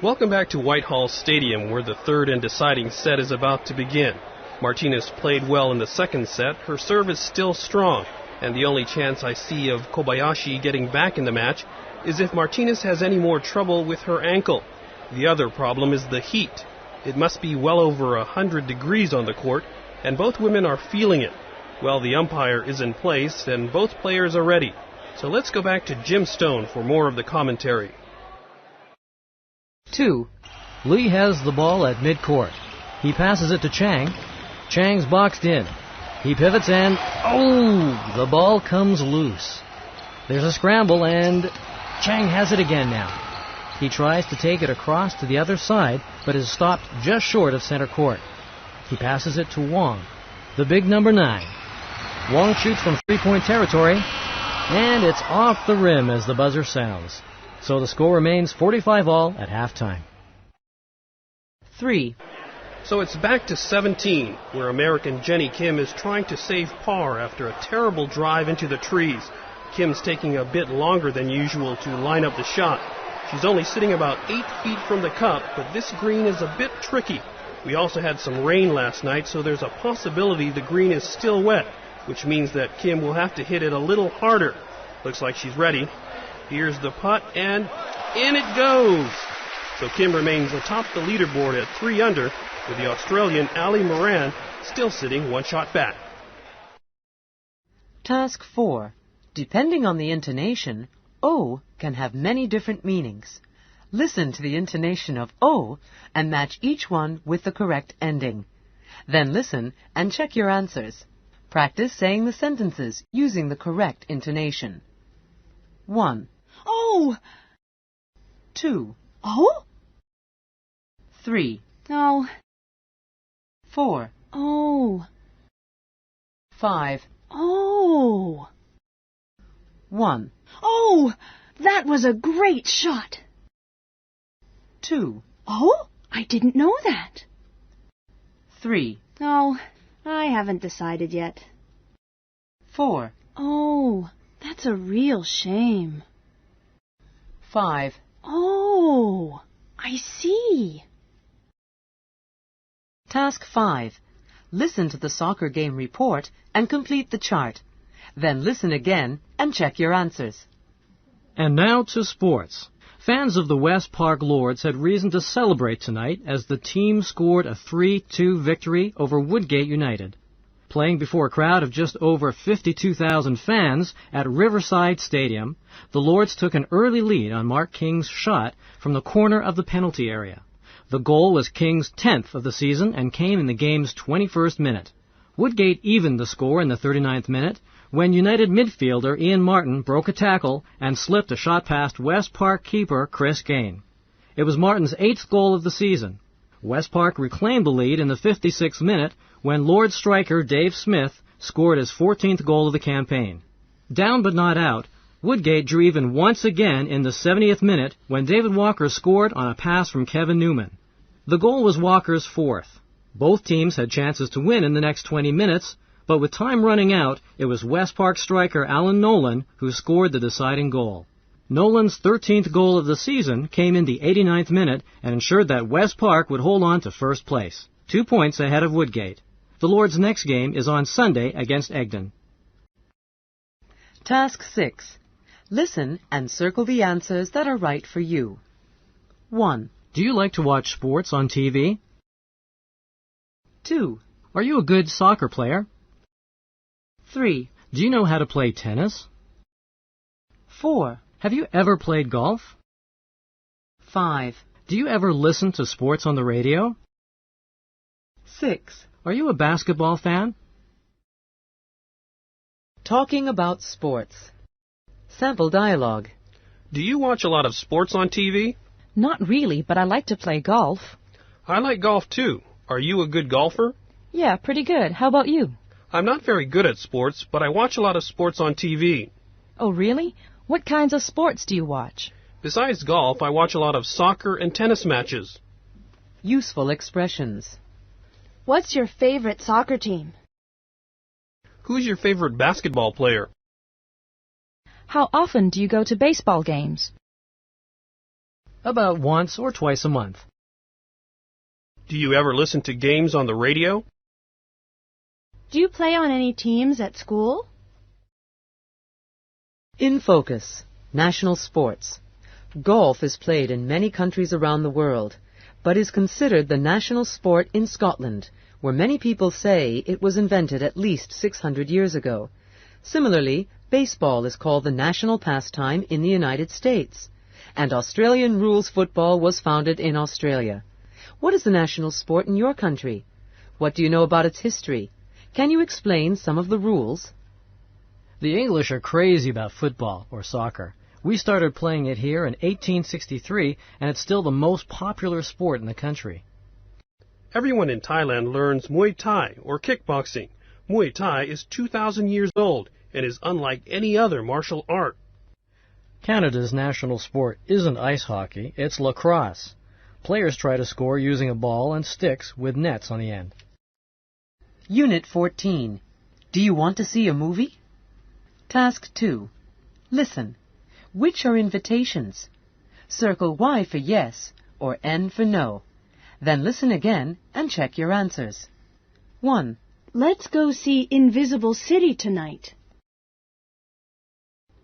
[SPEAKER 5] Welcome back to Whitehall Stadium, where the third and deciding set is about to begin. Martinez played well in the second set. Her serve is still strong, and the only chance I see of Kobayashi getting back in the match is if Martinez has any more trouble with her ankle. The other problem is the heat. It must be well over 100 degrees on the court, and both women are feeling it. Well, the umpire is in place, and both players are ready. So let's go back to Jim Stone for more of the commentary.
[SPEAKER 1] 2.
[SPEAKER 2] Lee has the ball at midcourt. He passes it to Chang. Chang's boxed in. He pivots and, the ball comes loose. There's a scramble and Chang has it again now. He tries to take it across to the other side, but is stopped just short of center court. He passes it to Wong, the big number 9. Wong shoots from three-point territory, and it's off the rim as the buzzer sounds. So the score remains 45-all at halftime.
[SPEAKER 1] 3.
[SPEAKER 5] So it's back to 17, where American Jenny Kim is trying to save par after a terrible drive into the trees. Kim's taking a bit longer than usual to line up the shot. She's only sitting about 8 feet from the cup, but this green is a bit tricky. We also had some rain last night, so there's a possibility the green is still wet, which means that Kim will have to hit it a little harder. Looks like she's ready. Here's the putt, and in it goes! So Kim remains atop the leaderboard at 3 under, with the Australian Ali Moran still sitting 1 shot back.
[SPEAKER 1] Task 4. Depending on the intonation, O can have many different meanings. Listen to the intonation of O and match each one with the correct ending. Then listen and check your answers. Practice saying the sentences using the correct intonation. 1.
[SPEAKER 6] Oh!
[SPEAKER 1] 2.
[SPEAKER 6] Oh?
[SPEAKER 1] 3.
[SPEAKER 6] Oh.
[SPEAKER 1] 4.
[SPEAKER 6] Oh.
[SPEAKER 1] 5.
[SPEAKER 6] Oh.
[SPEAKER 1] 1.
[SPEAKER 6] Oh! That was a great shot.
[SPEAKER 1] 2.
[SPEAKER 6] Oh? I didn't know that.
[SPEAKER 1] 3.
[SPEAKER 6] Oh, I haven't decided yet.
[SPEAKER 1] 4.
[SPEAKER 6] Oh, that's a real shame.
[SPEAKER 1] 5.
[SPEAKER 6] Oh, I see.
[SPEAKER 1] Task 5. Listen to the soccer game report and complete the chart. Then listen again and check your answers.
[SPEAKER 2] And now to sports. Fans of the West Park Lords had reason to celebrate tonight as the team scored a 3-2 victory over Woodgate United. Playing before a crowd of just over 52,000 fans at Riverside Stadium, the Lords took an early lead on Mark King's shot from the corner of the penalty area. The goal was King's 10th of the season and came in the game's 21st minute. Woodgate evened the score in the 39th minute when United midfielder Ian Martin broke a tackle and slipped a shot past West Park keeper Chris Gain. It was Martin's 8th goal of the season. West Park reclaimed the lead in the 56th minute when Lord striker Dave Smith scored his 14th goal of the campaign. Down but not out, Woodgate drew even once again in the 70th minute when David Walker scored on a pass from Kevin Newman. The goal was Walker's 4th. Both teams had chances to win in the next 20 minutes, but with time running out, it was West Park striker Alan Nolan who scored the deciding goal. Nolan's 13th goal of the season came in the 89th minute and ensured that West Park would hold on to first place, 2 points ahead of Woodgate. The Lords' next game is on Sunday against Egdon.
[SPEAKER 1] Task 6. Listen and circle the answers that are right for you. 1.
[SPEAKER 2] Do you like to watch sports on TV?
[SPEAKER 1] 2.
[SPEAKER 2] Are you a good soccer player?
[SPEAKER 1] 3.
[SPEAKER 2] Do you know how to play tennis?
[SPEAKER 1] 4.
[SPEAKER 2] Have you ever played golf?
[SPEAKER 1] 5.
[SPEAKER 2] Do you ever listen to sports on the radio?
[SPEAKER 1] 6.
[SPEAKER 2] Are you a basketball fan?
[SPEAKER 1] Talking about sports. Sample dialogue.
[SPEAKER 5] Do you watch a lot of sports on TV?
[SPEAKER 3] Not really, but I like to play golf.
[SPEAKER 5] I like golf too. Are you a good golfer?
[SPEAKER 3] Yeah, pretty good. How about you?
[SPEAKER 5] I'm not very good at sports, but I watch a lot of sports on TV.
[SPEAKER 3] Oh, really? What kinds of sports do you watch?
[SPEAKER 5] Besides golf, I watch a lot of soccer and tennis matches.
[SPEAKER 1] Useful expressions.
[SPEAKER 6] What's your favorite soccer team?
[SPEAKER 5] Who's your favorite basketball player?
[SPEAKER 3] How often do you go to baseball games?
[SPEAKER 2] About once or twice a month.
[SPEAKER 5] Do you ever listen to games on the radio?
[SPEAKER 6] Do you play on any teams at school?
[SPEAKER 1] In focus. National sports. Golf is played in many countries around the world, but is considered the national sport in Scotland, where many people say it was invented at least 600 years ago. Similarly, baseball is called the national pastime in the United States, and Australian rules football was founded in Australia. What is the national sport in your country? What do you know about its history? Can you explain some of the rules?
[SPEAKER 2] The English are crazy about football, or soccer. We started playing it here in 1863, and it's still the most popular sport in the country.
[SPEAKER 5] Everyone in Thailand learns Muay Thai, or kickboxing. Muay Thai is 2,000 years old and is unlike any other martial art.
[SPEAKER 2] Canada's national sport isn't ice hockey, it's lacrosse. Players try to score using a ball and sticks with nets on the end.
[SPEAKER 1] Unit 14. Do you want to see a movie? Task 2. Listen. Which are invitations? Circle Y for yes or N for no. Then listen again and check your answers. 1.
[SPEAKER 6] Let's go see Invisible City tonight.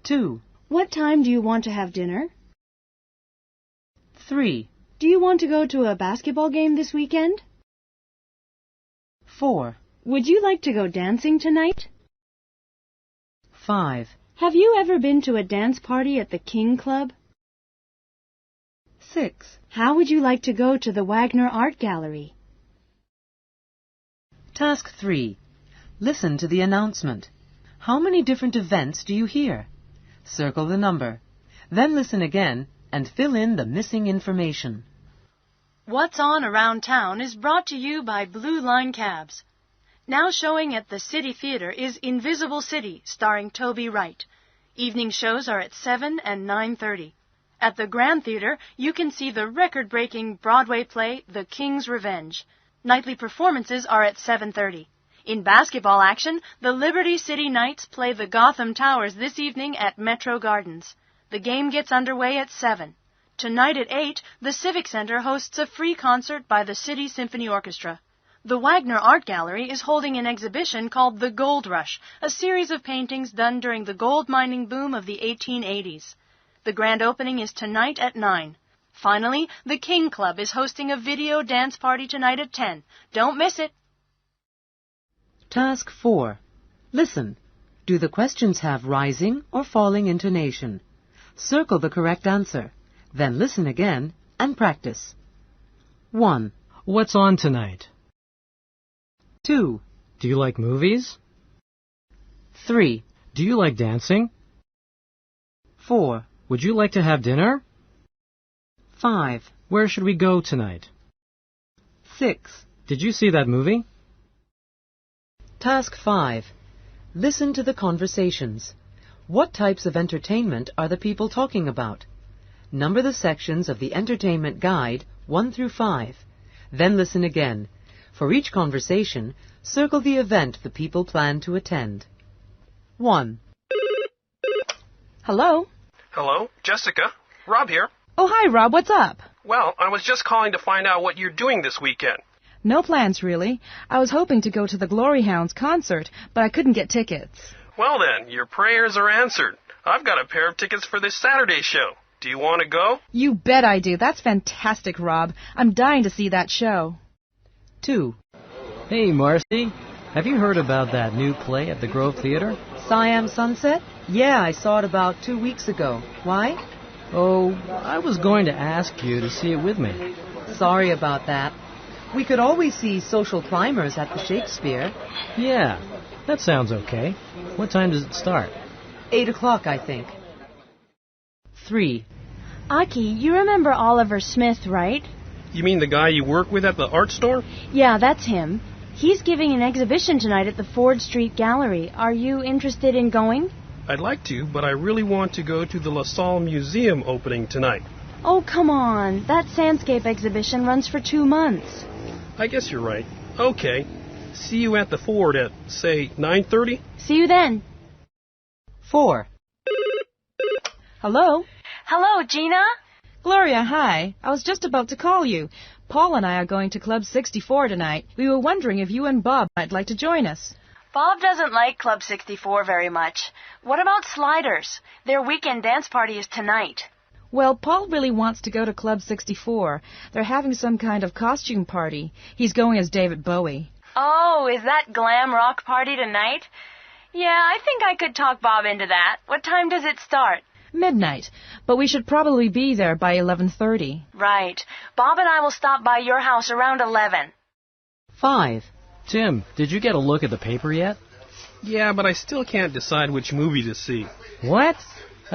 [SPEAKER 1] 2.
[SPEAKER 6] What time do you want to have dinner?
[SPEAKER 1] 3.
[SPEAKER 6] Do you want to go to a basketball game this weekend?
[SPEAKER 1] 4.
[SPEAKER 6] Would you like to go dancing tonight?
[SPEAKER 1] 5.
[SPEAKER 6] Have you ever been to a dance party at the King Club?
[SPEAKER 1] 6.
[SPEAKER 6] How would you like to go to the Wagner Art Gallery?
[SPEAKER 1] Task 3. Listen to the announcement. How many different events do you hear? Circle the number. Then listen again and fill in the missing information.
[SPEAKER 4] What's on around town is brought to you by Blue Line Cabs. Now showing at the City Theater is Invisible City, starring Toby Wright. Evening shows are at 7 and 9:30. At the Grand Theater, you can see the record-breaking Broadway play, The King's Revenge. Nightly performances are at 7:30. In basketball action, the Liberty City Knights play the Gotham Towers this evening at Metro Gardens. The game gets underway at 7. Tonight at 8, the Civic Center hosts a free concert by the City Symphony Orchestra. The Wagner Art Gallery is holding an exhibition called The Gold Rush, a series of paintings done during the gold mining boom of the 1880s. The grand opening is tonight at 9. Finally, the King Club is hosting a video dance party tonight at 10. Don't miss it.
[SPEAKER 1] Task 4. Listen. Do the questions have rising or falling intonation? Circle the correct answer. Then listen again and practice. 1.
[SPEAKER 2] What's on tonight?
[SPEAKER 1] 2.
[SPEAKER 2] Do you like movies?
[SPEAKER 1] 3.
[SPEAKER 2] Do you like dancing?
[SPEAKER 1] 4.
[SPEAKER 2] Would you like to have dinner?
[SPEAKER 1] 5.
[SPEAKER 2] Where should we go tonight?
[SPEAKER 1] 6.
[SPEAKER 2] Did you see that movie?
[SPEAKER 1] Task 5. Listen to the conversations. What types of entertainment are the people talking about? Number the sections of the entertainment guide 1 through 5. Then listen again. For each conversation, circle the event the people plan to attend. 1.
[SPEAKER 3] Hello?
[SPEAKER 5] Hello, Jessica. Rob here.
[SPEAKER 3] Oh, hi, Rob. What's up?
[SPEAKER 5] Well, I was just calling to find out what you're doing this weekend.
[SPEAKER 3] No plans, really. I was hoping to go to the Glory Hounds concert, but I couldn't get tickets.
[SPEAKER 5] Well then, your prayers are answered. I've got a pair of tickets for this Saturday show. Do you want to go?
[SPEAKER 3] You bet I do. That's fantastic, Rob. I'm dying to see that show.
[SPEAKER 1] 2.
[SPEAKER 2] Hey, Marcy. Have you heard about that new play at the Grove Theater?
[SPEAKER 1] Siam Sunset? Yeah, I saw it about 2 weeks ago. Why?
[SPEAKER 2] Oh, I was going to ask you to see it with me.
[SPEAKER 1] Sorry about that. We could always see Social Climbers at the Shakespeare.
[SPEAKER 2] Yeah, that sounds okay. What time does it start?
[SPEAKER 1] 8 o'clock, I think. 3.
[SPEAKER 6] Aki, you remember Oliver Smith, right?
[SPEAKER 5] You mean the guy you work with at the art store?
[SPEAKER 6] Yeah, that's him. He's giving an exhibition tonight at the Ford Street Gallery. Are you interested in going?
[SPEAKER 5] I'd like to, but I really want to go to the LaSalle Museum opening tonight.
[SPEAKER 6] Oh, come on. That Sandscape exhibition runs for 2 months.
[SPEAKER 5] I guess you're right. Okay. See you at the Ford at, say, 9:30?
[SPEAKER 6] See you then.
[SPEAKER 1] 4.
[SPEAKER 3] Hello?
[SPEAKER 4] Hello, Gina?
[SPEAKER 3] Gloria, hi. I was just about to call you. Paul and I are going to Club 64 tonight. We were wondering if you and Bob might like to join us.
[SPEAKER 4] Bob doesn't like Club 64 very much. What about Sliders? Their weekend dance party is tonight.
[SPEAKER 3] Well, Paul really wants to go to Club 64. They're having some kind of costume party. He's going as David Bowie.
[SPEAKER 4] Oh, is that glam rock party tonight? Yeah, I think I could talk Bob into that. What time does it start?
[SPEAKER 3] Midnight. But we should probably be there by 11:30.
[SPEAKER 4] Right. Bob and I will stop by your house around 11.
[SPEAKER 1] 5.
[SPEAKER 2] Tim, did you get a look at the paper yet?
[SPEAKER 5] Yeah, but I still can't decide which movie to see.
[SPEAKER 2] What?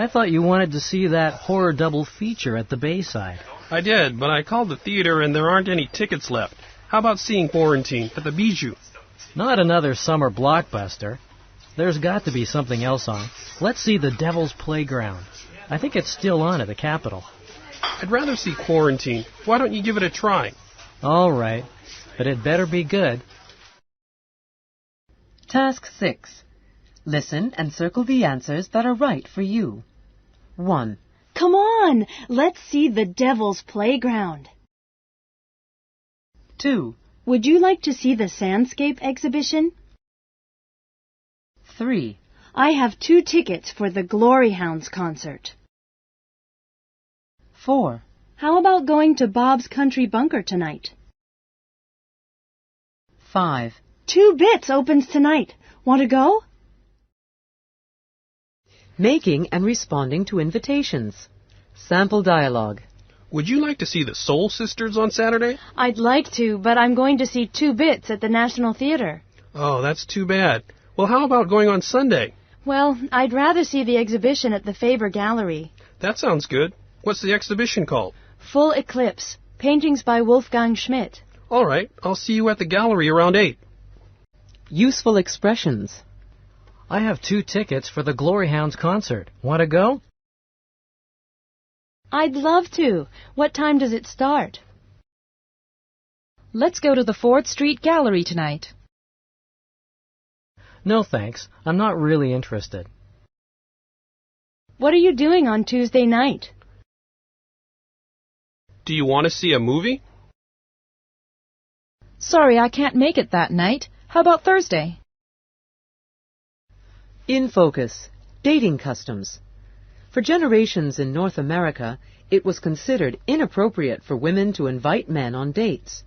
[SPEAKER 2] I thought you wanted to see that horror double feature at the Bayside.
[SPEAKER 5] I did, but I called the theater and there aren't any tickets left. How about seeing Quarantine at the Bijou?
[SPEAKER 2] Not another summer blockbuster. There's got to be something else on. Let's see The Devil's Playground. I think it's still on at the Capitol.
[SPEAKER 5] I'd rather see Quarantine. Why don't you give it a try?
[SPEAKER 2] All right, but it better be good.
[SPEAKER 1] Task 6. Listen and circle the answers that are right for you. 1.
[SPEAKER 6] Come on, let's see the Devil's Playground.
[SPEAKER 1] 2.
[SPEAKER 6] Would you like to see the Sandscape exhibition?
[SPEAKER 1] 3.
[SPEAKER 6] I have 2 tickets for the Glory Hounds concert.
[SPEAKER 1] 4.
[SPEAKER 6] How about going to Bob's Country Bunker tonight?
[SPEAKER 1] 5.
[SPEAKER 6] 2 Bits opens tonight. Want to go?
[SPEAKER 1] Making and responding to invitations. Sample dialogue.
[SPEAKER 5] Would you like to see the Soul Sisters on Saturday?
[SPEAKER 6] I'd like to, but I'm going to see 2 Bits at the National Theater.
[SPEAKER 5] Oh, that's too bad. Well, how about going on Sunday?
[SPEAKER 6] Well, I'd rather see the exhibition at the Faber Gallery.
[SPEAKER 5] That sounds good. What's the exhibition called?
[SPEAKER 6] Full Eclipse. Paintings by Wolfgang Schmidt.
[SPEAKER 5] All right, I'll see you at the gallery around 8.
[SPEAKER 1] Useful expressions.
[SPEAKER 2] I have 2 tickets for the Glory Hounds concert. Want to go?
[SPEAKER 6] I'd love to. What time does it start?
[SPEAKER 3] Let's go to the Ford Street Gallery tonight.
[SPEAKER 2] No, thanks. I'm not really interested.
[SPEAKER 6] What are you doing on Tuesday night?
[SPEAKER 5] Do you want to see a movie?
[SPEAKER 3] Sorry, I can't make it that night. How about Thursday?
[SPEAKER 1] In focus. Dating customs. For generations in North America, it was considered inappropriate for women to invite men on dates.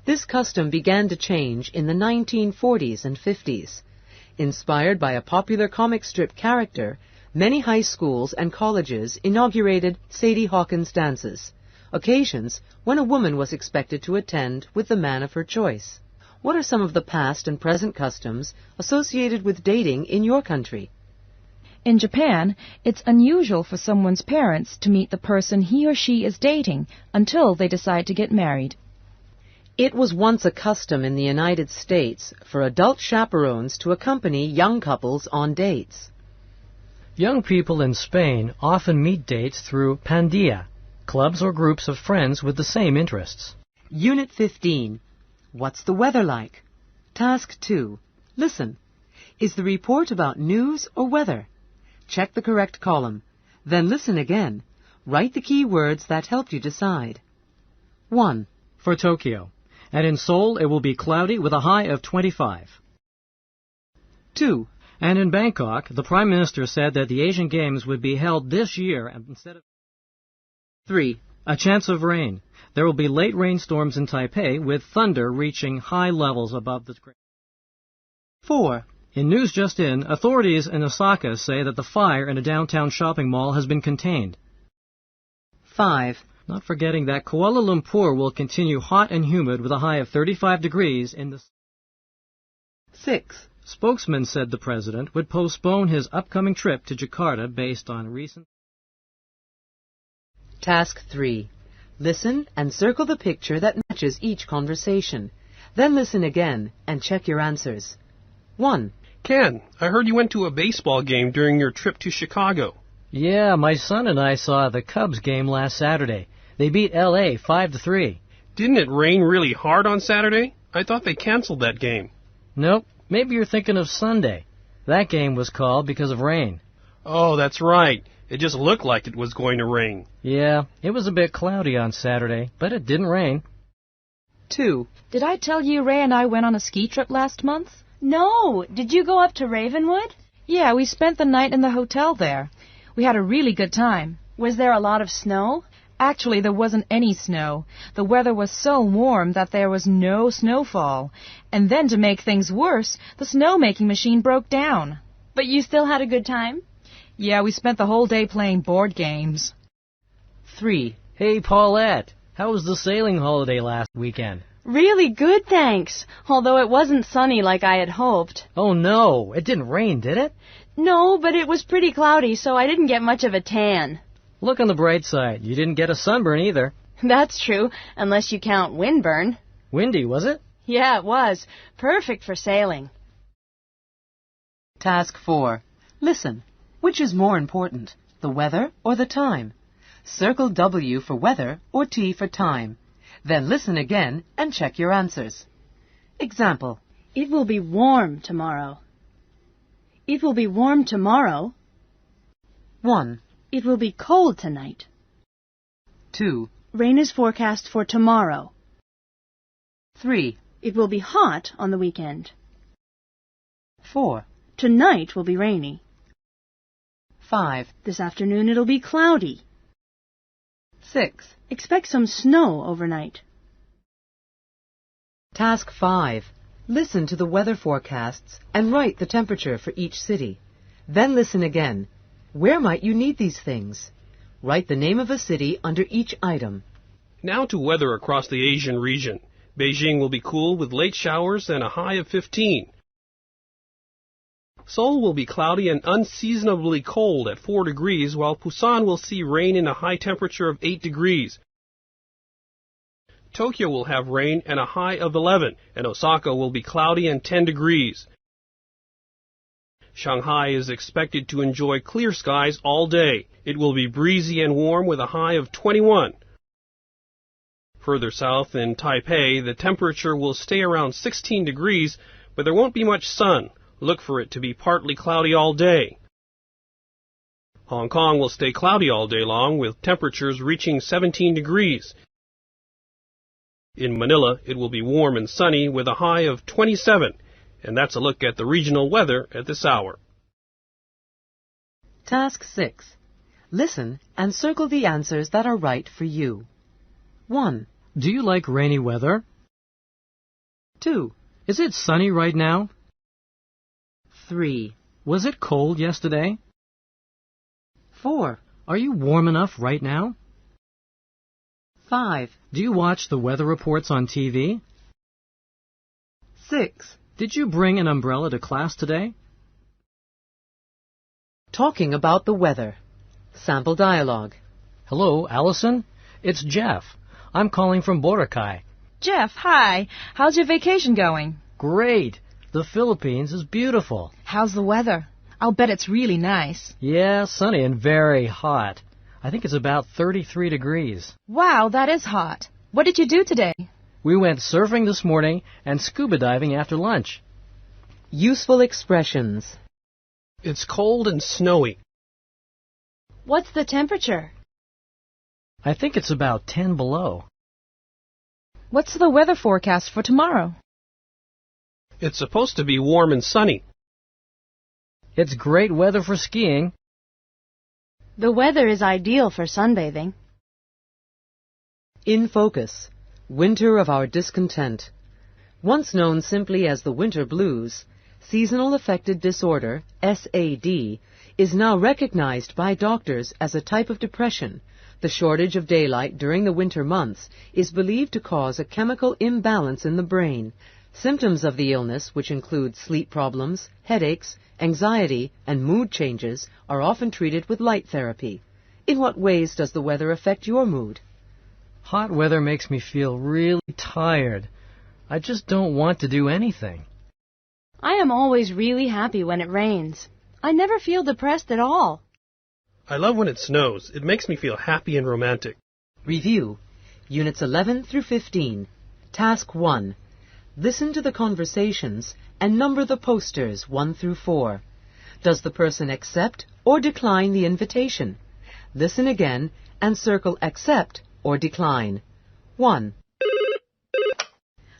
[SPEAKER 1] This custom began to change in the 1940s and 50s. Inspired by a popular comic strip character, many high schools and colleges inaugurated Sadie Hawkins dances, occasions when a woman was expected to attend with the man of her choice. What are some of the past and present customs associated with dating in your country?
[SPEAKER 3] In Japan, it's unusual for someone's parents to meet the person he or she is dating until they decide to get married.
[SPEAKER 1] It was once a custom in the United States for adult chaperones to accompany young couples on dates.
[SPEAKER 2] Young people in Spain often meet dates through pandilla, clubs or groups of friends with the same interests.
[SPEAKER 1] Unit 15. What's the weather like? Task 2. Listen. Is the report about news or weather? Check the correct column. Then listen again. Write the key words that helped you decide. 1.
[SPEAKER 2] For Tokyo. And in Seoul, it will be cloudy with a high of 25.
[SPEAKER 1] 2.
[SPEAKER 2] And in Bangkok, the Prime Minister said that the Asian Games would be held this year instead of...
[SPEAKER 1] 3.
[SPEAKER 2] A chance of rain. There will be late rainstorms in Taipei with thunder reaching high levels above the...
[SPEAKER 1] 4.
[SPEAKER 2] In news just in, authorities in Osaka say that the fire in a downtown shopping mall has been contained.
[SPEAKER 1] 5.
[SPEAKER 2] Not forgetting that Kuala Lumpur will continue hot and humid with a high of 35 degrees in the...
[SPEAKER 1] 6.
[SPEAKER 2] Spokesman said the president would postpone his upcoming trip to Jakarta based on recent...
[SPEAKER 1] Task 3. Listen and circle the picture that matches each conversation. Then listen again and check your answers. 1.
[SPEAKER 5] Ken, I heard you went to a baseball game during your trip to Chicago.
[SPEAKER 2] Yeah, my son and I saw the Cubs game last Saturday. They beat L.A. 5-3.
[SPEAKER 5] Didn't it rain really hard on Saturday? I thought they canceled that game.
[SPEAKER 2] Nope. Maybe you're thinking of Sunday. That game was called because of rain.
[SPEAKER 5] Oh, that's right. It just looked like it was going to rain.
[SPEAKER 2] Yeah, it was a bit cloudy on Saturday, but it didn't rain.
[SPEAKER 1] 2.
[SPEAKER 3] Did I tell you Ray and I went on a ski trip last month?
[SPEAKER 6] No. Did you go up to Ravenwood?
[SPEAKER 3] Yeah, we spent the night in the hotel there. We had a really good time.
[SPEAKER 6] Was there a lot of snow?
[SPEAKER 3] Actually, there wasn't any snow. The weather was so warm that there was no snowfall. And then to make things worse, the snowmaking machine broke down.
[SPEAKER 6] But you still had a good time?
[SPEAKER 3] Yeah, we spent the whole day playing board games.
[SPEAKER 1] 3.
[SPEAKER 2] Hey, Paulette, how was the sailing holiday last weekend?
[SPEAKER 6] Really good, thanks. Although it wasn't sunny like I had hoped.
[SPEAKER 2] Oh, no. It didn't rain, did it?
[SPEAKER 6] No, but it was pretty cloudy, so I didn't get much of a tan.
[SPEAKER 2] Look on the bright side. You didn't get a sunburn either.
[SPEAKER 6] That's true, unless you count windburn.
[SPEAKER 2] Windy, was it?
[SPEAKER 6] Yeah, it was. Perfect for sailing.
[SPEAKER 1] Task 4. Listen. Which is more important, the weather or the time? Circle W for weather or T for time. Then listen again and check your answers. Example.
[SPEAKER 6] It will be warm tomorrow. It will be warm tomorrow.
[SPEAKER 1] 1.
[SPEAKER 6] It will be cold tonight.
[SPEAKER 1] 2.
[SPEAKER 6] Rain is forecast for tomorrow.
[SPEAKER 1] 3.
[SPEAKER 6] It will be hot on the weekend.
[SPEAKER 1] 4.
[SPEAKER 6] Tonight will be rainy.
[SPEAKER 1] 5.
[SPEAKER 6] This afternoon it'll be cloudy.
[SPEAKER 1] 6.
[SPEAKER 6] Expect some snow overnight.
[SPEAKER 1] Task 5. Listen to the weather forecasts and write the temperature for each city. Then listen again. Where might you need these things? Write the name of a city under each item.
[SPEAKER 5] Now to weather across the Asian region. Beijing will be cool with late showers and a high of 15. Seoul will be cloudy and unseasonably cold at 4 degrees, while Busan will see rain and a high temperature of 8 degrees. Tokyo will have rain and a high of 11, and Osaka will be cloudy and 10 degrees. Shanghai is expected to enjoy clear skies all day. It will be breezy and warm with a high of 21. Further south in Taipei, the temperature will stay around 16 degrees, but there won't be much sun. Look for it to be partly cloudy all day. Hong Kong will stay cloudy all day long with temperatures reaching 17 degrees. In Manila, it will be warm and sunny with a high of 27. And that's a look at the regional weather at this hour.
[SPEAKER 1] Task 6. Listen and circle the answers that are right for you. 1.
[SPEAKER 2] Do you like rainy weather?
[SPEAKER 1] 2.
[SPEAKER 2] Is it sunny right now?
[SPEAKER 1] 3.
[SPEAKER 2] Was it cold yesterday?
[SPEAKER 1] 4.
[SPEAKER 2] Are you warm enough right now?
[SPEAKER 1] 5.
[SPEAKER 2] Do you watch the weather reports on TV?
[SPEAKER 1] 6.
[SPEAKER 2] Did you bring an umbrella to class today?
[SPEAKER 1] Talking about the weather. Sample dialogue.
[SPEAKER 2] Hello, Allison. It's Jeff. I'm calling from Boracay.
[SPEAKER 3] Jeff, hi. How's your vacation going?
[SPEAKER 2] Great. The Philippines is beautiful.
[SPEAKER 3] How's the weather? I'll bet it's really nice.
[SPEAKER 2] Yeah, sunny and very hot. I think it's about 33 degrees.
[SPEAKER 3] Wow, that is hot. What did you do today?
[SPEAKER 2] We went surfing this morning and scuba diving after lunch.
[SPEAKER 1] Useful expressions.
[SPEAKER 5] It's cold and snowy.
[SPEAKER 6] What's the temperature?
[SPEAKER 2] I think it's about 10 below.
[SPEAKER 3] What's the weather forecast for tomorrow?
[SPEAKER 5] It's supposed to be warm and sunny.
[SPEAKER 2] It's great weather for skiing.
[SPEAKER 6] The weather is ideal for sunbathing.
[SPEAKER 1] In focus. Winter of our discontent. Once known simply as the winter blues, seasonal affective disorder, SAD, is now recognized by doctors as a type of depression. The shortage of daylight during the winter months is believed to cause a chemical imbalance in the brain. Symptoms of the illness, which include sleep problems, headaches, anxiety, and mood changes, are often treated with light therapy. In what ways does the weather affect your mood?
[SPEAKER 2] Hot weather makes me feel really tired. I just don't want to do anything.
[SPEAKER 6] I am always really happy when it rains. I never feel depressed at all.
[SPEAKER 5] I love when it snows. It makes me feel happy and romantic.
[SPEAKER 1] Review. Units 11 through 15. Task 1. Listen to the conversations and number the posters 1 through 4. Does the person accept or decline the invitation? Listen again and circle accept or decline. 1.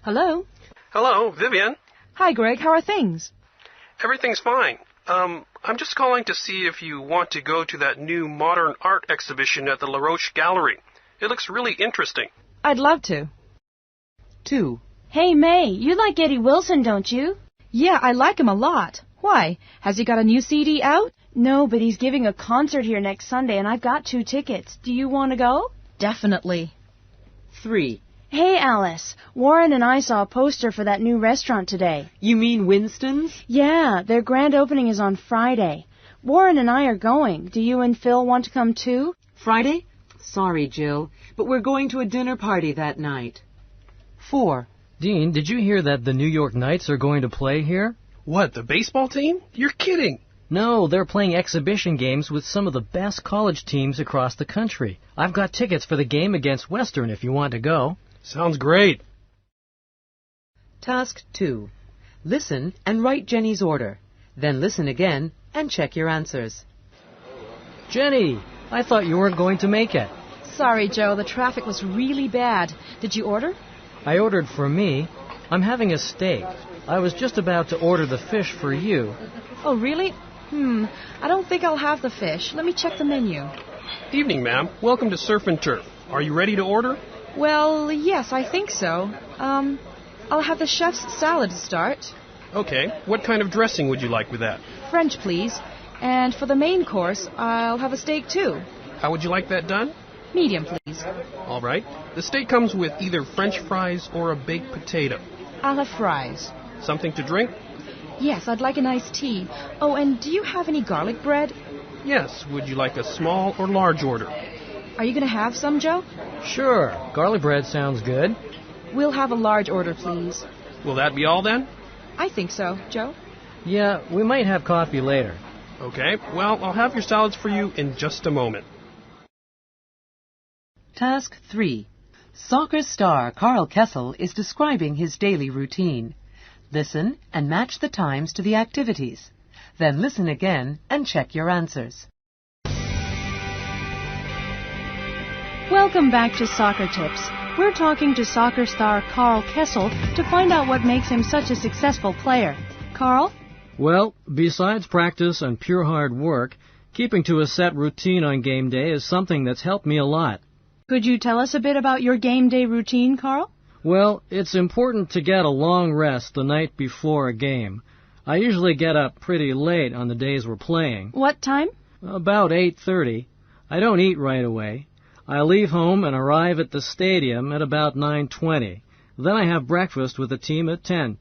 [SPEAKER 3] Hello?
[SPEAKER 5] Hello, Vivian.
[SPEAKER 3] Hi, Greg. How are things?
[SPEAKER 5] Everything's fine. I'm just calling to see if you want to go to that new modern art exhibition at the La Roche Gallery. It looks really interesting.
[SPEAKER 3] I'd love to.
[SPEAKER 1] 2.
[SPEAKER 6] Hey, May, you like Eddie Wilson, don't you?
[SPEAKER 3] Yeah, I like him a lot. Why? Has he got a new CD out?
[SPEAKER 6] No, but he's giving a concert here next Sunday, and I've got 2 tickets. Do you want to go?
[SPEAKER 3] Definitely.
[SPEAKER 1] 3.
[SPEAKER 6] Hey, Alice, Warren and I saw a poster for that new restaurant today.
[SPEAKER 1] You mean Winston's?
[SPEAKER 6] Yeah, their grand opening is on Friday. Warren and I are going. Do you and Phil want to come too?
[SPEAKER 1] Friday? Sorry, Jill, but we're going to a dinner party that night. 4.
[SPEAKER 2] Dean, did you hear that the New York Knights are going to play here?
[SPEAKER 5] What, the baseball team? You're kidding.
[SPEAKER 2] No, they're playing exhibition games with some of the best college teams across the country. I've got tickets for the game against Western if you want to go.
[SPEAKER 5] Sounds great.
[SPEAKER 1] Task 2. Listen and write Jenny's order. Then listen again and check your answers.
[SPEAKER 2] Jenny, I thought you weren't going to make it.
[SPEAKER 3] Sorry, Joe. The traffic was really bad. Did you order?
[SPEAKER 2] I ordered for me. I'm having a steak. I was just about to order the fish for you.
[SPEAKER 3] Oh, really? I don't think I'll have the fish. Let me check the menu.
[SPEAKER 5] Evening, ma'am. Welcome to Surf and Turf. Are you ready to order?
[SPEAKER 3] Well, yes, I think so. I'll have the chef's salad to start.
[SPEAKER 5] Okay. What kind of dressing would you like with that?
[SPEAKER 3] French, please. And for the main course, I'll have a steak, too.
[SPEAKER 5] How would you like that done?
[SPEAKER 3] Medium, please.
[SPEAKER 5] All right. The steak comes with either French fries or a baked potato.
[SPEAKER 3] I'll have fries.
[SPEAKER 5] Something to drink?
[SPEAKER 3] Yes, I'd like an iced tea. Oh, and do you have any garlic bread?
[SPEAKER 5] Yes. Would you like a small or large order?
[SPEAKER 3] Are you going to have some, Joe?
[SPEAKER 2] Sure. Garlic bread sounds good.
[SPEAKER 3] We'll have a large order, please.
[SPEAKER 5] Will that be all then?
[SPEAKER 3] I think so. Joe?
[SPEAKER 2] Yeah, we might have coffee later.
[SPEAKER 5] Okay. Well, I'll have your salads for you in just a moment.
[SPEAKER 1] Task 3. Soccer star Carl Kessel is describing his daily routine. Listen and match the times to the activities. Then listen again and check your answers.
[SPEAKER 9] Welcome back to Soccer Tips. We're talking to soccer star Carl Kessel to find out what makes him such a successful player. Carl?
[SPEAKER 2] Well, besides practice and pure hard work, keeping to a set routine on game day is something that's helped me a lot.
[SPEAKER 9] Could you tell us a bit about your game day routine, Carl?
[SPEAKER 2] Well, it's important to get a long rest the night before a game. I usually get up pretty late on the days we're playing.
[SPEAKER 9] What time?
[SPEAKER 2] About 8:30. I don't eat right away. I leave home and arrive at the stadium at about 9:20. Then I have breakfast with the team at 10.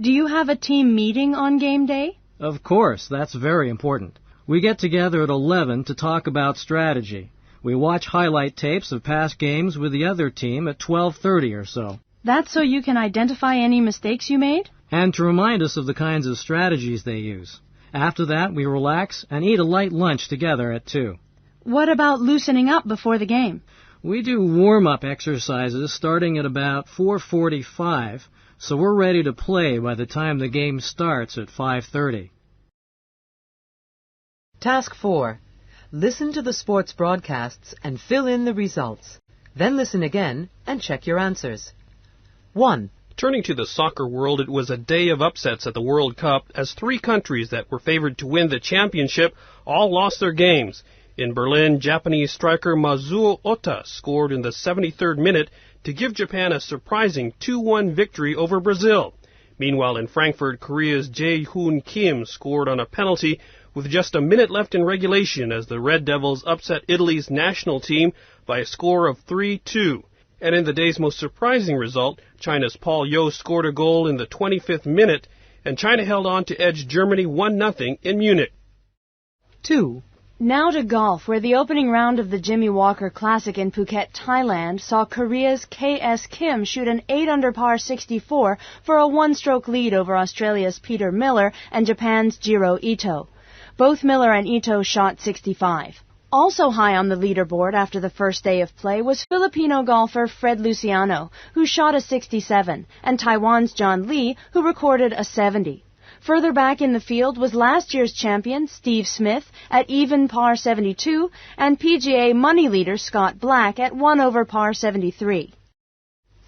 [SPEAKER 9] Do you have a team meeting on game day?
[SPEAKER 2] Of course, that's very important. We get together at 11 to talk about strategy. We watch highlight tapes of past games with the other team at 12:30 or so.
[SPEAKER 9] That's so you can identify any mistakes you made?
[SPEAKER 2] And to remind us of the kinds of strategies they use. After that, we relax and eat a light lunch together at 2.
[SPEAKER 9] What about loosening up before the game?
[SPEAKER 2] We do warm-up exercises starting at about 4:45, so we're ready to play by the time the game starts at 5:30.
[SPEAKER 1] Task 4. Listen to the sports broadcasts and fill in the results. Then listen again and check your answers. 1.
[SPEAKER 5] Turning to the soccer world, it was a day of upsets at the World Cup as 3 countries that were favored to win the championship all lost their games. In Berlin, Japanese striker Mazuo Ota scored in the 73rd minute to give Japan a surprising 2-1 victory over Brazil. Meanwhile, in Frankfurt, Korea's Jae-hoon Kim scored on a penalty with just a minute left in regulation as the Red Devils upset Italy's national team by a score of 3-2. And in the day's most surprising result, China's Paul Yeo scored a goal in the 25th minute, and China held on to edge Germany 1-0 in Munich.
[SPEAKER 1] 2.
[SPEAKER 6] Now to golf, where the opening round of the Jimmy Walker Classic in Phuket, Thailand, saw Korea's K.S. Kim shoot an 8-under par 64 for a 1-stroke lead over Australia's Peter Miller and Japan's Jiro Ito. Both Miller and Ito shot 65. Also high on the leaderboard after the first day of play was Filipino golfer Fred Luciano, who shot a 67, and Taiwan's John Lee, who recorded a 70. Further back in the field was last year's champion, Steve Smith, at even par 72, and PGA money leader Scott Black at 1 over par 73.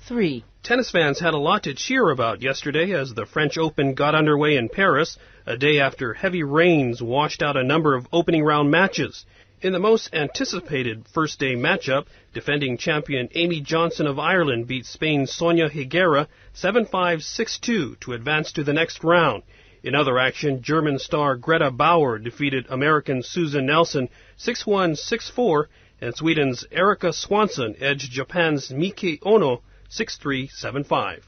[SPEAKER 1] 3.
[SPEAKER 5] Tennis fans had a lot to cheer about yesterday as the French Open got underway in Paris, a day after heavy rains washed out a number of opening round matches. In the most anticipated first-day matchup, defending champion Amy Johnson of Ireland beat Spain's Sonia Higuera 7-5-6-2 to advance to the next round. In other action, German star Greta Bauer defeated American Susan Nelson 6-1, 6-4, and Sweden's Erika Swanson edged Japan's Miki Ono 6-3, 7-5.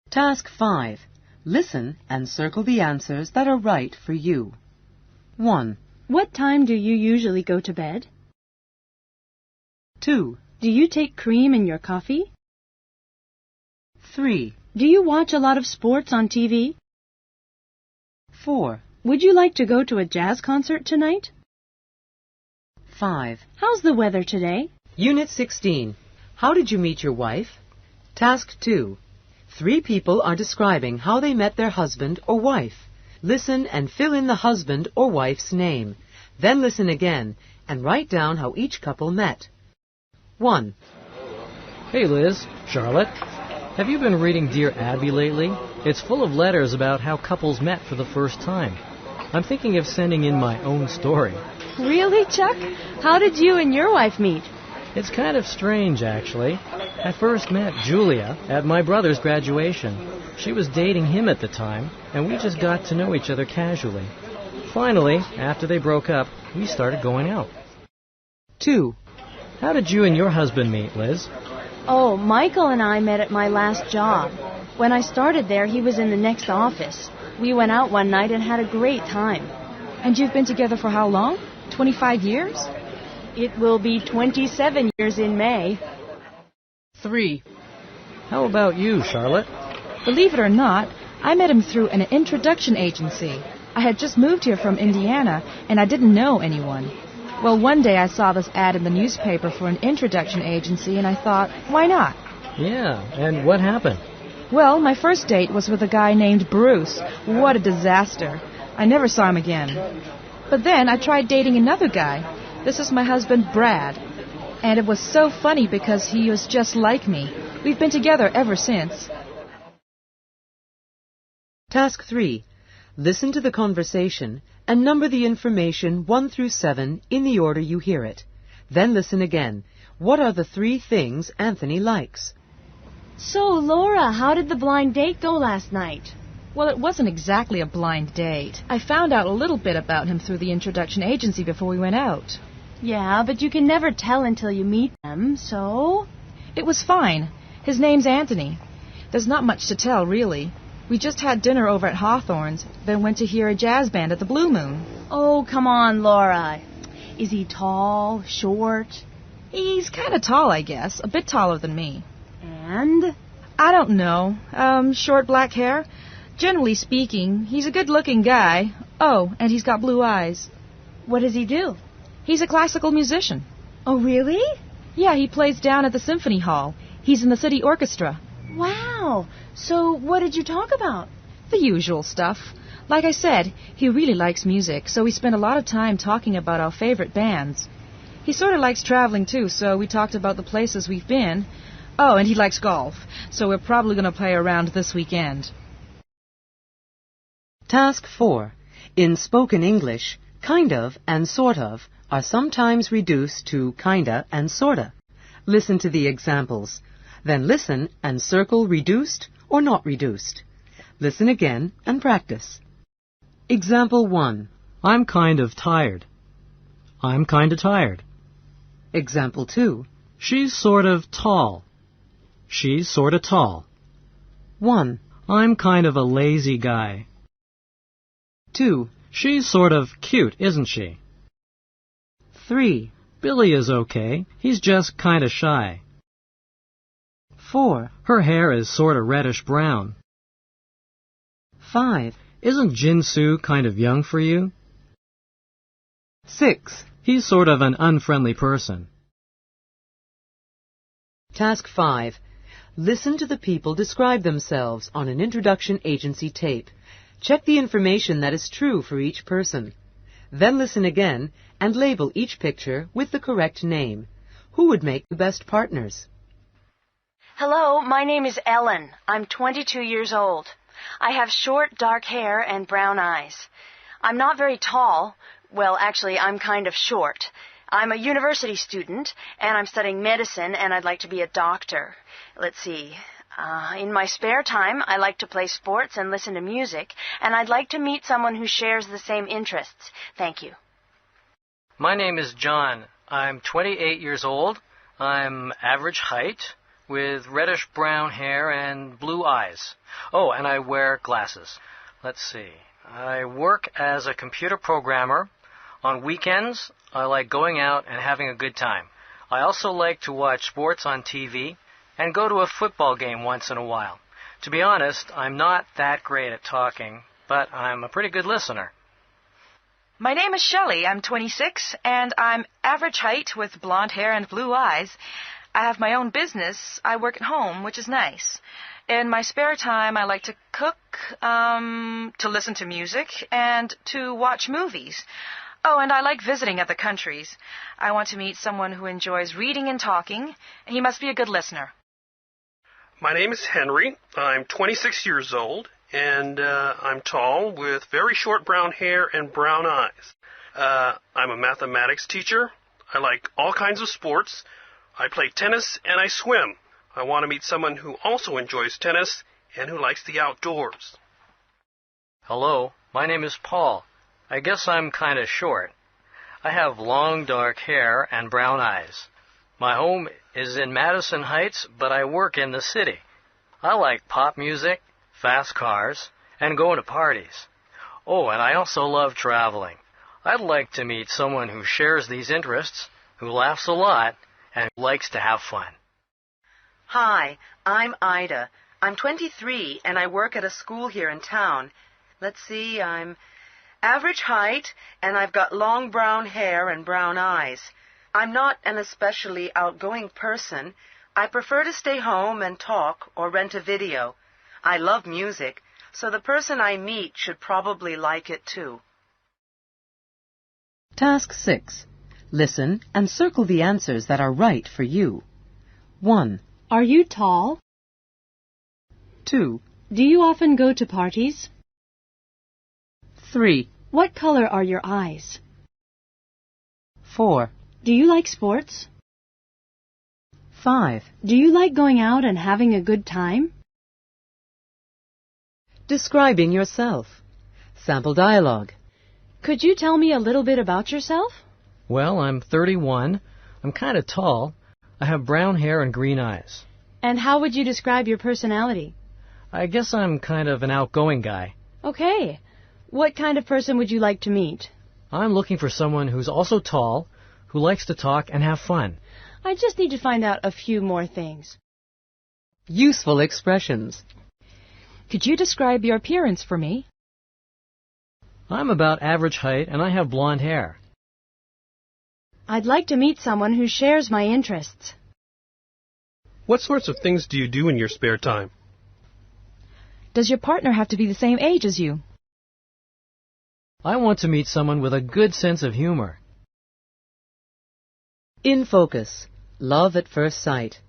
[SPEAKER 1] Task 5. Listen and circle the answers that are right for you. 1.
[SPEAKER 9] What time do you usually go to bed?
[SPEAKER 1] 2.
[SPEAKER 9] Do you take cream in your coffee?
[SPEAKER 1] 3.
[SPEAKER 9] Do you watch a lot of sports on TV?
[SPEAKER 1] 4.
[SPEAKER 9] Would you like to go to a jazz concert tonight?
[SPEAKER 1] 5.
[SPEAKER 9] How's the weather today?
[SPEAKER 1] Unit 16. How did you meet your wife? Task 2. 3 people are describing how they met their husband or wife. Listen and fill in the husband or wife's name. Then listen again and write down how each couple met. 1.
[SPEAKER 2] Hey Liz, Charlotte. Have you been reading Dear Abby lately? It's full of letters about how couples met for the first time. I'm thinking of sending in my own story.
[SPEAKER 6] Really, Chuck? How did you and your wife meet?
[SPEAKER 2] It's kind of strange, actually. I first met Julia at my brother's graduation. She was dating him at the time, and we just got to know each other casually. Finally, after they broke up, we started going out.
[SPEAKER 1] 2.
[SPEAKER 2] How did you and your husband meet, Liz?
[SPEAKER 6] Oh, Michael and I met at my last job. When I started there, he was in the next office. We went out one night and had a great time.
[SPEAKER 3] And you've been together for how long? 25 years?
[SPEAKER 6] It will be 27 years in May.
[SPEAKER 1] 3.
[SPEAKER 2] How about you, Charlotte?
[SPEAKER 3] Believe it or not, I met him through an introduction agency. I had just moved here from Indiana, and I didn't know anyone. Well, one day I saw this ad in the newspaper for an introduction agency, and I thought, why not?
[SPEAKER 2] Yeah, and what happened?
[SPEAKER 3] Well, my first date was with a guy named Bruce. What a disaster. I never saw him again. But then I tried dating another guy. This is my husband, Brad. And it was so funny because he was just like me. We've been together ever since.
[SPEAKER 1] Task 3. Listen to the conversation and number the information 1 through 7 in the order you hear it. Then listen again. What are the 3 things Anthony likes?
[SPEAKER 9] So, Laura, how did the blind date go last night?
[SPEAKER 3] Well, it wasn't exactly a blind date. I found out a little bit about him through the introduction agency before we went out.
[SPEAKER 9] Yeah, but you can never tell until you meet them, so...
[SPEAKER 3] It was fine. His name's Anthony. There's not much to tell, really. We just had dinner over at Hawthorne's, then went to hear a jazz band at the Blue Moon.
[SPEAKER 9] Oh, come on, Laura. Is he tall, short?
[SPEAKER 3] He's kind of tall, I guess. A bit taller than me.
[SPEAKER 9] And?
[SPEAKER 3] I don't know. Short black hair. Generally speaking, he's a good-looking guy. Oh, and he's got blue eyes.
[SPEAKER 9] What does he do?
[SPEAKER 3] He's a classical musician.
[SPEAKER 9] Oh, really?
[SPEAKER 3] Yeah, he plays down at the Symphony Hall. He's in the city orchestra.
[SPEAKER 9] Wow. So what did you talk about?
[SPEAKER 3] The usual stuff. Like I said, he really likes music, so we spent a lot of time talking about our favorite bands. He sort of likes traveling, too, so we talked about the places we've been. Oh, and he likes golf, so we're probably going to play around this weekend.
[SPEAKER 1] Task 4. In spoken English, kind of and sort of are sometimes reduced to kinda and sorta. Listen to the examples. Then listen and circle reduced or not reduced. Listen again and practice. Example 1.
[SPEAKER 2] I'm kind of tired. I'm kind of tired.
[SPEAKER 1] Example 2.
[SPEAKER 2] She's sort of tall. She's sort of tall.
[SPEAKER 1] 1.
[SPEAKER 2] I'm kind of a lazy guy.
[SPEAKER 1] 2.
[SPEAKER 2] She's sort of cute, isn't she?
[SPEAKER 1] 3.
[SPEAKER 2] Billy is okay. He's just kind of shy.
[SPEAKER 1] 4.
[SPEAKER 2] Her hair is sort of reddish-brown.
[SPEAKER 1] 5.
[SPEAKER 2] Isn't Jin-Soo kind of young for you?
[SPEAKER 1] 6.
[SPEAKER 2] He's sort of an unfriendly person.
[SPEAKER 1] Task 5. Listen to the people describe themselves on an introduction agency tape. Check the information that is true for each person. Then listen again and label each picture with the correct name. Who would make the best partners?
[SPEAKER 4] Hello, my name is Ellen. I'm 22 years old. I have short, dark hair and brown eyes. I'm not very tall. Well, actually, I'm kind of short. I'm a university student, and I'm studying medicine, and I'd like to be a doctor. Let's see. In my spare time, I like to play sports and listen to music, and I'd like to meet someone who shares the same interests. Thank you.
[SPEAKER 2] My name is John. I'm 28 years old. I'm average height, with reddish-brown hair and blue eyes. Oh, and I wear glasses. Let's see. I work as a computer programmer. On weekends, I like going out and having a good time. I also like to watch sports on TV and go to a football game once in a while. To be honest, I'm not that great at talking, but I'm a pretty good listener.
[SPEAKER 7] My name is Shelley. I'm 26, and I'm average height with blonde hair and blue eyes. I have my own business. I work at home, which is nice. In my spare time, I like to cook, to listen to music, and to watch movies. Oh, and I like visiting other countries. I want to meet someone who enjoys reading and talking, and he must be a good listener.
[SPEAKER 5] My name is Henry. I'm 26 years old, and I'm tall with very short brown hair and brown eyes. I'm a mathematics teacher. I like all kinds of sports. I play tennis and I swim. I want to meet someone who also enjoys tennis and who likes the outdoors.
[SPEAKER 2] Hello, my name is Paul. I guess I'm kind of short. I have long dark hair and brown eyes. My home is in Madison Heights, but I work in the city. I like pop music, fast cars, and going to parties. Oh, and I also love traveling. I'd like to meet someone who shares these interests, who laughs a lot, and who likes to have fun.
[SPEAKER 11] Hi, I'm Ida. I'm 23, and I work at a school here in town. Let's see, I'm average height, and I've got long brown hair and brown eyes. I'm not an especially outgoing person. I prefer to stay home and talk or rent a video. I love music, so the person I meet should probably like it too.
[SPEAKER 1] Task 6. Listen and circle the answers that are right for you. 1.
[SPEAKER 9] Are you tall?
[SPEAKER 1] 2.
[SPEAKER 9] Do you often go to parties?
[SPEAKER 1] 3.
[SPEAKER 9] What color are your eyes?
[SPEAKER 1] 4.
[SPEAKER 9] Do you like sports?
[SPEAKER 1] 5.
[SPEAKER 9] Do you like going out and having a good time?
[SPEAKER 1] Describing yourself. Sample dialogue.
[SPEAKER 9] Could you tell me a little bit about yourself?
[SPEAKER 2] Well, I'm 31. I'm kind of tall. I have brown hair and green eyes.
[SPEAKER 9] And how would you describe your personality?
[SPEAKER 2] I guess I'm kind of an outgoing guy.
[SPEAKER 9] Okay. What kind of person would you like to meet?
[SPEAKER 2] I'm looking for someone who's also tall, who likes to talk and have fun.
[SPEAKER 9] I just need to find out a few more things.
[SPEAKER 1] Useful expressions.
[SPEAKER 3] Could you describe your appearance for me?
[SPEAKER 2] I'm about average height and I have blonde hair.
[SPEAKER 6] I'd like to meet someone who shares my interests.
[SPEAKER 5] What sorts of things do you do in your spare time?
[SPEAKER 3] Does your partner have to be the same age as you?
[SPEAKER 2] I want to meet someone with a good sense of humor.
[SPEAKER 1] In focus. Love at first sight.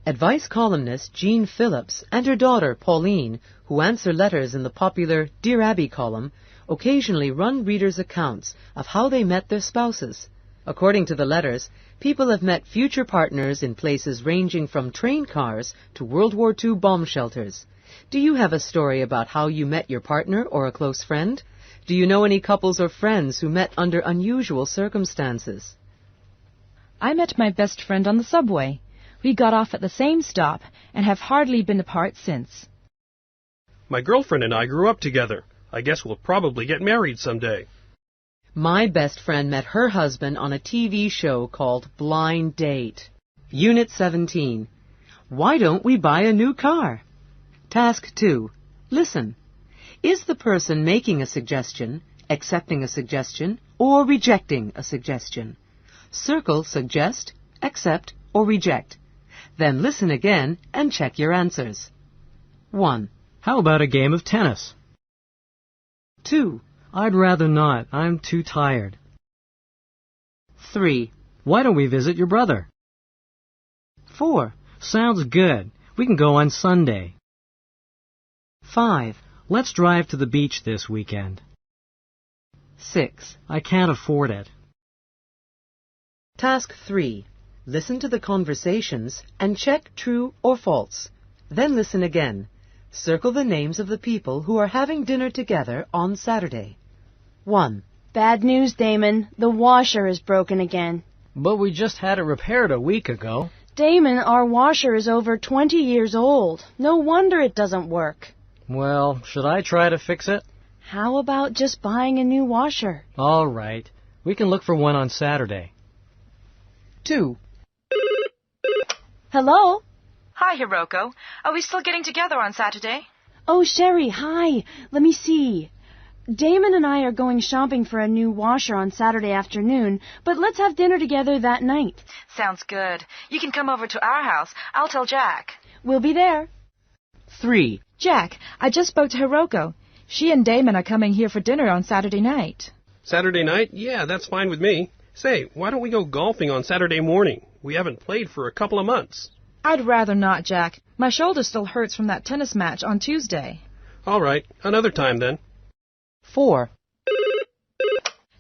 [SPEAKER 1] Advice columnist Jean Phillips and her daughter Pauline, who answer letters in the popular Dear Abby column, occasionally run readers' accounts of how they met their spouses. According to the letters, people have met future partners in places ranging from train cars to World War II bomb shelters. Do you have a story about how you met your partner or a close friend? Do you know any couples or friends who met under unusual circumstances?
[SPEAKER 3] I met my best friend on the subway. We got off at the same stop and have hardly been apart since.
[SPEAKER 5] My girlfriend and I grew up together. I guess we'll probably get married someday.
[SPEAKER 1] My best friend met her husband on a TV show called Blind Date. Unit 17. Why don't we buy a new car? Task 2. Listen. Is the person making a suggestion, accepting a suggestion, or rejecting a suggestion? Circle suggest, accept, or reject. Then listen again and check your answers. 1.
[SPEAKER 2] How about a game of tennis?
[SPEAKER 1] 2.
[SPEAKER 2] I'd rather not. I'm too tired.
[SPEAKER 1] 3.
[SPEAKER 2] Why don't we visit your brother?
[SPEAKER 1] 4.
[SPEAKER 2] Sounds good. We can go on Sunday.
[SPEAKER 1] 5.
[SPEAKER 2] Let's drive to the beach this weekend.
[SPEAKER 1] 6.
[SPEAKER 2] I can't afford it.
[SPEAKER 1] Task 3. Listen to the conversations and check true or false. Then listen again. Circle the names of the people who are having dinner together on Saturday. 1.
[SPEAKER 6] Bad news, Damon. The washer is broken again.
[SPEAKER 2] But we just had it repaired a week ago.
[SPEAKER 6] Damon, our washer is over 20 years old. No wonder it doesn't work.
[SPEAKER 2] Well, should I try to fix it?
[SPEAKER 6] How about just buying a new washer?
[SPEAKER 2] All right. We can look for one on Saturday.
[SPEAKER 1] 2.
[SPEAKER 3] Hello?
[SPEAKER 7] Hi, Hiroko. Are we still getting together on Saturday?
[SPEAKER 6] Oh, Sherry, hi. Let me see. Damon and I are going shopping for a new washer on Saturday afternoon, but let's have dinner together that night.
[SPEAKER 7] Sounds good. You can come over to our house. I'll tell Jack.
[SPEAKER 6] We'll be there.
[SPEAKER 1] 3.
[SPEAKER 3] Jack, I just spoke to Hiroko. She and Damon are coming here for dinner on Saturday night.
[SPEAKER 5] Saturday night? Yeah, that's fine with me. Say, why don't we go golfing on Saturday morning? We haven't played for a couple of months.
[SPEAKER 3] I'd rather not, Jack. My shoulder still hurts from that tennis match on Tuesday.
[SPEAKER 5] All right, another time then.
[SPEAKER 1] 4.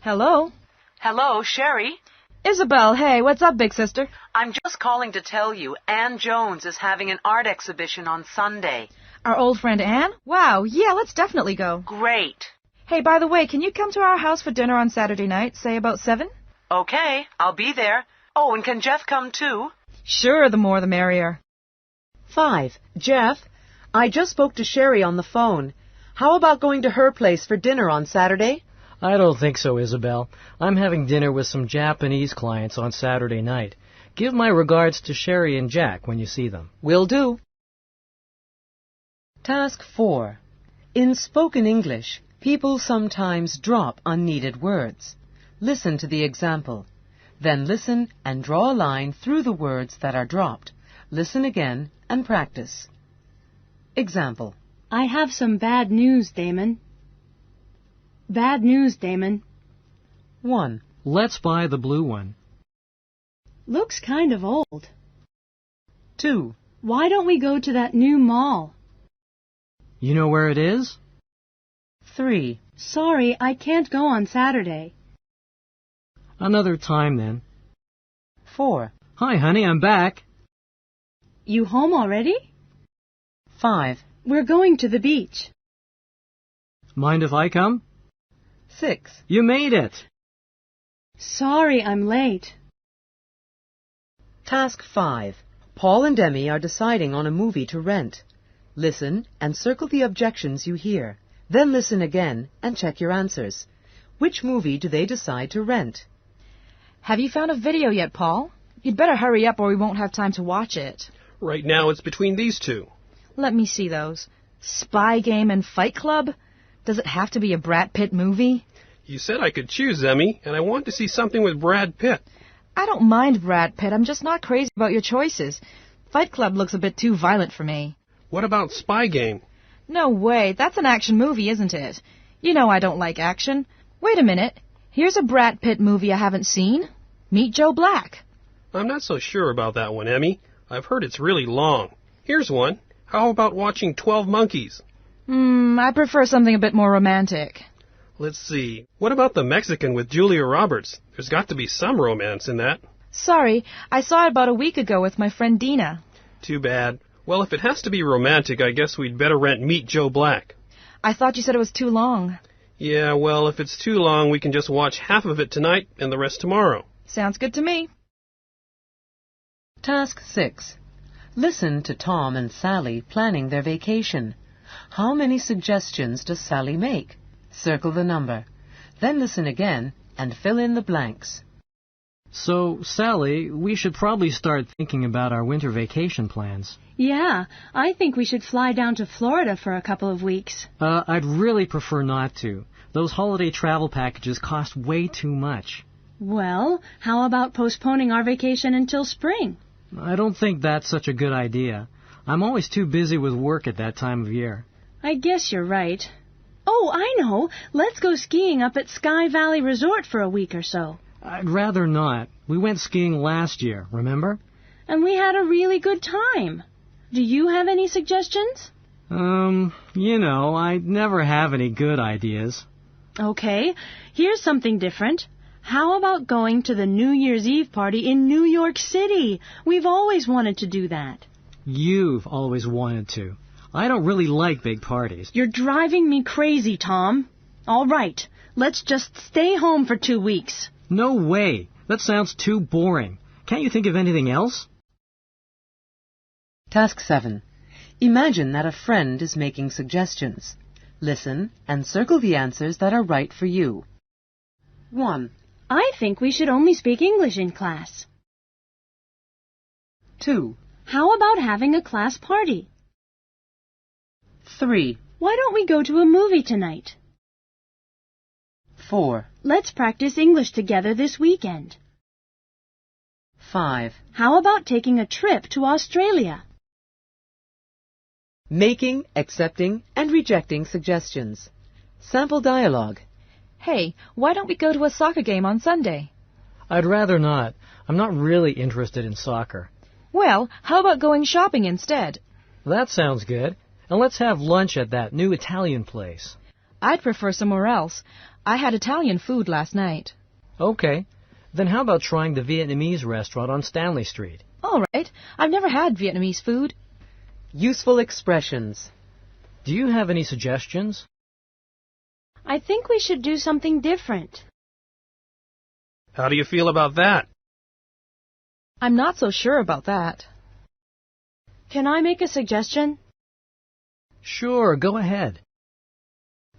[SPEAKER 3] Hello?
[SPEAKER 11] Hello, Sherry.
[SPEAKER 3] Isabel, hey, what's up, big sister?
[SPEAKER 11] I'm just calling to tell you Ann Jones is having an art exhibition on Sunday.
[SPEAKER 3] Our old friend Anne? Wow, yeah, let's definitely go.
[SPEAKER 11] Great.
[SPEAKER 3] Hey, by the way, can you come to our house for dinner on Saturday night, say about 7?
[SPEAKER 11] Okay, I'll be there. Oh, and can Jeff come too?
[SPEAKER 3] Sure, the more the merrier.
[SPEAKER 1] 5. Jeff, I just spoke to Sherry on the phone. How about going to her place for dinner on Saturday?
[SPEAKER 2] I don't think so, Isabel. I'm having dinner with some Japanese clients on Saturday night. Give my regards to Sherry and Jack when you see them.
[SPEAKER 1] Will do. Task 4. In spoken English, people sometimes drop unneeded words. Listen to the example. Then listen and draw a line through the words that are dropped. Listen again and practice. Example.
[SPEAKER 9] I have some bad news, Damon. Bad news, Damon.
[SPEAKER 1] 1.
[SPEAKER 2] Let's buy the blue one.
[SPEAKER 9] Looks kind of old.
[SPEAKER 1] 2.
[SPEAKER 9] Why don't we go to that new mall?
[SPEAKER 2] You know where it is?
[SPEAKER 1] 3.
[SPEAKER 9] Sorry, I can't go on Saturday.
[SPEAKER 2] Another time then.
[SPEAKER 1] 4.
[SPEAKER 2] Hi, honey, I'm back.
[SPEAKER 9] You home already?
[SPEAKER 1] 5.
[SPEAKER 9] We're going to the beach.
[SPEAKER 2] Mind if I come?
[SPEAKER 1] 6.
[SPEAKER 2] You made it!
[SPEAKER 9] Sorry I'm late.
[SPEAKER 1] Task 5. Paul and Demi are deciding on a movie to rent. Listen and circle the objections you hear. Then listen again and check your answers. Which movie do they decide to rent?
[SPEAKER 3] Have you found a video yet, Paul? You'd better hurry up or we won't have time to watch it.
[SPEAKER 5] Right now it's between these two.
[SPEAKER 3] Let me see those. Spy Game and Fight Club? Does it have to be a Brad Pitt movie?
[SPEAKER 5] You said I could choose, Emmy, and I want to see something with Brad Pitt.
[SPEAKER 3] I don't mind Brad Pitt. I'm just not crazy about your choices. Fight Club looks a bit too violent for me.
[SPEAKER 5] What about Spy Game?
[SPEAKER 3] No way. That's an action movie, isn't it? You know I don't like action. Wait a minute. Here's a Brad Pitt movie I haven't seen. Meet Joe Black.
[SPEAKER 5] I'm not so sure about that one, Emmy. I've heard it's really long. Here's one. How about watching 12 Monkeys?
[SPEAKER 3] I prefer something a bit more romantic.
[SPEAKER 5] Let's see. What about The Mexican with Julia Roberts? There's got to be some romance in that.
[SPEAKER 3] Sorry, I saw it about a week ago with my friend Dina.
[SPEAKER 5] Too bad. Well, if it has to be romantic, I guess we'd better rent Meet Joe Black.
[SPEAKER 3] I thought you said it was too long.
[SPEAKER 5] Yeah, well, if it's too long, we can just watch half of it tonight and the rest tomorrow.
[SPEAKER 3] Sounds good to me.
[SPEAKER 1] Task 6. Listen to Tom and Sally planning their vacation. How many suggestions does Sally make? Circle the number. Then listen again and fill in the blanks.
[SPEAKER 2] So, Sally, we should probably start thinking about our winter vacation plans.
[SPEAKER 9] Yeah, I think we should fly down to Florida for a couple of weeks.
[SPEAKER 2] I'd really prefer not to. Those holiday travel packages cost way too much.
[SPEAKER 9] Well, how about postponing our vacation until spring?
[SPEAKER 2] I don't think that's such a good idea. I'm always too busy with work at that time of year.
[SPEAKER 9] I guess you're right. Oh, I know. Let's go skiing up at Sky Valley Resort for a week or so.
[SPEAKER 2] I'd rather not. We went skiing last year, remember?
[SPEAKER 9] And we had a really good time. Do you have any suggestions?
[SPEAKER 2] I never have any good ideas.
[SPEAKER 9] Okay, here's something different. How about going to the New Year's Eve party in New York City? We've always wanted to do that.
[SPEAKER 2] You've always wanted to. I don't really like big parties.
[SPEAKER 9] You're driving me crazy, Tom. All right, let's just stay home for 2 weeks.
[SPEAKER 2] No way. That sounds too boring. Can't you think of anything else?
[SPEAKER 1] Task 7. Imagine that a friend is making suggestions. Listen and circle the answers that are right for you. 1.
[SPEAKER 9] I think we should only speak English in class.
[SPEAKER 1] 2.
[SPEAKER 9] How about having a class party?
[SPEAKER 1] 3.
[SPEAKER 9] Why don't we go to a movie tonight?
[SPEAKER 1] 4.
[SPEAKER 9] Let's practice English together this weekend.
[SPEAKER 1] 5.
[SPEAKER 9] How about taking a trip to Australia?
[SPEAKER 1] Making, accepting, and rejecting suggestions. Sample dialogue.
[SPEAKER 3] Hey, why don't we go to a soccer game on Sunday?
[SPEAKER 2] I'd rather not. I'm not really interested in soccer.
[SPEAKER 3] Well, how about going shopping instead?
[SPEAKER 2] That sounds good. And let's have lunch at that new Italian place.
[SPEAKER 3] I'd prefer somewhere else. I had Italian food last night.
[SPEAKER 2] Okay. Then how about trying the Vietnamese restaurant on Stanley Street?
[SPEAKER 3] All right. I've never had Vietnamese food.
[SPEAKER 1] Useful expressions.
[SPEAKER 2] Do you have any suggestions?
[SPEAKER 9] I think we should do something different.
[SPEAKER 5] How do you feel about that?
[SPEAKER 3] I'm not so sure about that.
[SPEAKER 9] Can I make a suggestion?
[SPEAKER 2] Sure, go ahead.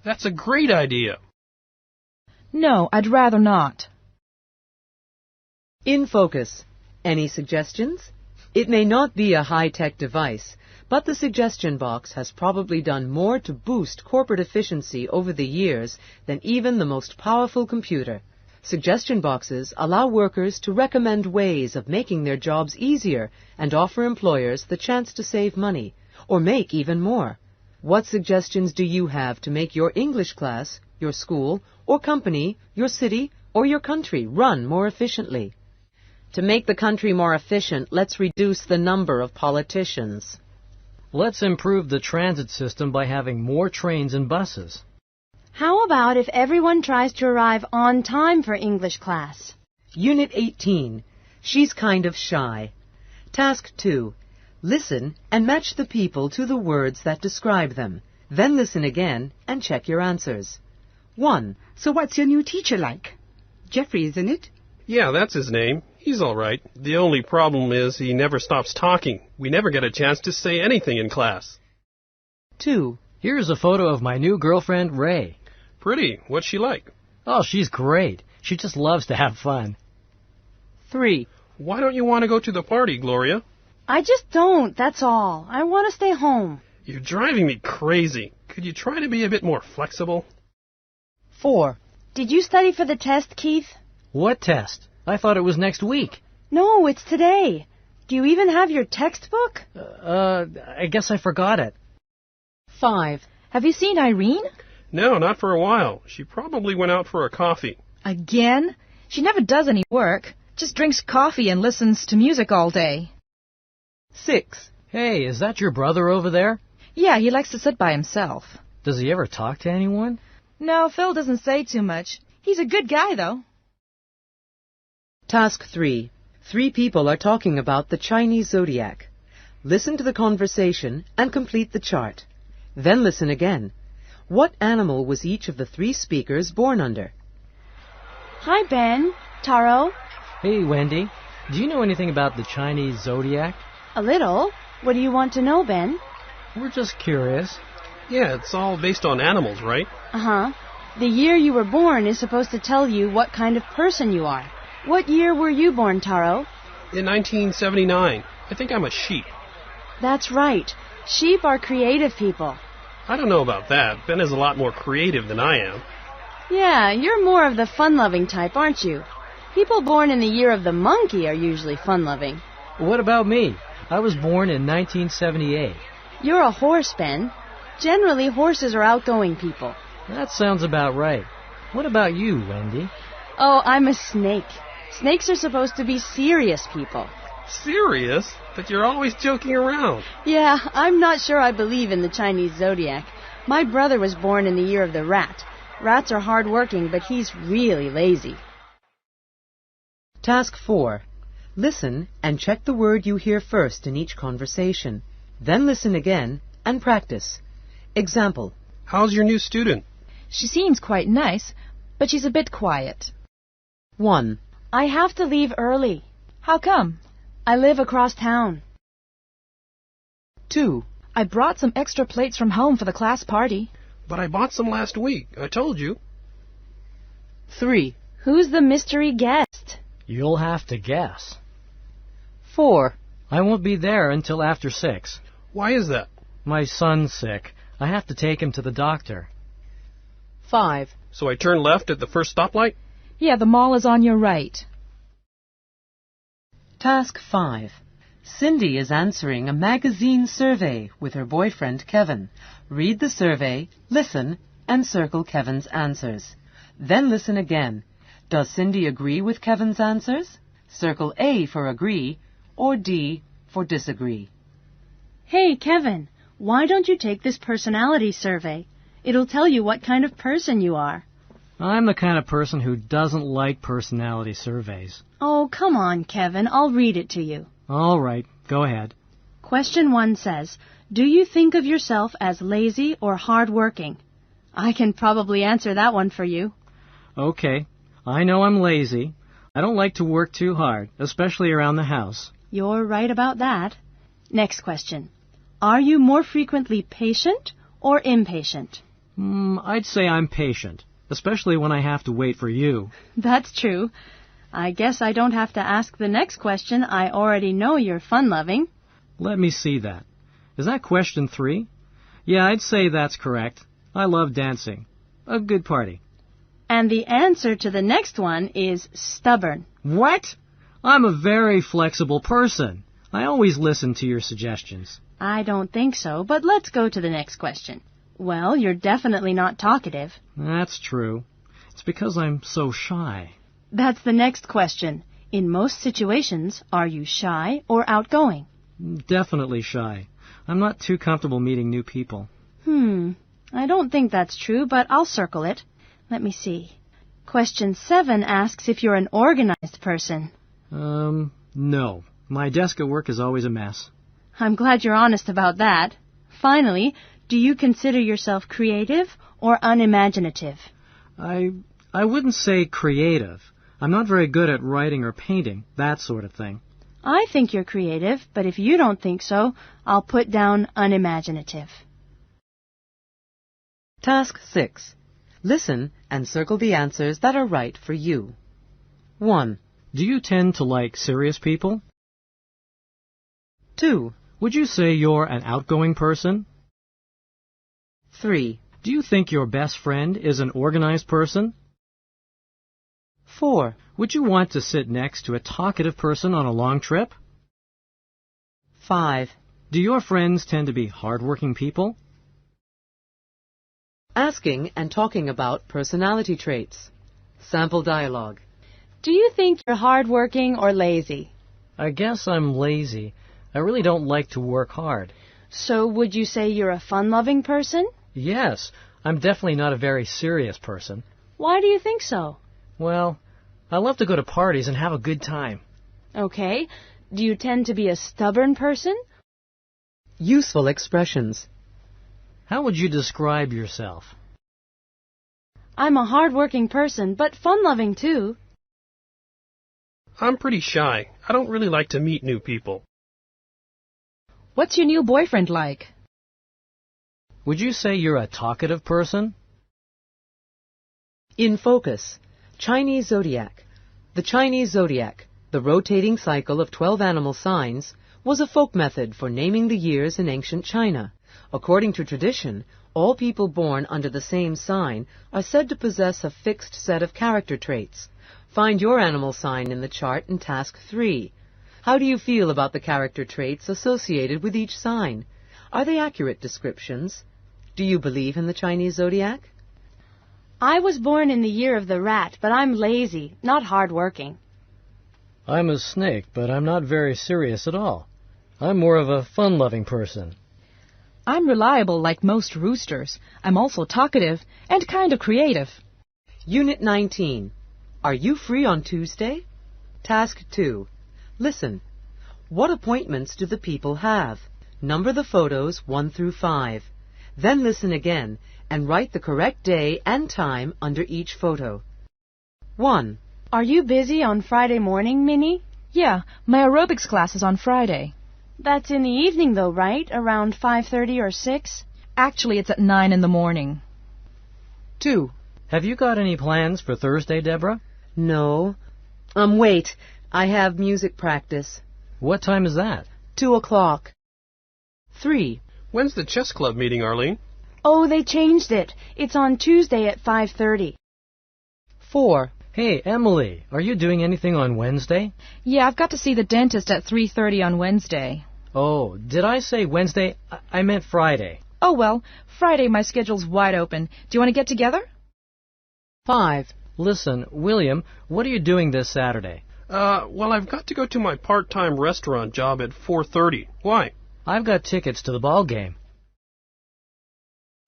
[SPEAKER 5] That's a great idea.
[SPEAKER 3] No, I'd rather not.
[SPEAKER 1] In focus. Any suggestions? It may not be a high-tech device, but the suggestion box has probably done more to boost corporate efficiency over the years than even the most powerful computer. Suggestion boxes allow workers to recommend ways of making their jobs easier and offer employers the chance to save money, or make even more. What suggestions do you have to make your English class, your school, or company, your city, or your country run more efficiently? To make the country more efficient, let's reduce the number of politicians.
[SPEAKER 2] Let's improve the transit system by having more trains and buses.
[SPEAKER 9] How about if everyone tries to arrive on time for English class?
[SPEAKER 1] Unit 18. She's kind of shy. Task 2. Listen and match the people to the words that describe them. Then listen again and check your answers. 1.
[SPEAKER 10] So what's your new teacher like? Jeffrey, isn't it?
[SPEAKER 5] Yeah, that's his name. He's all right. The only problem is he never stops talking. We never get a chance to say anything in class.
[SPEAKER 1] 2.
[SPEAKER 2] Here's a photo of my new girlfriend, Ray.
[SPEAKER 5] Pretty. What's she like?
[SPEAKER 2] Oh, she's great. She just loves to have fun.
[SPEAKER 1] 3.
[SPEAKER 5] Why don't you want to go to the party, Gloria?
[SPEAKER 6] I just don't, that's all. I want to stay home.
[SPEAKER 5] You're driving me crazy. Could you try to be a bit more flexible?
[SPEAKER 1] 4.
[SPEAKER 6] Did you study for the test, Keith?
[SPEAKER 2] What test? I thought it was next week.
[SPEAKER 6] No, it's today. Do you even have your textbook?
[SPEAKER 2] I guess I forgot it.
[SPEAKER 3] 5. Have you seen Irene?
[SPEAKER 5] No, not for a while. She probably went out for a coffee.
[SPEAKER 3] Again? She never does any work. Just drinks coffee and listens to music all day.
[SPEAKER 1] 6.
[SPEAKER 2] Hey, is that your brother over there?
[SPEAKER 3] Yeah, he likes to sit by himself.
[SPEAKER 2] Does he ever talk to anyone?
[SPEAKER 3] No, Phil doesn't say too much. He's a good guy, though.
[SPEAKER 1] Task 3. 3 people are talking about the Chinese zodiac. Listen to the conversation and complete the chart. Then listen again. What animal was each of the 3 speakers born under?
[SPEAKER 6] Hi, Ben. Taro.
[SPEAKER 2] Hey, Wendy. Do you know anything about the Chinese zodiac?
[SPEAKER 6] A little. What do you want to know, Ben?
[SPEAKER 2] We're just curious.
[SPEAKER 5] Yeah, it's all based on animals, right?
[SPEAKER 6] Uh-huh. The year you were born is supposed to tell you what kind of person you are. What year were you born, Taro?
[SPEAKER 5] In 1979. I think I'm a sheep.
[SPEAKER 6] That's right. Sheep are creative people.
[SPEAKER 5] I don't know about that. Ben is a lot more creative than I am.
[SPEAKER 6] Yeah, you're more of the fun-loving type, aren't you? People born in the year of the monkey are usually fun-loving.
[SPEAKER 2] What about me? I was born in 1978.
[SPEAKER 6] You're a horse, Ben. Generally, horses are outgoing people.
[SPEAKER 2] That sounds about right. What about you, Wendy?
[SPEAKER 6] Oh, I'm a snake. Snakes are supposed to be serious people.
[SPEAKER 5] Serious? But you're always joking around.
[SPEAKER 6] Yeah, I'm not sure I believe in the Chinese zodiac. My brother was born in the year of the rat. Rats are hard-working, but he's really lazy.
[SPEAKER 1] Task 4. Listen and check the word you hear first in each conversation. Then listen again and practice. Example.
[SPEAKER 5] How's your new student?
[SPEAKER 3] She seems quite nice, but she's a bit quiet.
[SPEAKER 1] 1.
[SPEAKER 6] I have to leave early.
[SPEAKER 3] How come?
[SPEAKER 6] I live across town.
[SPEAKER 1] 2.
[SPEAKER 3] I brought some extra plates from home for the class party.
[SPEAKER 5] But I bought some last week. I told you.
[SPEAKER 1] 3.
[SPEAKER 6] Who's the mystery guest?
[SPEAKER 2] You'll have to guess.
[SPEAKER 1] 4.
[SPEAKER 2] I won't be there until after 6.
[SPEAKER 5] Why is that?
[SPEAKER 2] My son's sick. I have to take him to the doctor.
[SPEAKER 1] 5.
[SPEAKER 5] So I turn left at the first stoplight?
[SPEAKER 3] Yeah, the mall is on your right.
[SPEAKER 1] Task 5. Cindy is answering a magazine survey with her boyfriend Kevin. Read the survey, listen, and circle Kevin's answers. Then listen again. Does Cindy agree with Kevin's answers? Circle A for agree, or D for disagree.
[SPEAKER 9] Hey, Kevin, why don't you take this personality survey? It'll tell you what kind of person you are.
[SPEAKER 2] I'm the kind of person who doesn't like personality surveys.
[SPEAKER 9] Oh, come on, Kevin. I'll read it to you.
[SPEAKER 2] All right, go ahead.
[SPEAKER 9] Question 1 says, do you think of yourself as lazy or hardworking? I can probably answer that one for you.
[SPEAKER 2] Okay, I know I'm lazy. I don't like to work too hard, especially around the house.
[SPEAKER 9] You're right about that. Next question. Are you more frequently patient or impatient?
[SPEAKER 2] I'd say I'm patient, especially when I have to wait for you.
[SPEAKER 9] That's true. I guess I don't have to ask the next question. I already know you're fun-loving.
[SPEAKER 2] Let me see that. Is that question 3? Yeah, I'd say that's correct. I love dancing. A good party.
[SPEAKER 9] And the answer to the next one is stubborn.
[SPEAKER 2] What? I'm a very flexible person. I always listen to your suggestions.
[SPEAKER 9] I don't think so, but let's go to the next question. Well, you're definitely not talkative.
[SPEAKER 2] That's true. It's because I'm so shy.
[SPEAKER 9] That's the next question. In most situations, are you shy or outgoing?
[SPEAKER 2] Definitely shy. I'm not too comfortable meeting new people.
[SPEAKER 9] I don't think that's true, but I'll circle it. Let me see. Question 7 asks if you're an organized person.
[SPEAKER 2] No. My desk at work is always a mess.
[SPEAKER 9] I'm glad you're honest about that. Finally, do you consider yourself creative or unimaginative?
[SPEAKER 2] I wouldn't say creative. I'm not very good at writing or painting, that sort of thing.
[SPEAKER 9] I think you're creative, but if you don't think so, I'll put down unimaginative.
[SPEAKER 1] Task 6. Listen and circle the answers that are right for you. 1.
[SPEAKER 2] Do you tend to like serious people?
[SPEAKER 1] 2.
[SPEAKER 2] Would you say you're an outgoing person?
[SPEAKER 1] 3.
[SPEAKER 2] Do you think your best friend is an organized person?
[SPEAKER 1] 4.
[SPEAKER 2] Would you want to sit next to a talkative person on a long trip?
[SPEAKER 1] 5.
[SPEAKER 2] Do your friends tend to be hardworking people?
[SPEAKER 1] Asking and talking about personality traits. Sample dialogue.
[SPEAKER 6] Do you think you're hardworking or lazy?
[SPEAKER 2] I guess I'm lazy. I really don't like to work hard.
[SPEAKER 6] So would you say you're a fun-loving person?
[SPEAKER 2] Yes, I'm definitely not a very serious person.
[SPEAKER 6] Why do you think so?
[SPEAKER 2] Well, I love to go to parties and have a good time.
[SPEAKER 6] Okay. Do you tend to be a stubborn person?
[SPEAKER 1] Useful expressions.
[SPEAKER 2] How would you describe yourself?
[SPEAKER 6] I'm a hard-working person, but fun-loving too.
[SPEAKER 5] I'm pretty shy. I don't really like to meet new people.
[SPEAKER 3] What's your new boyfriend like?
[SPEAKER 2] Would you say you're a talkative person?
[SPEAKER 1] In focus. Chinese zodiac. The Chinese zodiac, the rotating cycle of 12 animal signs, was a folk method for naming the years in ancient China. According to tradition, all people born under the same sign are said to possess a fixed set of character traits. Find your animal sign in the chart in Task 3. How do you feel about the character traits associated with each sign? Are they accurate descriptions? Do you believe in the Chinese zodiac?
[SPEAKER 6] I was born in the year of the rat, but I'm lazy, not hard-working.
[SPEAKER 2] I'm a snake, but I'm not very serious at all. I'm more of a fun-loving person.
[SPEAKER 3] I'm reliable like most roosters. I'm also talkative and kind of creative.
[SPEAKER 1] Unit 19. Are you free on Tuesday? Task 2. Listen. What appointments do the people have? Number the photos 1 through 5. Then listen again and write the correct day and time under each photo. 1.
[SPEAKER 6] Are you busy on Friday morning, Minnie?
[SPEAKER 3] Yeah, my aerobics class is on Friday.
[SPEAKER 6] That's in the evening, though, right? Around 5:30 or 6?
[SPEAKER 3] Actually, it's at 9 in the morning.
[SPEAKER 1] 2.
[SPEAKER 2] Have you got any plans for Thursday, Deborah?
[SPEAKER 1] No. Wait. I have music practice.
[SPEAKER 2] What time is that?
[SPEAKER 1] 2 o'clock. 3.
[SPEAKER 5] When's the chess club meeting, Arlene?
[SPEAKER 6] Oh, they changed it. It's on Tuesday at 5:30.
[SPEAKER 1] 4.
[SPEAKER 2] Hey, Emily, are you doing anything on Wednesday?
[SPEAKER 3] Yeah, I've got to see the dentist at 3:30 on Wednesday.
[SPEAKER 2] Oh, did I say Wednesday? I meant Friday.
[SPEAKER 3] Oh, well, Friday my schedule's wide open. Do you want to get together?
[SPEAKER 1] 5.
[SPEAKER 2] Listen, William, what are you doing this Saturday?
[SPEAKER 5] Well, I've got to go to my part-time restaurant job at 4:30. Why?
[SPEAKER 2] I've got tickets to the ball game.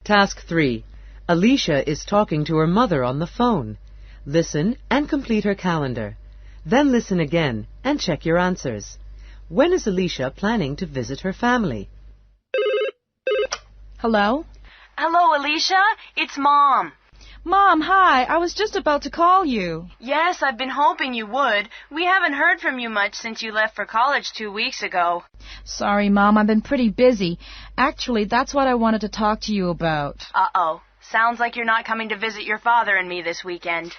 [SPEAKER 1] Task 3. Alicia is talking to her mother on the phone. Listen and complete her calendar. Then listen again and check your answers. When is Alicia planning to visit her family?
[SPEAKER 3] Hello?
[SPEAKER 4] Hello, Alicia. It's Mom.
[SPEAKER 3] Mom, hi. I was just about to call you.
[SPEAKER 4] Yes, I've been hoping you would. We haven't heard from you much since you left for college 2 weeks ago.
[SPEAKER 3] Sorry, Mom. I've been pretty busy. Actually, that's what I wanted to talk to you about.
[SPEAKER 4] Uh-oh. Sounds like you're not coming to visit your father and me this weekend.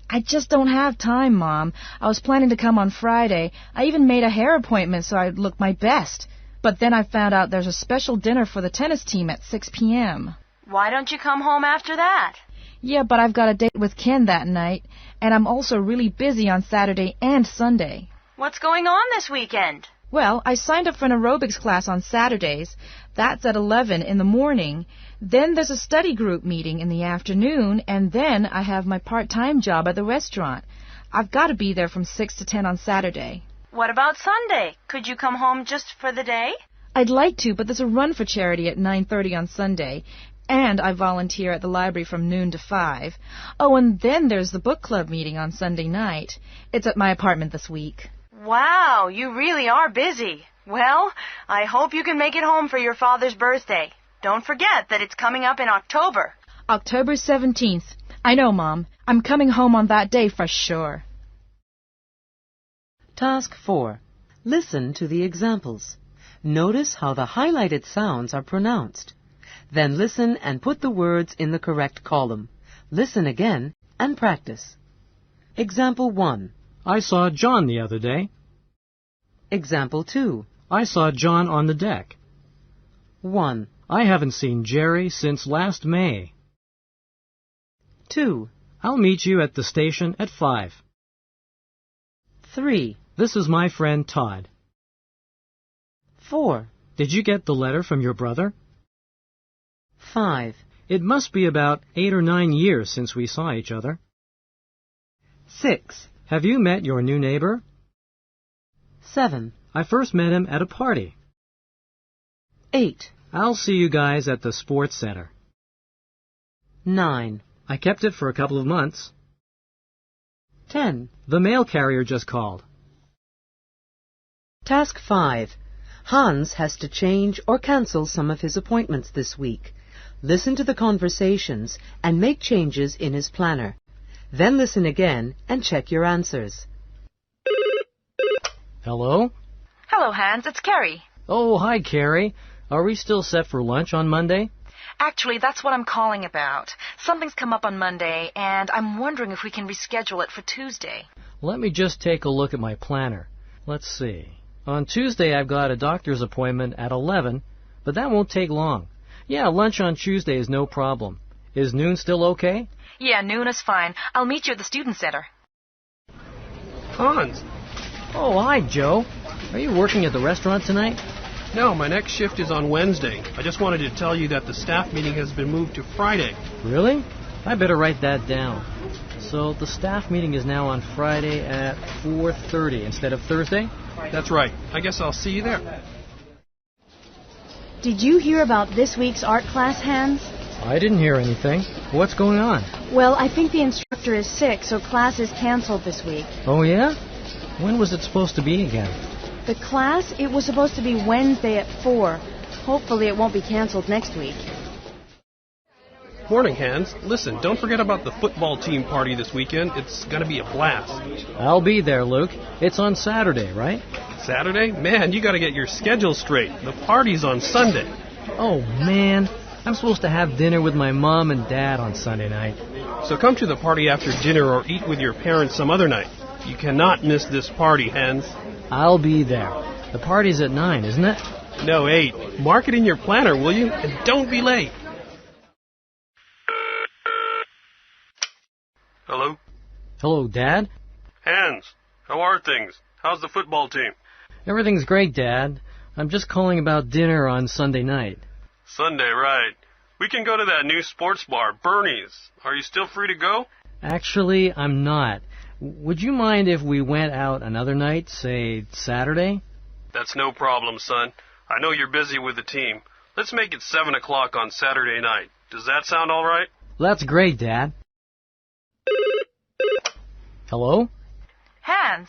[SPEAKER 3] I just don't have time, Mom. I was planning to come on Friday. I even made a hair appointment so I'd look my best. But then I found out there's a special dinner for the tennis team at 6 p.m.
[SPEAKER 4] Why don't you come home after that?
[SPEAKER 3] Yeah, but I've got a date with Ken that night, and I'm also really busy on Saturday and Sunday.
[SPEAKER 4] What's going on this weekend?
[SPEAKER 3] Well, I signed up for an aerobics class on Saturdays. That's at 11 in the morning. Then there's a study group meeting in the afternoon, and then I have my part-time job at the restaurant. I've got to be there from 6 to 10 on Saturday.
[SPEAKER 4] What about Sunday? Could you come home just for the day?
[SPEAKER 3] I'd like to, but there's a run for charity at 9:30 on Sunday. And I volunteer at the library from noon to 5. Oh, and then there's the book club meeting on Sunday night. It's at my apartment this week.
[SPEAKER 4] Wow, you really are busy. Well, I hope you can make it home for your father's birthday. Don't forget that it's coming up in October.
[SPEAKER 3] October 17th. I know, Mom. I'm coming home on that day for sure.
[SPEAKER 1] Task 4. Listen to the examples. Notice how the highlighted sounds are pronounced. Then listen and put the words in the correct column. Listen again and practice. Example 1.
[SPEAKER 2] I saw John the other day.
[SPEAKER 1] Example 2.
[SPEAKER 2] I saw John on the deck.
[SPEAKER 1] 1.
[SPEAKER 2] I haven't seen Jerry since last May.
[SPEAKER 1] 2.
[SPEAKER 2] I'll meet you at the station at 5.
[SPEAKER 1] 3.
[SPEAKER 2] This is my friend Todd.
[SPEAKER 1] 4.
[SPEAKER 2] Did you get the letter from your brother?
[SPEAKER 1] 5.
[SPEAKER 2] It must be about 8 or 9 years since we saw each other.
[SPEAKER 1] 6.
[SPEAKER 2] Have you met your new neighbor?
[SPEAKER 1] 7.
[SPEAKER 2] I first met him at a party.
[SPEAKER 1] 8.
[SPEAKER 2] I'll see you guys at the sports center.
[SPEAKER 1] 9.
[SPEAKER 2] I kept it for a couple of months.
[SPEAKER 1] 10.
[SPEAKER 2] The mail carrier just called.
[SPEAKER 1] Task 5. Hans has to change or cancel some of his appointments this week. Listen to the conversations and make changes in his planner. Then listen again and check your answers.
[SPEAKER 2] Hello?
[SPEAKER 7] Hello, Hans. It's Carrie.
[SPEAKER 2] Oh, hi, Carrie. Are we still set for lunch on Monday?
[SPEAKER 7] Actually, that's what I'm calling about. Something's come up on Monday, and I'm wondering if we can reschedule it for Tuesday.
[SPEAKER 2] Let me just take a look at my planner. Let's see. On Tuesday, I've got a doctor's appointment at 11, but that won't take long. Yeah, lunch on Tuesday is no problem. Is noon still okay?
[SPEAKER 7] Yeah, noon is fine. I'll meet you at the student center.
[SPEAKER 5] Hans.
[SPEAKER 2] Oh, hi, Joe. Are you working at the restaurant tonight?
[SPEAKER 5] No, my next shift is on Wednesday. I just wanted to tell you that the staff meeting has been moved to Friday.
[SPEAKER 2] Really? I better write that down. So the staff meeting is now on Friday at 4:30 instead of Thursday?
[SPEAKER 5] That's right. I guess I'll see you there.
[SPEAKER 6] Did you hear about this week's art class, Hans?
[SPEAKER 2] I didn't hear anything. What's going on?
[SPEAKER 6] Well, I think the instructor is sick, so class is canceled this week.
[SPEAKER 2] Oh, yeah? When was it supposed to be again?
[SPEAKER 6] The class, it was supposed to be Wednesday at 4. Hopefully it won't be canceled next week.
[SPEAKER 5] Morning, Hans. Listen, don't forget about the football team party this weekend. It's going to be a blast.
[SPEAKER 2] I'll be there, Luke. It's on Saturday, right?
[SPEAKER 5] Saturday? Man, you got to get your schedule straight. The party's on Sunday.
[SPEAKER 2] Oh, man. I'm supposed to have dinner with my mom and dad on Sunday night.
[SPEAKER 5] So come to the party after dinner or eat with your parents some other night. You cannot miss this party, Hans.
[SPEAKER 2] I'll be there. The party's at 9, isn't it?
[SPEAKER 5] No, 8. Mark it in your planner, will you? And don't be late. Hello?
[SPEAKER 2] Hello, Dad.
[SPEAKER 5] Hans, how are things? How's the football team?
[SPEAKER 2] Everything's great, Dad. I'm just calling about dinner on Sunday night.
[SPEAKER 5] Sunday, right. We can go to that new sports bar, Bernie's. Are you still free to go?
[SPEAKER 2] Actually, I'm not. Would you mind if we went out another night, say Saturday?
[SPEAKER 5] That's no problem, son. I know you're busy with the team. Let's make it 7 o'clock on Saturday night. Does that sound all right?
[SPEAKER 2] That's great, Dad. Hello?
[SPEAKER 7] Hans,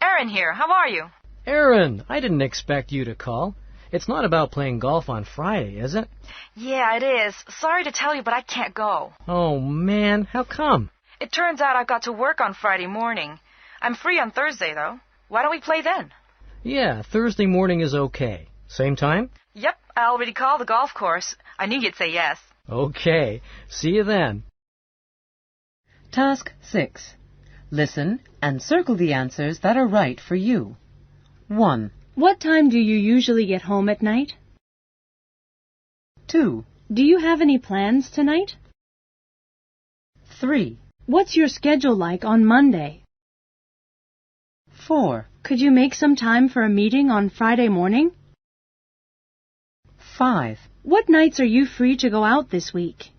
[SPEAKER 7] Erin here. How are you?
[SPEAKER 2] Erin, I didn't expect you to call. It's not about playing golf on Friday, is it?
[SPEAKER 7] Yeah, it is. Sorry to tell you, but I can't go.
[SPEAKER 2] Oh, man. How come?
[SPEAKER 7] It turns out I've got to work on Friday morning. I'm free on Thursday, though. Why don't we play then?
[SPEAKER 2] Yeah, Thursday morning is okay. Same time?
[SPEAKER 7] Yep, I already called the golf course. I knew you'd say yes.
[SPEAKER 2] Okay. See you then.
[SPEAKER 1] Task 6. Listen and circle the answers that are right for you. 1.
[SPEAKER 9] What time do you usually get home at night?
[SPEAKER 1] 2.
[SPEAKER 9] Do you have any plans tonight?
[SPEAKER 1] 3.
[SPEAKER 9] What's your schedule like on Monday?
[SPEAKER 1] 4.
[SPEAKER 9] Could you make some time for a meeting on Friday morning?
[SPEAKER 1] 5.
[SPEAKER 9] What nights are you free to go out this week?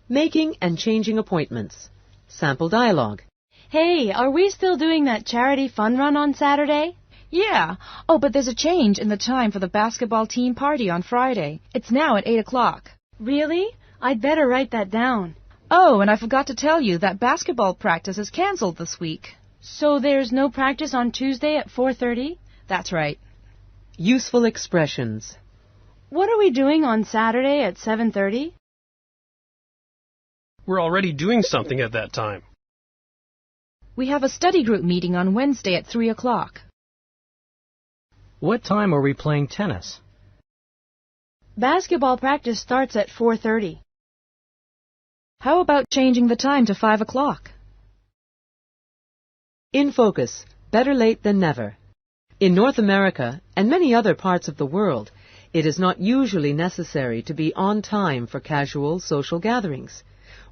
[SPEAKER 1] Making and changing appointments. Sample dialogue.
[SPEAKER 6] Hey, are we still doing that charity fun run on Saturday?
[SPEAKER 3] Yeah. Oh, but there's a change in the time for the basketball team party on Friday. It's now at 8 o'clock.
[SPEAKER 6] Really? I'd better write that down.
[SPEAKER 3] Oh, and I forgot to tell you that basketball practice is canceled this week.
[SPEAKER 6] So there's no practice on Tuesday at 4:30?
[SPEAKER 3] That's right.
[SPEAKER 1] Useful expressions.
[SPEAKER 6] What are we doing on Saturday at 7:30?
[SPEAKER 5] We're already doing something at that time.
[SPEAKER 3] We have a study group meeting on Wednesday at 3 o'clock.
[SPEAKER 2] What time are we playing tennis?
[SPEAKER 6] Basketball practice starts at 4:30.
[SPEAKER 3] How about changing the time to 5 o'clock?
[SPEAKER 1] In focus, better late than never. In North America and many other parts of the world, it is not usually necessary to be on time for casual social gatherings.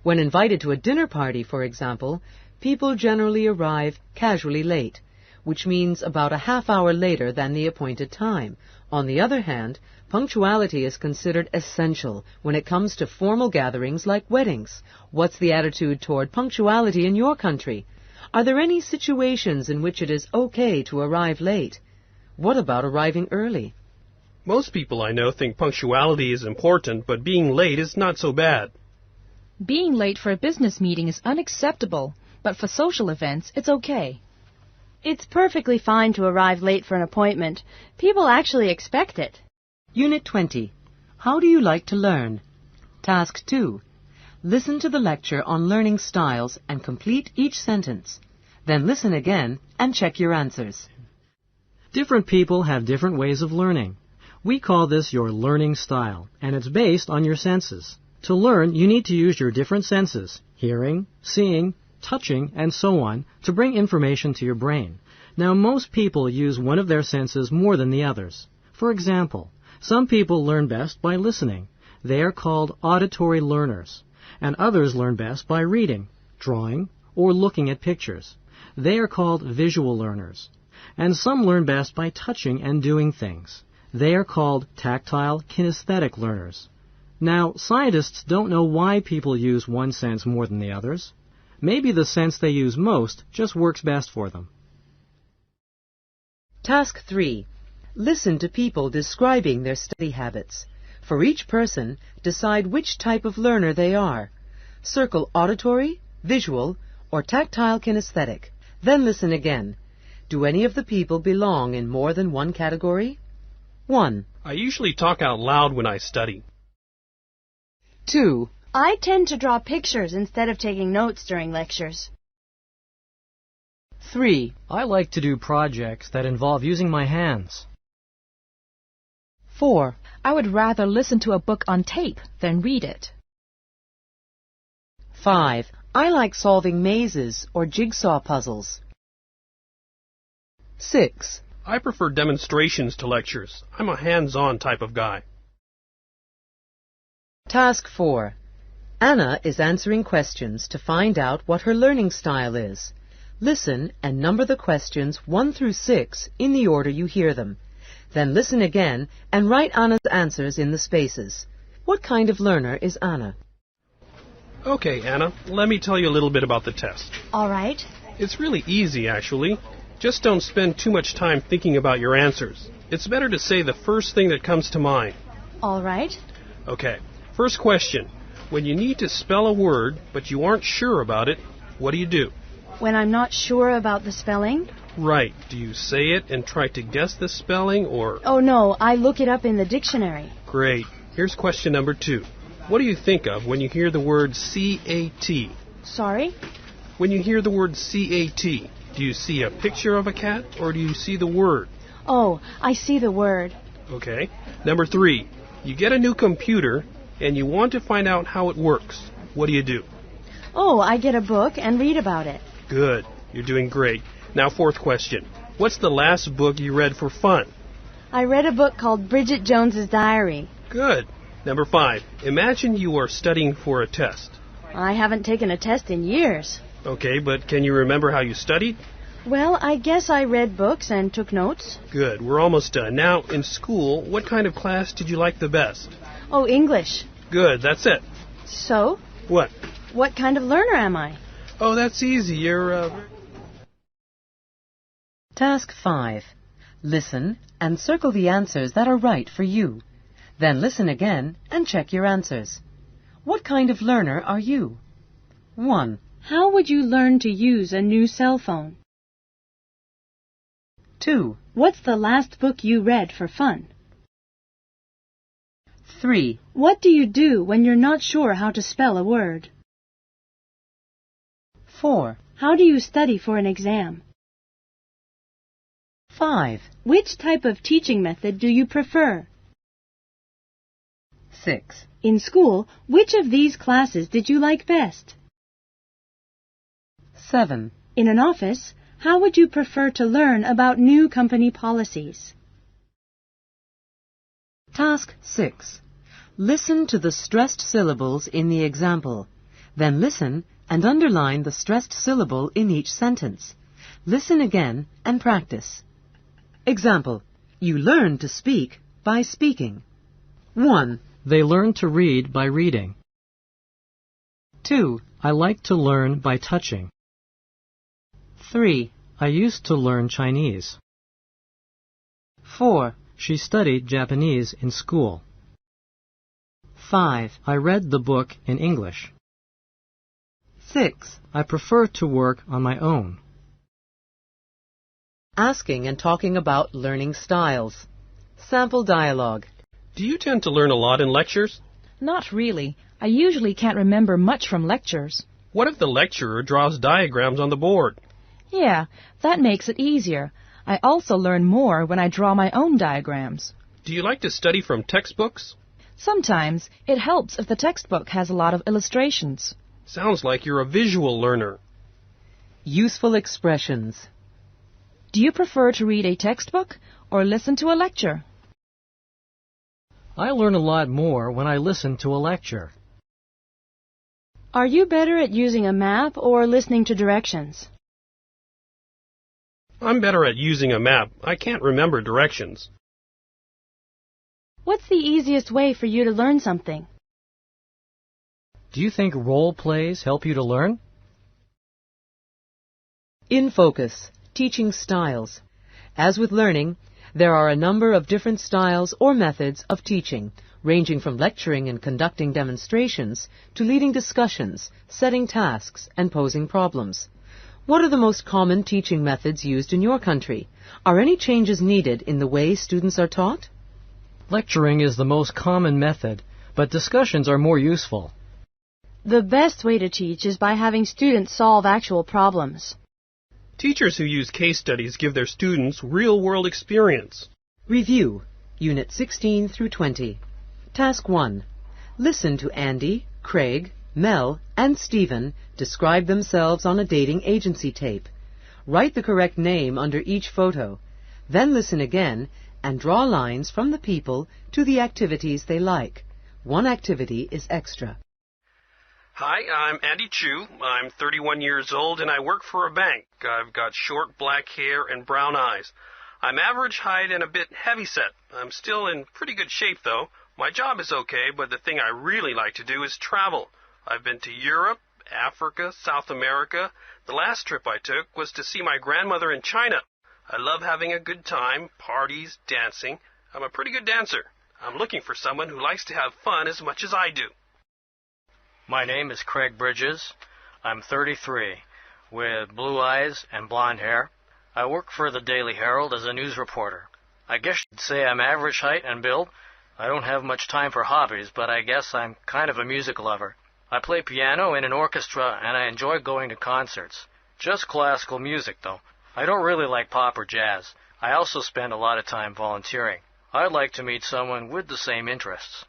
[SPEAKER 1] When invited to a dinner party, for example, people generally arrive casually late, which means about a half hour later than the appointed time. On the other hand, punctuality is considered essential when it comes to formal gatherings like weddings. What's the attitude toward punctuality in your country? Are there any situations in which it is okay to arrive late? What about arriving early?
[SPEAKER 5] Most people I know think punctuality is important, but being late is not so bad.
[SPEAKER 3] Being late for a business meeting is unacceptable, but for social events, it's okay.
[SPEAKER 6] It's perfectly fine to arrive late for an appointment. People actually expect it.
[SPEAKER 1] Unit 20. How do you like to learn? Task 2. Listen to the lecture on learning styles and complete each sentence. Then listen again and check your answers.
[SPEAKER 2] Different people have different ways of learning. We call this your learning style, and it's based on your senses. To learn, you need to use your different senses, hearing, seeing, touching, and so on, to bring information to your brain. Now, most people use one of their senses more than the others. For example, some people learn best by listening. They are called auditory learners. And others learn best by reading, drawing, or looking at pictures. They are called visual learners. And some learn best by touching and doing things. They are called tactile kinesthetic learners. Now, scientists don't know why people use one sense more than the others. Maybe the sense they use most just works best for them.
[SPEAKER 1] Task 3. Listen to people describing their study habits. For each person, decide which type of learner they are. Circle auditory, visual, or tactile kinesthetic. Then listen again. Do any of the people belong in more than one category? 1.
[SPEAKER 5] I usually talk out loud when I study.
[SPEAKER 1] 2.
[SPEAKER 6] I tend to draw pictures instead of taking notes during lectures.
[SPEAKER 1] 3.
[SPEAKER 2] I like to do projects that involve using my hands.
[SPEAKER 1] 4.
[SPEAKER 3] I would rather listen to a book on tape than read it.
[SPEAKER 1] 5. I like solving mazes or jigsaw puzzles. 6.
[SPEAKER 5] I prefer demonstrations to lectures. I'm a hands-on type of guy.
[SPEAKER 1] Task 4. Anna is answering questions to find out what her learning style is. Listen and number the questions 1 through 6 in the order you hear them. Then listen again and write Anna's answers in the spaces. What kind of learner is Anna?
[SPEAKER 5] Okay, Anna, let me tell you a little bit about the test.
[SPEAKER 6] All right.
[SPEAKER 5] It's really easy, actually. Just don't spend too much time thinking about your answers. It's better to say the first thing that comes to mind.
[SPEAKER 6] All right.
[SPEAKER 5] Okay, first question. When you need to spell a word, but you aren't sure about it, what do?
[SPEAKER 6] When I'm not sure about the spelling?
[SPEAKER 5] Right. Do you say it and try to guess the spelling, or...
[SPEAKER 6] Oh, no, I look it up in the dictionary.
[SPEAKER 5] Great. Here's question number 2. What do you think of when you hear the word C-A-T?
[SPEAKER 6] Sorry?
[SPEAKER 5] When you hear the word C-A-T, do you see a picture of a cat, or do you see the word?
[SPEAKER 6] Oh, I see the word.
[SPEAKER 5] Okay. Number 3. You get a new computer, and you want to find out how it works. What do?
[SPEAKER 6] Oh, I get a book and read about it.
[SPEAKER 5] Good. You're doing great. Now, fourth question. What's the last book you read for fun?
[SPEAKER 6] I read a book called Bridget Jones's Diary.
[SPEAKER 5] Good. Number 5. Imagine you are studying for a test.
[SPEAKER 6] I haven't taken a test in years.
[SPEAKER 5] Okay, but can you remember how you studied?
[SPEAKER 6] Well, I guess I read books and took notes.
[SPEAKER 5] Good. We're almost done. Now, in school, what kind of class did you like the best?
[SPEAKER 6] Oh, English.
[SPEAKER 5] Good. That's it.
[SPEAKER 6] So?
[SPEAKER 5] What?
[SPEAKER 6] What kind of learner am I?
[SPEAKER 5] Oh, that's easy. You're,
[SPEAKER 1] Task 5. Listen and circle the answers that are right for you. Then listen again and check your answers. What kind of learner are you? 1.
[SPEAKER 9] How would you learn to use a new cell phone?
[SPEAKER 1] 2.
[SPEAKER 9] What's the last book you read for fun?
[SPEAKER 1] 3.
[SPEAKER 9] What do you do when you're not sure how to spell a word?
[SPEAKER 1] 4.
[SPEAKER 9] How do you study for an exam?
[SPEAKER 1] 5.
[SPEAKER 9] Which type of teaching method do you prefer?
[SPEAKER 1] 6.
[SPEAKER 9] In school, which of these classes did you like best?
[SPEAKER 1] 7.
[SPEAKER 9] In an office, how would you prefer to learn about new company policies?
[SPEAKER 1] Task 6. Listen to the stressed syllables in the example. Then listen and underline the stressed syllable in each sentence. Listen again and practice. Example. You learn to speak by speaking. 1.
[SPEAKER 2] They learn to read by reading.
[SPEAKER 1] 2.
[SPEAKER 2] I like to learn by touching.
[SPEAKER 1] 3.
[SPEAKER 2] I used to learn Chinese.
[SPEAKER 1] 4.
[SPEAKER 2] She studied Japanese in school.
[SPEAKER 1] 5.
[SPEAKER 2] I read the book in English.
[SPEAKER 1] 6.
[SPEAKER 2] I prefer to work on my own.
[SPEAKER 1] Asking and talking about learning styles. Sample dialogue.
[SPEAKER 5] Do you tend to learn a lot in lectures?
[SPEAKER 3] Not really. I usually can't remember much from lectures.
[SPEAKER 5] What if the lecturer draws diagrams on the board?
[SPEAKER 3] Yeah, that makes it easier. I also learn more when I draw my own diagrams.
[SPEAKER 5] Do you like to study from textbooks?
[SPEAKER 3] Sometimes it helps if the textbook has a lot of illustrations.
[SPEAKER 5] Sounds like you're a visual learner.
[SPEAKER 1] Useful expressions.
[SPEAKER 3] Do you prefer to read a textbook or listen to a lecture?
[SPEAKER 2] I learn a lot more when I listen to a lecture.
[SPEAKER 6] Are you better at using a map or listening to directions?
[SPEAKER 5] I'm better at using a map. I can't remember directions.
[SPEAKER 6] What's the easiest way for you to learn something?
[SPEAKER 2] Do you think role plays help you to learn?
[SPEAKER 1] In focus. Teaching styles. As with learning, there are a number of different styles or methods of teaching, ranging from lecturing and conducting demonstrations to leading discussions, setting tasks, and posing problems. What are the most common teaching methods used in your country? Are any changes needed in the way students are taught?
[SPEAKER 2] Lecturing is the most common method, but discussions are more useful.
[SPEAKER 6] The best way to teach is by having students solve actual problems.
[SPEAKER 5] Teachers who use case studies give their students real-world experience.
[SPEAKER 1] Review. Unit 16 through 20. Task 1. Listen to Andy, Craig, Mel, and Stephen describe themselves on a dating agency tape. Write the correct name under each photo. Then listen again and draw lines from the people to the activities they like. One activity is extra.
[SPEAKER 5] Hi, I'm Andy Chu. I'm 31 years old and I work for a bank. I've got short black hair and brown eyes. I'm average height and a bit heavyset. I'm still in pretty good shape though. My job is okay, but the thing I really like to do is travel. I've been to Europe, Africa, South America. The last trip I took was to see my grandmother in China. I love having a good time, parties, dancing. I'm a pretty good dancer. I'm looking for someone who likes to have fun as much as I do.
[SPEAKER 2] My name is Craig Bridges. I'm 33, with blue eyes and blonde hair. I work for the Daily Herald as a news reporter. I guess you'd say I'm average height and build. I don't have much time for hobbies, but I guess I'm kind of a music lover. I play piano in an orchestra, and I enjoy going to concerts. Just classical music, though. I don't really like pop or jazz. I also spend a lot of time volunteering. I'd like to meet someone with the same interests.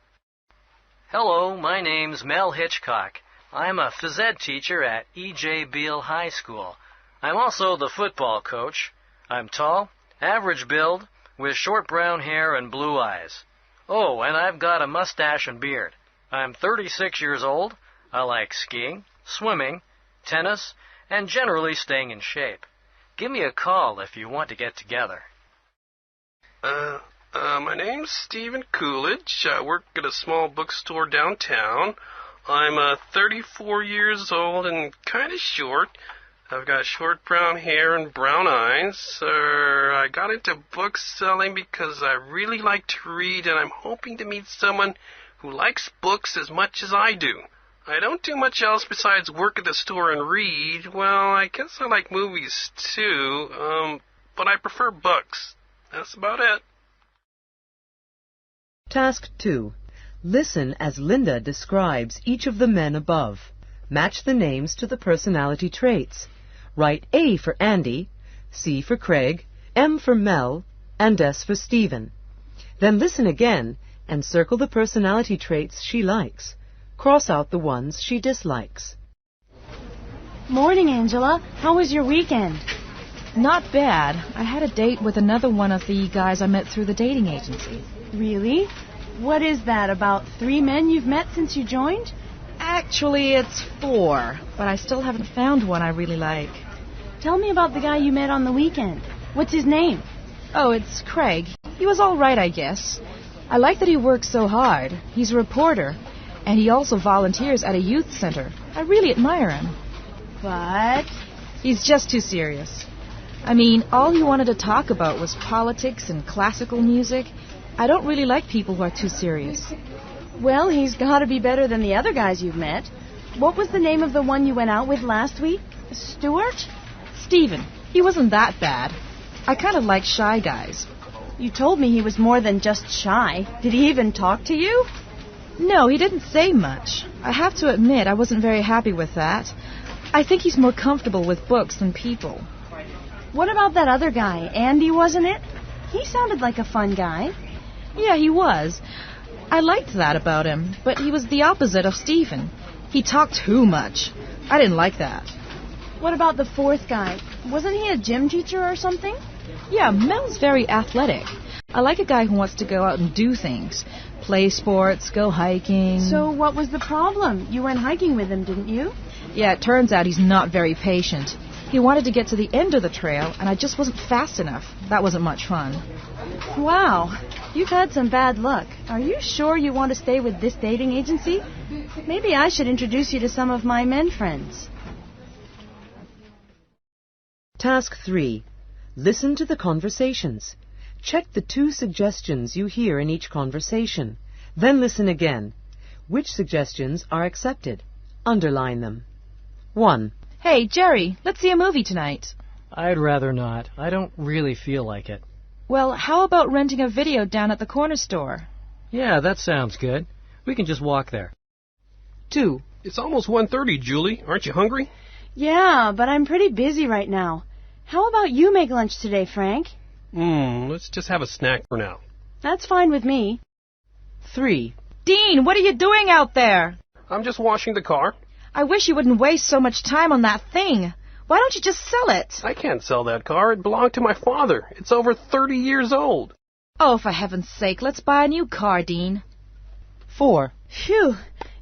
[SPEAKER 2] Hello, my name's Mel Hitchcock. I'm a phys ed teacher at E.J. Beale High School. I'm also the football coach. I'm tall, average build, with short brown hair and blue eyes. Oh, and I've got a mustache and beard. I'm 36 years old. I like skiing, swimming, tennis, and generally staying in shape. Give me a call if you want to get together.
[SPEAKER 5] My name's Stephen Coolidge. I work at a small bookstore downtown. I'm 34 years old and kind of short. I've got short brown hair and brown eyes. I got into book selling because I really like to read, and I'm hoping to meet someone who likes books as much as I do. I don't do much else besides work at the store and read. Well, I guess I like movies too. but I prefer books. That's about it.
[SPEAKER 1] Task 2. Listen as Linda describes each of the men above. Match the names to the personality traits. Write A for Andy, C for Craig, M for Mel, and S for Stephen. Then listen again and circle the personality traits she likes. Cross out the ones she dislikes.
[SPEAKER 4] Morning, Angela. How was your weekend?
[SPEAKER 3] Not bad. I had a date with another one of the guys I met through the dating agency.
[SPEAKER 4] Really? What is that, about 3 men you've met since you joined?
[SPEAKER 3] Actually, it's 4, but I still haven't found one I really like.
[SPEAKER 4] Tell me about the guy you met on the weekend. What's his name?
[SPEAKER 3] Oh, it's Craig. He was all right, I guess. I like that he works so hard. He's a reporter, and he also volunteers at a youth center. I really admire him.
[SPEAKER 4] But
[SPEAKER 3] he's just too serious. I mean, all he wanted to talk about was politics and classical music. I don't really like people who are too serious.
[SPEAKER 4] Well, he's got to be better than the other guys you've met. What was the name of the one you went out with last week? Stuart?
[SPEAKER 3] Stephen. He wasn't that bad. I kind of like shy guys.
[SPEAKER 4] You told me he was more than just shy. Did he even talk to you?
[SPEAKER 3] No, he didn't say much. I have to admit I wasn't very happy with that. I think he's more comfortable with books than people.
[SPEAKER 4] What about that other guy, Andy, wasn't it? He sounded like a fun guy.
[SPEAKER 3] Yeah, he was. I liked that about him, but he was the opposite of Stephen. He talked too much. I didn't like that.
[SPEAKER 4] What about the 4th guy? Wasn't he a gym teacher or something?
[SPEAKER 3] Yeah, Mel's very athletic. I like a guy who wants to go out and do things. Play sports, go hiking.
[SPEAKER 4] So what was the problem? You went hiking with him, didn't you?
[SPEAKER 3] Yeah, it turns out he's not very patient. He wanted to get to the end of the trail, and I just wasn't fast enough. That wasn't much fun.
[SPEAKER 4] Wow, you've had some bad luck. Are you sure you want to stay with this dating agency? Maybe I should introduce you to some of my men friends.
[SPEAKER 1] Task 3. Listen to the conversations. Check the 2 suggestions you hear in each conversation. Then listen again. Which suggestions are accepted? Underline them. 1.
[SPEAKER 3] Hey, Jerry, let's see a movie tonight.
[SPEAKER 2] I'd rather not. I don't really feel like it.
[SPEAKER 3] Well, how about renting a video down at the corner store?
[SPEAKER 2] Yeah, that sounds good. We can just walk there.
[SPEAKER 1] 2.
[SPEAKER 5] It's almost 1:30, Julie. Aren't you hungry?
[SPEAKER 4] Yeah, but I'm pretty busy right now. How about you make lunch today, Frank?
[SPEAKER 5] Let's just have a snack for now.
[SPEAKER 4] That's fine with me.
[SPEAKER 1] 3.
[SPEAKER 3] Dean, what are you doing out there?
[SPEAKER 5] I'm just washing the car.
[SPEAKER 3] I wish you wouldn't waste so much time on that thing. Why don't you just sell it?
[SPEAKER 5] I can't sell that car. It belonged to my father. It's over 30 years old.
[SPEAKER 3] Oh, for heaven's sake, let's buy a new car, Dean.
[SPEAKER 1] 4.
[SPEAKER 4] Phew,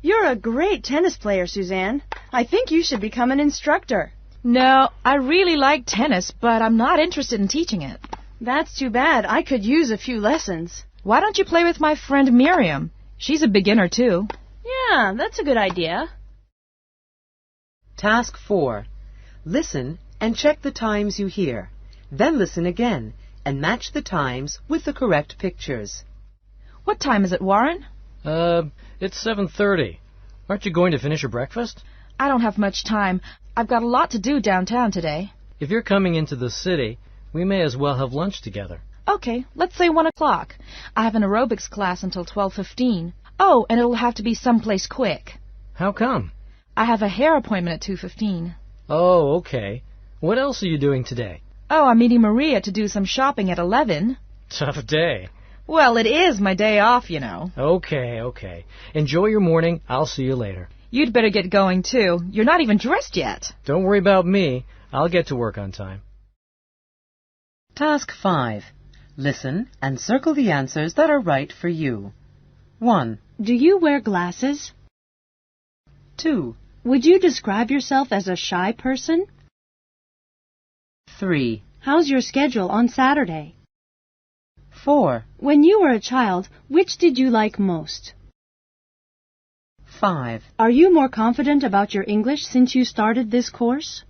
[SPEAKER 4] you're a great tennis player, Suzanne. I think you should become an instructor.
[SPEAKER 3] No, I really like tennis, but I'm not interested in teaching it.
[SPEAKER 4] That's too bad. I could use a few lessons.
[SPEAKER 3] Why don't you play with my friend Miriam? She's a beginner, too.
[SPEAKER 4] Yeah, that's a good idea.
[SPEAKER 1] Task 4. Listen and check the times you hear. Then listen again and match the times with the correct pictures.
[SPEAKER 3] What time is it, Warren?
[SPEAKER 2] It's 7:30. Aren't you going to finish your breakfast?
[SPEAKER 3] I don't have much time. I've got a lot to do downtown today.
[SPEAKER 2] If you're coming into the city, we may as well have lunch together.
[SPEAKER 3] Okay, let's say 1 o'clock. I have an aerobics class until 12:15. Oh, and it'll have to be someplace quick.
[SPEAKER 2] How come?
[SPEAKER 3] I have a hair appointment at 2:15.
[SPEAKER 2] Oh, okay. What else are you doing today?
[SPEAKER 3] Oh, I'm meeting Maria to do some shopping at 11.
[SPEAKER 2] Tough day.
[SPEAKER 3] Well, it is my day off, you know.
[SPEAKER 2] Okay. Enjoy your morning. I'll see you later.
[SPEAKER 3] You'd better get going, too. You're not even dressed yet.
[SPEAKER 2] Don't worry about me. I'll get to work on time.
[SPEAKER 1] Task 5. Listen and circle the answers that are right for you. 1.
[SPEAKER 9] Do you wear glasses?
[SPEAKER 1] 2.
[SPEAKER 9] Would you describe yourself as a shy person?
[SPEAKER 1] 3.
[SPEAKER 9] How's your schedule on Saturday?
[SPEAKER 1] 4.
[SPEAKER 9] When you were a child, which did you like most?
[SPEAKER 1] 5.
[SPEAKER 9] Are you more confident about your English since you started this course?